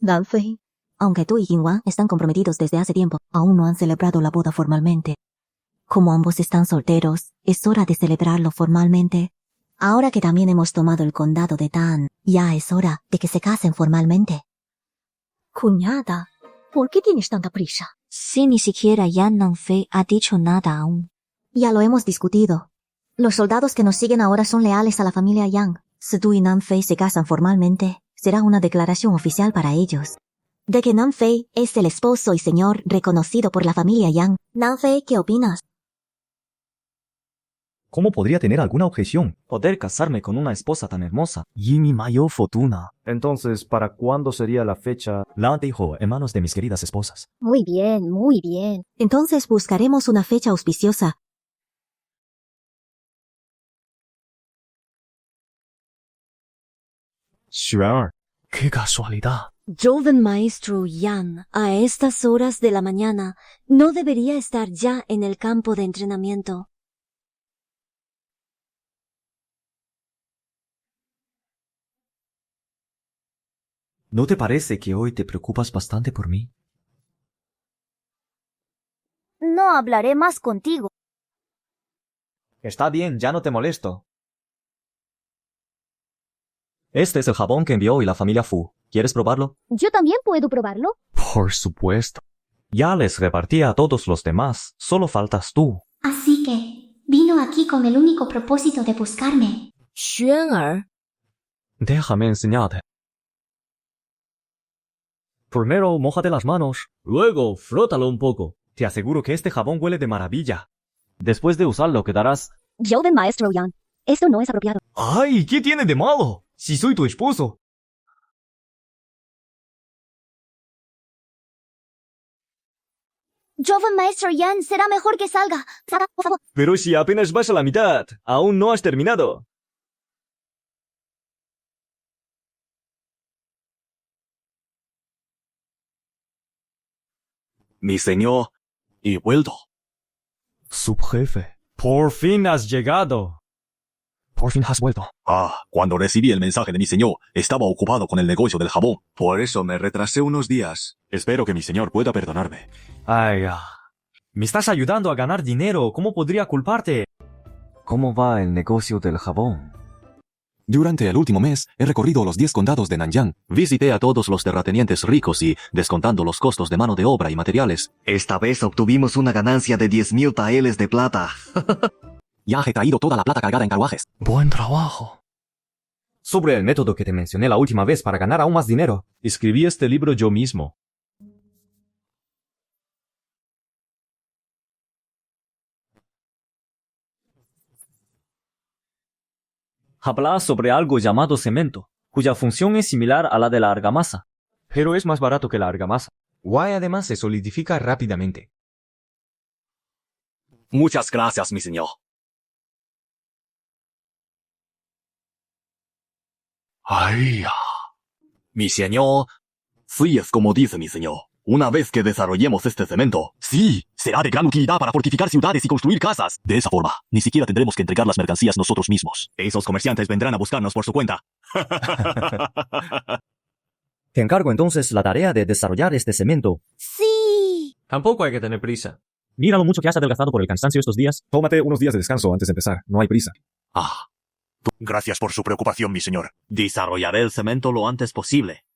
Nanfei, aunque tú y Yinwan están comprometidos desde hace tiempo, aún no han celebrado la boda formalmente. Como ambos están solteros, es hora de celebrarlo formalmente. Ahora que también hemos tomado el condado de Tan, ya es hora de que se casen formalmente. Cuñada, ¿por qué tienes tanta prisa? Si ni siquiera Yan Nanfei ha dicho nada aún. Ya lo hemos discutido. Los soldados que nos siguen ahora son leales a la familia Yang. Si tú y Nanfei se casan formalmente, será una declaración oficial para ellos de que Nanfei es el esposo y señor reconocido por la familia Yang. Nanfei, ¿qué opinas? ¿Cómo podría tener alguna objeción? Poder casarme con una esposa tan hermosa. Y mi mayor fortuna. Entonces, ¿para cuándo sería la fecha? La dejo en manos de mis queridas esposas. Muy bien, muy bien. Entonces buscaremos una fecha auspiciosa. Xuan, qué casualidad. Joven maestro Yan, a estas horas de la mañana, no debería estar ya en el campo de entrenamiento. ¿No te parece que hoy te preocupas bastante por mí? No hablaré más contigo. Está bien, ya no te molesto. Este es el jabón que envió y la familia Fu. ¿Quieres probarlo? ¿Yo también puedo probarlo? Por supuesto. Ya les repartí a todos los demás. Solo faltas tú. Así que, vino aquí con el único propósito de buscarme. Xuan. Déjame enseñarte. Primero, mójate las manos. Luego, frótalo un poco. Te aseguro que este jabón huele de maravilla. Después de usarlo quedarás... Joven maestro Yan, esto no es apropiado. ¡Ay! ¿Qué tiene de malo? Si soy tu esposo. Joven maestro Yan, será mejor que salga. Salga, por favor. Pero si apenas vas a la mitad. Aún no has terminado. Mi señor, he vuelto. Subjefe. Por fin has llegado. Por fin has vuelto. Cuando recibí el mensaje de mi señor, estaba ocupado con el negocio del jabón. Por eso me retrasé unos días. Espero que mi señor pueda perdonarme. Me estás ayudando a ganar dinero. ¿Cómo podría culparte? ¿Cómo va el negocio del jabón? Durante el último mes, he recorrido los 10 condados de Nanyang. Visité a todos los terratenientes ricos y, descontando los costos de mano de obra y materiales, esta vez obtuvimos una ganancia de 10,000 taeles de plata. ya he traído toda la plata cargada en carruajes. Buen trabajo. Sobre el método que te mencioné la última vez para ganar aún más dinero, escribí este libro yo mismo. Habla sobre algo llamado cemento, cuya función es similar a la de la argamasa, pero es más barato que la argamasa. Y además se solidifica rápidamente. Muchas gracias, mi señor. Mi señor, sí es como dice mi señor. Una vez que desarrollemos este cemento, sí, será de gran utilidad para fortificar ciudades y construir casas. De esa forma, ni siquiera tendremos que entregar las mercancías nosotros mismos. Esos comerciantes vendrán a buscarnos por su cuenta. Te encargo entonces la tarea de desarrollar este cemento. ¡Sí! Tampoco hay que tener prisa. Mira lo mucho que has adelgazado por el cansancio estos días. Tómate unos días de descanso antes de empezar. No hay prisa. Gracias por su preocupación, mi señor. Desarrollaré el cemento lo antes posible.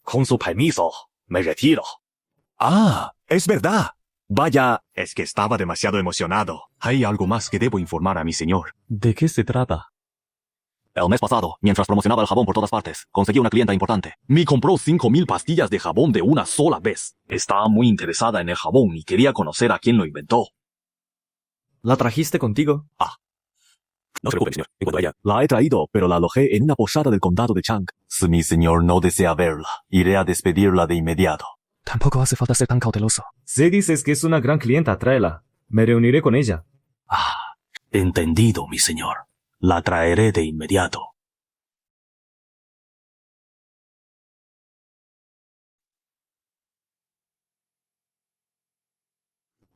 Con su permiso, me retiro. Es verdad. Vaya, es que estaba demasiado emocionado. Hay algo más que debo informar a mi señor. ¿De qué se trata? El mes pasado, mientras promocionaba el jabón por todas partes, conseguí una clienta importante. Me compró 5,000 pastillas de jabón de una sola vez. Estaba muy interesada en el jabón y quería conocer a quién lo inventó. ¿La trajiste contigo? No se preocupe, señor. En cuanto a ella, la he traído, pero la alojé en una posada del condado de Chang. Si mi señor no desea verla, iré a despedirla de inmediato. Tampoco hace falta ser tan cauteloso. Si dices que es una gran clienta, tráela. Me reuniré con ella. Entendido, mi señor. La traeré de inmediato.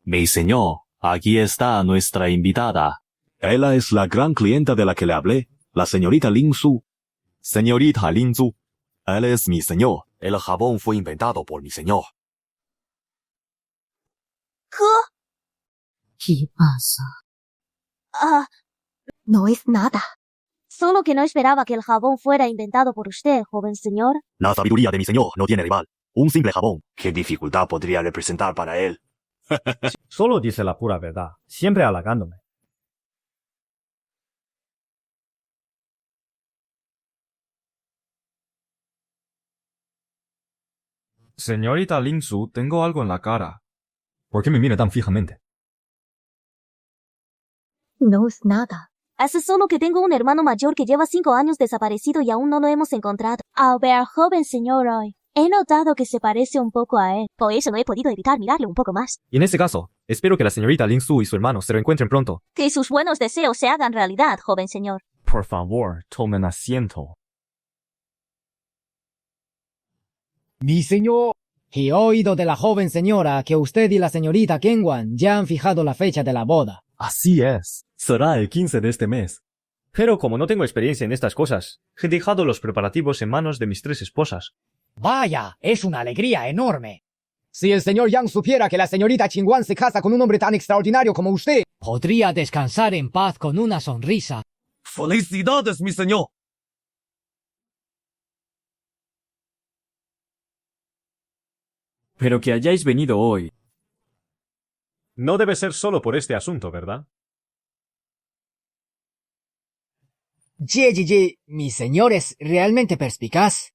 Mi señor, aquí está nuestra invitada. Ella es la gran clienta de la que le hablé, la señorita Lin Su. Señorita Lin Su, él es mi señor. El jabón fue inventado por mi señor. ¿Qué pasa? No es nada. Solo que no esperaba que el jabón fuera inventado por usted, joven señor. La sabiduría de mi señor no tiene rival. Un simple jabón. ¿Qué dificultad podría representar para él? Solo dice la pura verdad, siempre halagándome. Señorita Lin Su, tengo algo en la cara. ¿Por qué me mira tan fijamente? No es nada. Hace solo que tengo un hermano mayor que lleva 5 años desaparecido y aún no lo hemos encontrado. Al ver al joven señor hoy, he notado que se parece un poco a él. Por eso no he podido evitar mirarle un poco más. Y en ese caso, espero que la señorita Lin Su y su hermano se reencuentren pronto. Que sus buenos deseos se hagan realidad, joven señor. Por favor, tomen asiento. Mi señor, he oído de la joven señora que usted y la señorita Kenwan ya han fijado la fecha de la boda. Así es. Será el 15 de este mes. Pero como no tengo experiencia en estas cosas, he dejado los preparativos en manos de mis 3 esposas. Vaya, es una alegría enorme. Si el señor Yang supiera que la señorita Qingwan se casa con un hombre tan extraordinario como usted, podría descansar en paz con una sonrisa. ¡Felicidades, mi señor! Pero que hayáis venido hoy. No debe ser solo por este asunto, ¿verdad? Ye, mi señor es realmente perspicaz.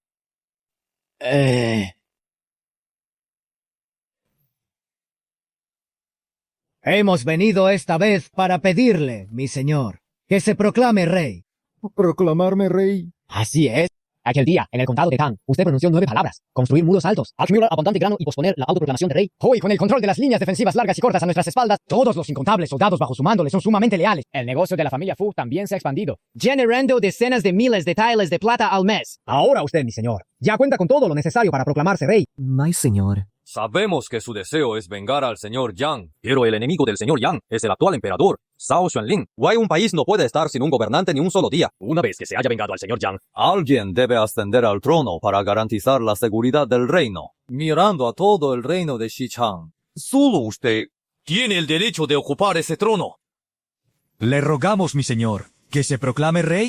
Hemos venido esta vez para pedirle, mi señor, que se proclame rey. ¿Proclamarme rey? Así es. Aquel día, en el condado de Tang, usted pronunció 9 palabras. Construir muros altos, acumular abundante grano y posponer la autoproclamación de rey. Hoy, con el control de las líneas defensivas largas y cortas a nuestras espaldas, todos los incontables soldados bajo su mando le son sumamente leales. El negocio de la familia Fu también se ha expandido, generando decenas de miles de taeles de plata al mes. Ahora usted, mi señor, ya cuenta con todo lo necesario para proclamarse rey. My señor. Sabemos que su deseo es vengar al señor Yang. Pero el enemigo del señor Yang es el actual emperador, Zhao Xuanling. Un país no puede estar sin un gobernante ni un solo día. Una vez que se haya vengado al señor Yang, alguien debe ascender al trono para garantizar la seguridad del reino. Mirando a todo el reino de Xichang, solo usted tiene el derecho de ocupar ese trono. Le rogamos, mi señor, que se proclame rey.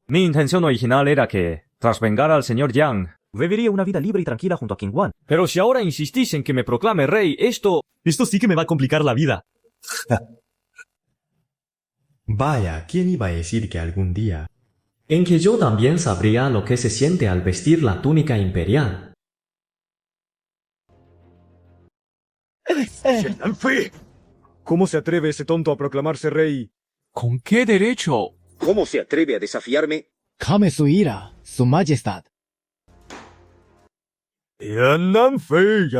Mi intención original era que, tras vengar al señor Yang, viviría una vida libre y tranquila junto a King Wan. Pero si ahora insistís en que me proclame rey, esto sí que me va a complicar la vida. Vaya, ¿quién iba a decir que algún día en que yo también sabría lo que se siente al vestir la túnica imperial? ¿Cómo se atreve ese tonto a proclamarse rey? ¿Con qué derecho? ¿Cómo se atreve a desafiarme? Calme su ira, su majestad. Yan Nanfei.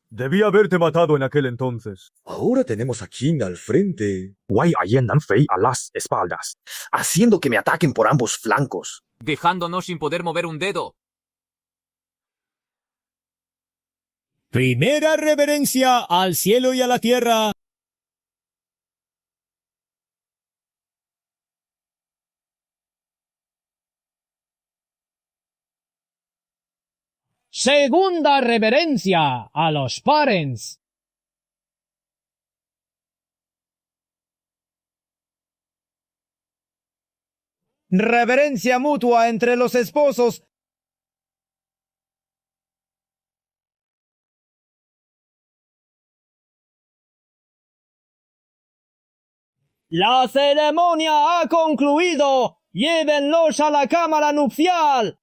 Debí haberte matado en aquel entonces. Ahora tenemos a Qin al frente. Wei a Yan Nanfei a las espaldas, haciendo que me ataquen por ambos flancos. Dejándonos sin poder mover un dedo. Primera reverencia al cielo y a la tierra. Segunda reverencia a los parents. Reverencia mutua entre los esposos. La ceremonia ha concluido. Llévenlos a la cámara nupcial.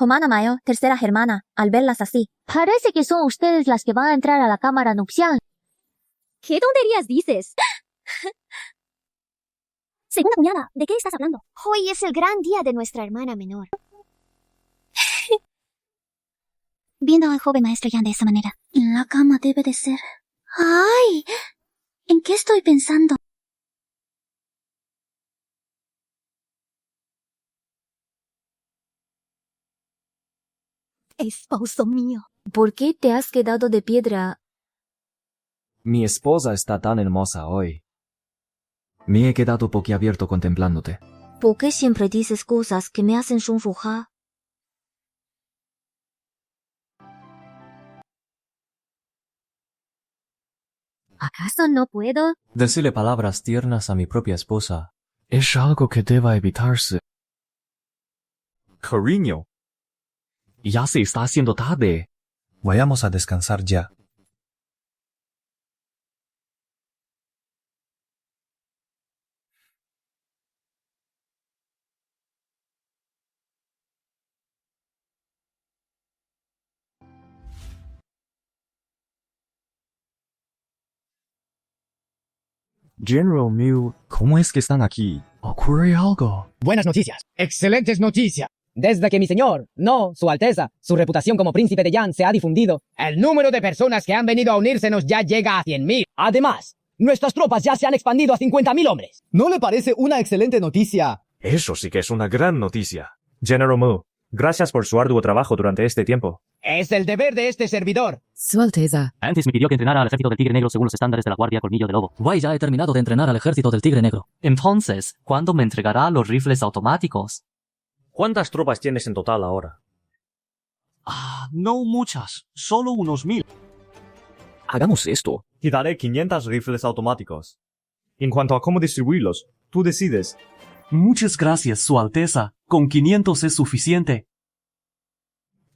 Homana Mayo, tercera germana, al verlas así. Parece que son ustedes las que van a entrar a la cámara nupcial. ¿Qué tonterías dices? Segunda cuñada, ¿de qué estás hablando? Hoy es el gran día de nuestra hermana menor. Viendo al joven maestro Yang de esa manera, en la cama debe de ser... ¡Ay! ¿En qué estoy pensando? Esposo mío, ¿por qué te has quedado de piedra? Mi esposa está tan hermosa hoy. Me he quedado boquiabierto contemplándote. ¿Por qué siempre dices cosas que me hacen sonrojar? ¿Acaso no puedo? Decirle palabras tiernas a mi propia esposa es algo que deba evitarse. Cariño. Ya se está haciendo tarde. Vayamos a descansar ya. General Miu, ¿cómo es que están aquí? ¿Ocurre algo? Buenas noticias. Excelentes noticias. Desde que mi señor, no, su alteza, su reputación como príncipe de Yan se ha difundido, el número de personas que han venido a unírsenos ya llega a 100.000. Además, nuestras tropas ya se han expandido a 50.000 hombres. ¿No le parece una excelente noticia? Eso sí que es una gran noticia. General Mu, gracias por su arduo trabajo durante este tiempo. Es el deber de este servidor. Su Alteza. Antes me pidió que entrenara al ejército del Tigre Negro según los estándares de la Guardia Colmillo de Lobo. Wei ya he terminado de entrenar al ejército del Tigre Negro. Entonces, ¿cuándo me entregará los rifles automáticos? ¿Cuántas tropas tienes en total ahora? No muchas, solo unos 1.000. Hagamos esto. Y daré 500 rifles automáticos. En cuanto a cómo distribuirlos, tú decides. Muchas gracias, Su Alteza. Con 500 es suficiente.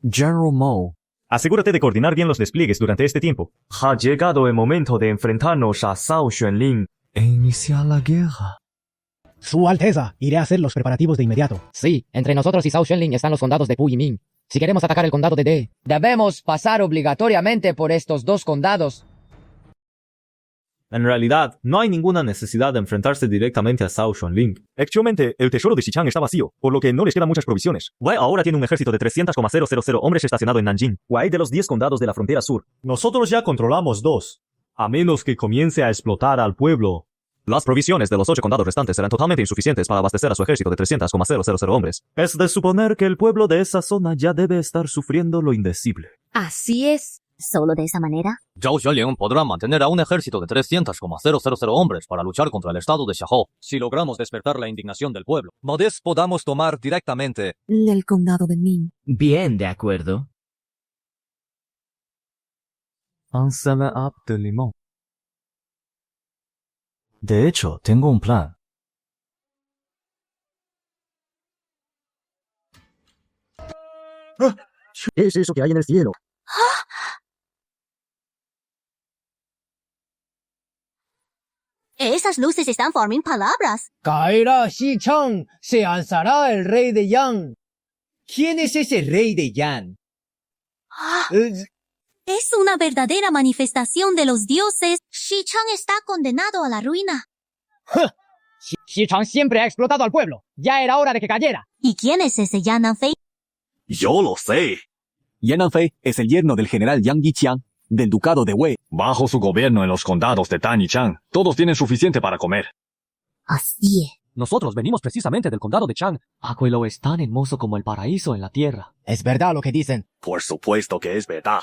General Mo, asegúrate de coordinar bien los despliegues durante este tiempo. Ha llegado el momento de enfrentarnos a Zhao Xuanling e iniciar la guerra. Su Alteza, iré a hacer los preparativos de inmediato. Sí, entre nosotros y Zhao Xuanling están los condados de Pu y Ming. Si queremos atacar el condado de De, debemos pasar obligatoriamente por estos dos condados. En realidad, no hay ninguna necesidad de enfrentarse directamente a Zhao Xuanling. Actualmente, el tesoro de Xichang está vacío, por lo que no les quedan muchas provisiones. Wei ahora tiene un ejército de 300,000 hombres estacionado en Nanjing. Wei de los 10 condados de la frontera sur. Nosotros ya controlamos 2. A menos que comience a explotar al pueblo. Las provisiones de los 8 condados restantes serán totalmente insuficientes para abastecer a su ejército de 300,000 hombres. Es de suponer que el pueblo de esa zona ya debe estar sufriendo lo indecible. Así es. Solo de esa manera. Zhao Xuanling podrá mantener a un ejército de 300,000 hombres para luchar contra el estado de Xiahou. Si logramos despertar la indignación del pueblo, tal vez podamos tomar directamente El condado de Ming. Bien, de acuerdo. Un 7-up de limón. De hecho, tengo un plan. ¿Qué es eso que hay en el cielo? Esas luces están formando palabras. Caerá Xichang, se alzará el rey de Yang. ¿Quién es ese rey de Yan? Es una verdadera manifestación de los dioses. Xichang está condenado a la ruina. Xichang siempre ha explotado al pueblo. Ya era hora de que cayera. ¿Y quién es ese Yan Nanfei? Yo lo sé. Yan Nanfei es el yerno del general Yang Yiqiang, del ducado de Wei. Bajo su gobierno en los condados de Tan y Chang, todos tienen suficiente para comer. Así es. Nosotros venimos precisamente del condado de Chang. Aquello es tan hermoso como el paraíso en la tierra. Es verdad lo que dicen. Por supuesto que es verdad.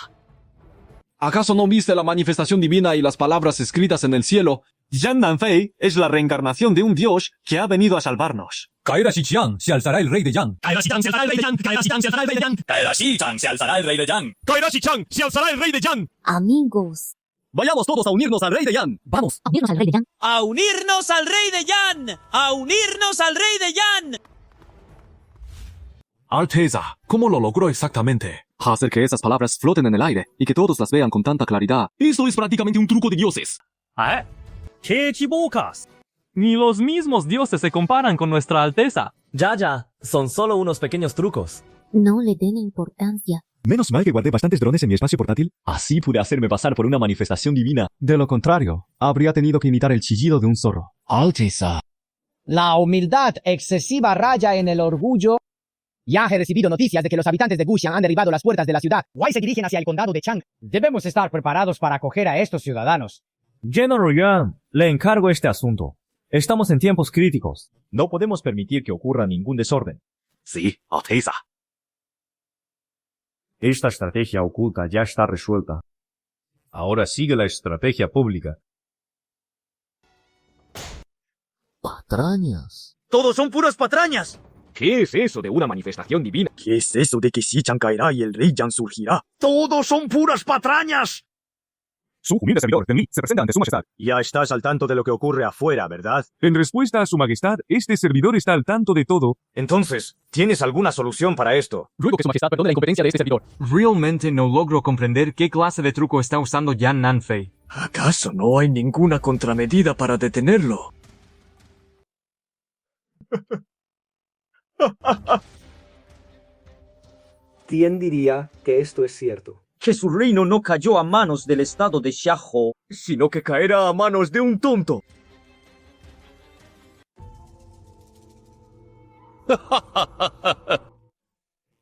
¿Acaso no viste la manifestación divina y las palabras escritas en el cielo? Yan Nanfei es la reencarnación de un dios que ha venido a salvarnos. Caerá Xichang, se alzará el rey de Yang. Caerá Xichang, se alzará el rey de Yang. Caerá Xichang, se alzará el rey de Yang. Caerá Xichang, se alzará el rey de Yang. Caerá Xichang, se alzará el rey de Yang. Amigos. Vayamos todos a unirnos al rey de Yan. Vamos. A unirnos al rey de Yan. ¡A unirnos al rey de Yan! ¡A unirnos al rey de Yan! Alteza, ¿cómo lo logró exactamente? Hacer que esas palabras floten en el aire y que todos las vean con tanta claridad. Eso es prácticamente un truco de dioses. ¿Te equivocas? Ni los mismos dioses se comparan con nuestra alteza. Ya, son solo unos pequeños trucos. No le den importancia. Menos mal que guardé bastantes drones en mi espacio portátil. Así pude hacerme pasar por una manifestación divina. De lo contrario, habría tenido que imitar el chillido de un zorro. Alteza. La humildad excesiva raya en el orgullo. Ya he recibido noticias de que los habitantes de Guxiang han derribado las puertas de la ciudad. Wei se dirigen hacia el condado de Chang. Debemos estar preparados para acoger a estos ciudadanos. General Yuan, le encargo este asunto. Estamos en tiempos críticos. No podemos permitir que ocurra ningún desorden. Sí, Alteza. Esta estrategia oculta ya está resuelta. Ahora sigue la estrategia pública. Patrañas. ¡Todos son puras patrañas! ¿Qué es eso de una manifestación divina? ¿Qué es eso de que Xichang caerá y el rey Yang surgirá? ¡Todos son puras patrañas! Su humilde servidor, Tenli, se presenta ante su majestad. Ya estás al tanto de lo que ocurre afuera, ¿verdad? En respuesta a su majestad, este servidor está al tanto de todo. Entonces, ¿tienes alguna solución para esto? Ruego que su majestad perdone la incompetencia de este servidor. Realmente no logro comprender qué clase de truco está usando Yan Nanfei. ¿Acaso no hay ninguna contramedida para detenerlo? ¿Quién diría que esto es cierto? Que su reino no cayó a manos del estado de Xiahou, sino que caerá a manos de un tonto.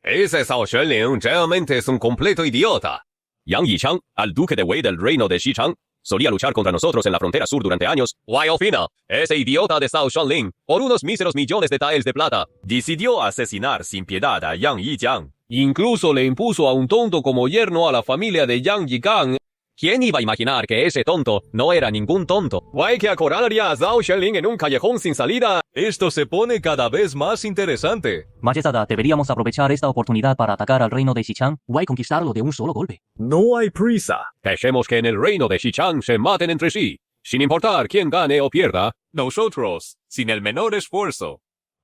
Ese Zhao Xuanling realmente es un completo idiota. Yang Yichang, al duque de Wei del reino de Xichang, solía luchar contra nosotros en la frontera sur durante años. Al final, ese idiota de Zhao Xuanling, por unos míseros millones de taels de plata, decidió asesinar sin piedad a Yang Yijiang. Incluso le impuso a un tonto como yerno a la familia de Yang Yigang. ¿Quién iba a imaginar que ese tonto no era ningún tonto? Wei que acorralaría a Zhao Xuanling en un callejón sin salida. Esto se pone cada vez más interesante. Majestad, deberíamos aprovechar esta oportunidad para atacar al reino de Xichang. Wei conquistarlo de un solo golpe. No hay prisa. Dejemos que en el reino de Xichang se maten entre sí, sin importar quién gane o pierda. Nosotros, sin el menor esfuerzo,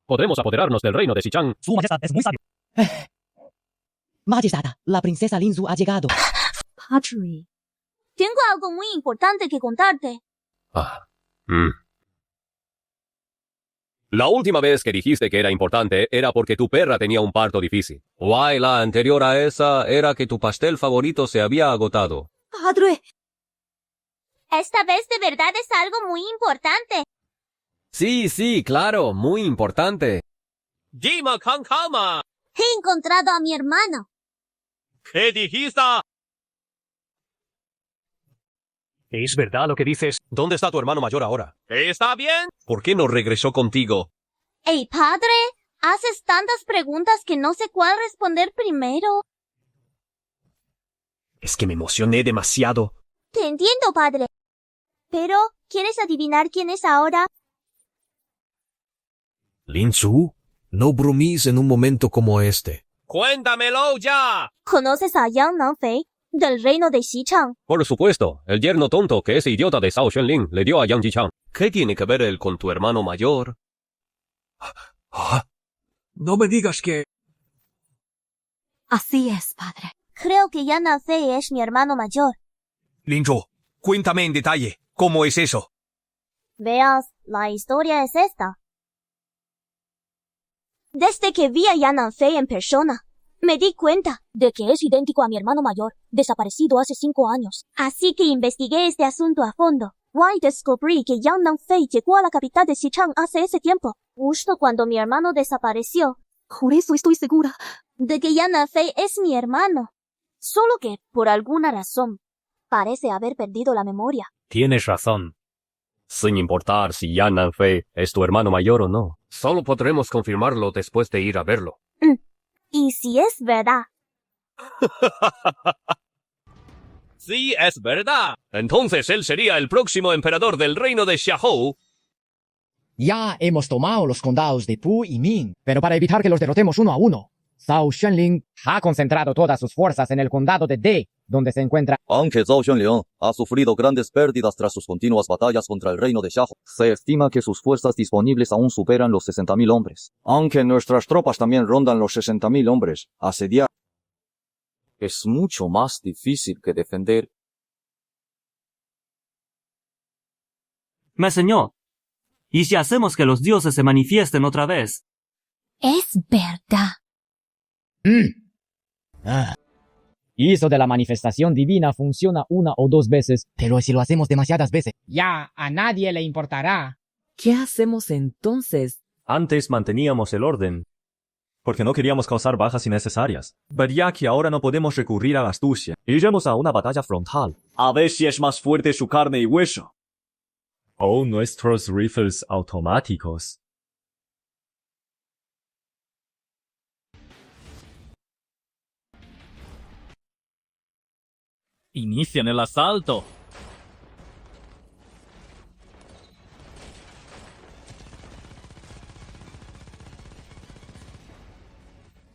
podremos apoderarnos del reino de Xichang. Su majestad es muy sabio. Majestad, la princesa Linzu ha llegado. Padre, tengo algo muy importante que contarte. La última vez que dijiste que era importante era porque tu perra tenía un parto difícil. Why, la anterior a esa era que tu pastel favorito se había agotado. Padre. Esta vez de verdad es algo muy importante. Sí, claro, muy importante. Dime con calma. He encontrado a mi hermano. ¿Qué dijiste? ¿Es verdad lo que dices? ¿Dónde está tu hermano mayor ahora? ¿Está bien? ¿Por qué no regresó contigo? ¡Ey, padre! Haces tantas preguntas que no sé cuál responder primero. Es que me emocioné demasiado. Te entiendo, padre. Pero, ¿quieres adivinar quién es ahora? Lin Su, no bromees en un momento como este. ¡Cuéntamelo ya! ¿Conoces a Yang Nanfei, del reino de Xichang? Por supuesto, el yerno tonto que ese idiota de Zhao Xuanling le dio a Yang Jichang. ¿Qué tiene que ver él con tu hermano mayor? No me digas que... Así es, padre. Creo que Yang Nanfei es mi hermano mayor. Lin Su, cuéntame en detalle, ¿cómo es eso? Veas, la historia es esta. Desde que vi a Yang Nanfei en persona, me di cuenta de que es idéntico a mi hermano mayor, desaparecido hace 5 años. Así que investigué este asunto a fondo. Y descubrí que Yang Nanfei llegó a la capital de Xichang hace ese tiempo, justo cuando mi hermano desapareció. Por eso estoy segura de que Yang Nanfei es mi hermano. Solo que, por alguna razón, parece haber perdido la memoria. Tienes razón. Sin importar si Yang Nanfei es tu hermano mayor o no, solo podremos confirmarlo después de ir a verlo. ¿Y si es verdad? Sí, es verdad. Entonces él sería el próximo emperador del reino de Xiahou. Ya hemos tomado los condados de Pu y Ming, pero para evitar que los derrotemos uno a uno, Zhao Xuanling ha concentrado todas sus fuerzas en el condado de De, donde se encuentra... Aunque Zhao Xuanling ha sufrido grandes pérdidas tras sus continuas batallas contra el reino de Xiahou, se estima que sus fuerzas disponibles aún superan los 60.000 hombres. Aunque nuestras tropas también rondan los 60.000 hombres, asediar es mucho más difícil que defender. Mi señor, ¿y si hacemos que los dioses se manifiesten otra vez? Es verdad. Hizo de la manifestación divina funciona 1 o 2 veces, pero si lo hacemos demasiadas veces... Ya, a nadie le importará. ¿Qué hacemos entonces? Antes manteníamos el orden, porque no queríamos causar bajas innecesarias. Pero ya que ahora no podemos recurrir a la astucia, iremos a una batalla frontal. A ver si es más fuerte su carne y hueso. O nuestros rifles automáticos. Inician el asalto.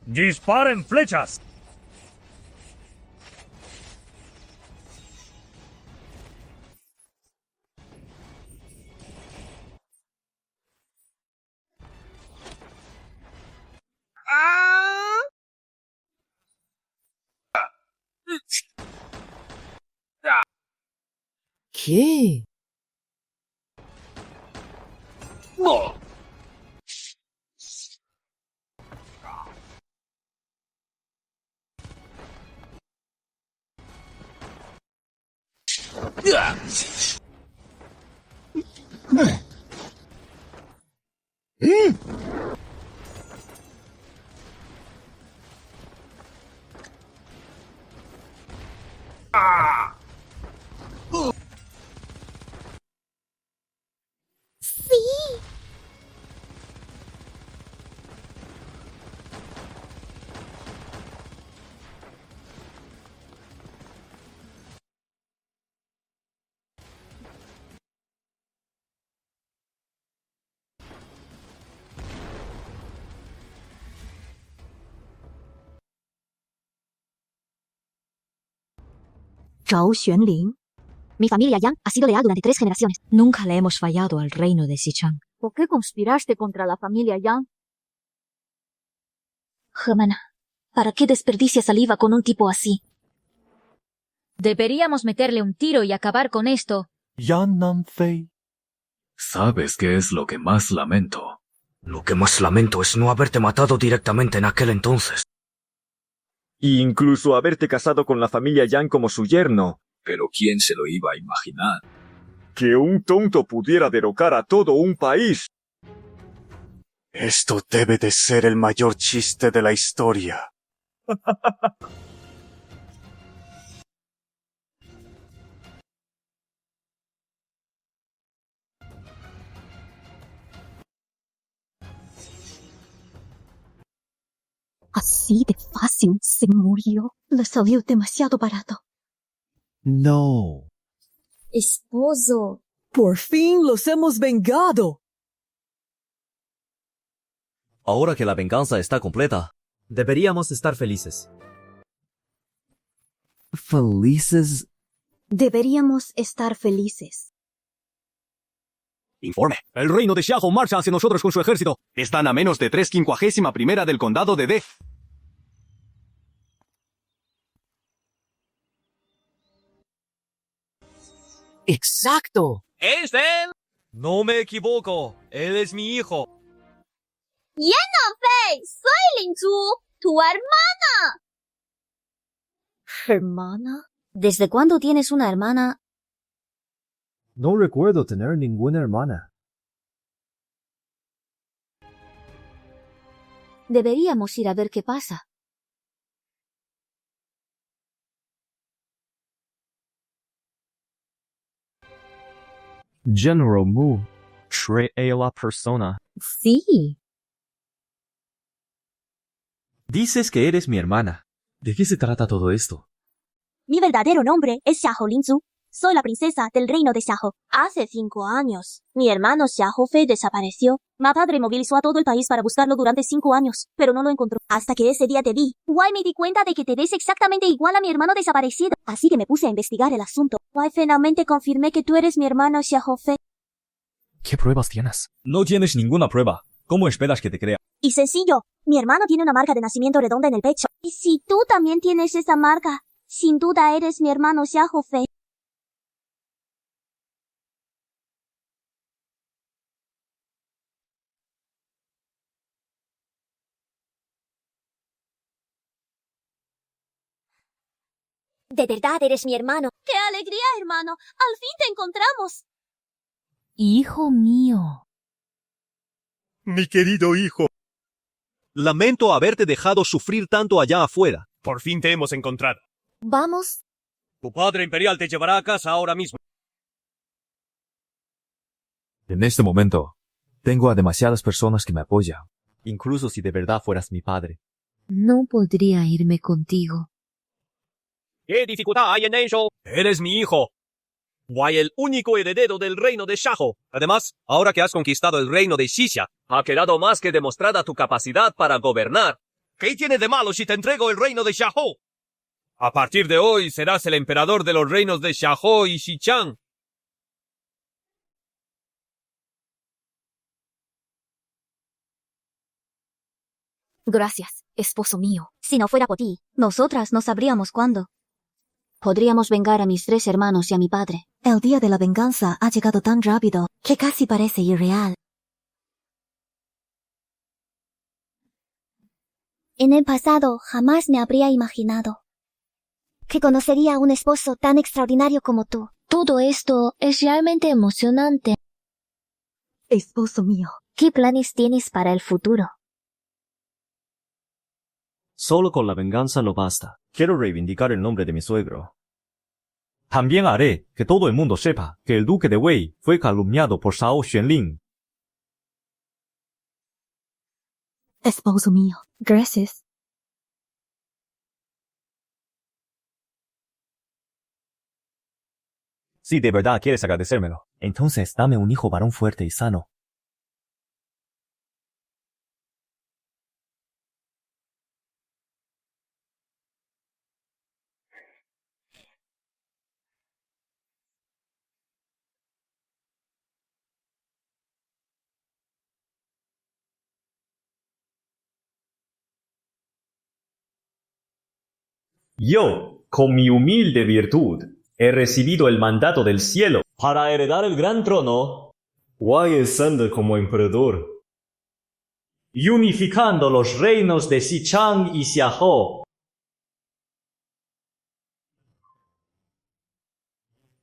¡Disparen flechas! ¿Qué? Zhao Xuanling. Mi familia Yang ha sido leal durante 3 generaciones. Nunca le hemos fallado al reino de Xichang. ¿Por qué conspiraste contra la familia Yang? Hermana, ¿para qué desperdicia saliva con un tipo así? Deberíamos meterle un tiro y acabar con esto. Yang Nanfei. ¿Sabes qué es lo que más lamento? Lo que más lamento es no haberte matado directamente en aquel entonces. Y incluso haberte casado con la familia Yang como su yerno. Pero ¿quién se lo iba a imaginar? Que un tonto pudiera derrocar a todo un país. Esto debe de ser el mayor chiste de la historia. Así de fácil se murió. Le salió demasiado barato. No. Esposo. Por fin los hemos vengado. Ahora que la venganza está completa, deberíamos estar felices. ¿Felices? Deberíamos estar felices. Informe. El reino de Xiaho marcha hacia nosotros con su ejército. Están a menos de 3/51 del condado de De. Exacto. ¿Es él? No me equivoco. Él es mi hijo. Yan Nanfei, soy Lin Zhu, tu hermana. ¿Hermana? ¿Desde cuándo tienes una hermana? No recuerdo tener ninguna hermana. Deberíamos ir a ver qué pasa. General Mu, trae a la persona. Sí. Dices que eres mi hermana. ¿De qué se trata todo esto? Mi verdadero nombre es Xiahou Linzu. Soy la princesa del reino de Xiahou. Hace 5 años, mi hermano Xiahou Fei desapareció. Mi padre movilizó a todo el país para buscarlo durante 5 años, pero no lo encontró. Hasta que ese día te vi. Guay, me di cuenta de que te ves exactamente igual a mi hermano desaparecido. Así que me puse a investigar el asunto. Guay, finalmente confirmé que tú eres mi hermano Xiahou Fei. ¿Qué pruebas tienes? No tienes ninguna prueba. ¿Cómo esperas que te crea? Y sencillo, mi hermano tiene una marca de nacimiento redonda en el pecho. Y si tú también tienes esa marca, sin duda eres mi hermano Xiahou Fei. De verdad eres mi hermano. ¡Qué alegría, hermano! ¡Al fin te encontramos! Hijo mío. Mi querido hijo. Lamento haberte dejado sufrir tanto allá afuera. Por fin te hemos encontrado. Vamos. Tu padre imperial te llevará a casa ahora mismo. En este momento, tengo a demasiadas personas que me apoyan. Incluso si de verdad fueras mi padre. No podría irme contigo. ¿Qué dificultad hay en ello? Eres mi hijo. Guay, el único heredero del reino de Xiahou. Además, ahora que has conquistado el reino de Xixia, ha quedado más que demostrada tu capacidad para gobernar. ¿Qué tiene de malo si te entrego el reino de Xiahou? A partir de hoy serás el emperador de los reinos de Xiahou y Xichang. Gracias, esposo mío. Si no fuera por ti, nosotras no sabríamos cuándo. Podríamos vengar a mis 3 hermanos y a mi padre. El día de la venganza ha llegado tan rápido que casi parece irreal. En el pasado jamás me habría imaginado que conocería a un esposo tan extraordinario como tú. Todo esto es realmente emocionante. Esposo mío. ¿Qué planes tienes para el futuro? Solo con la venganza no basta. Quiero reivindicar el nombre de mi suegro. También haré que todo el mundo sepa que el duque de Wei fue calumniado por Zhao Xuanling. Esposo mío. Gracias. Si de verdad quieres agradecérmelo, entonces dame un hijo varón fuerte y sano. Yo, con mi humilde virtud, he recibido el mandato del cielo para heredar el gran trono, Wei ascende como emperador, y unificando los reinos de Xichang y Xiahou.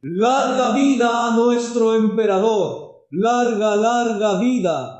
¡Larga vida a nuestro emperador! ¡Larga, larga vida!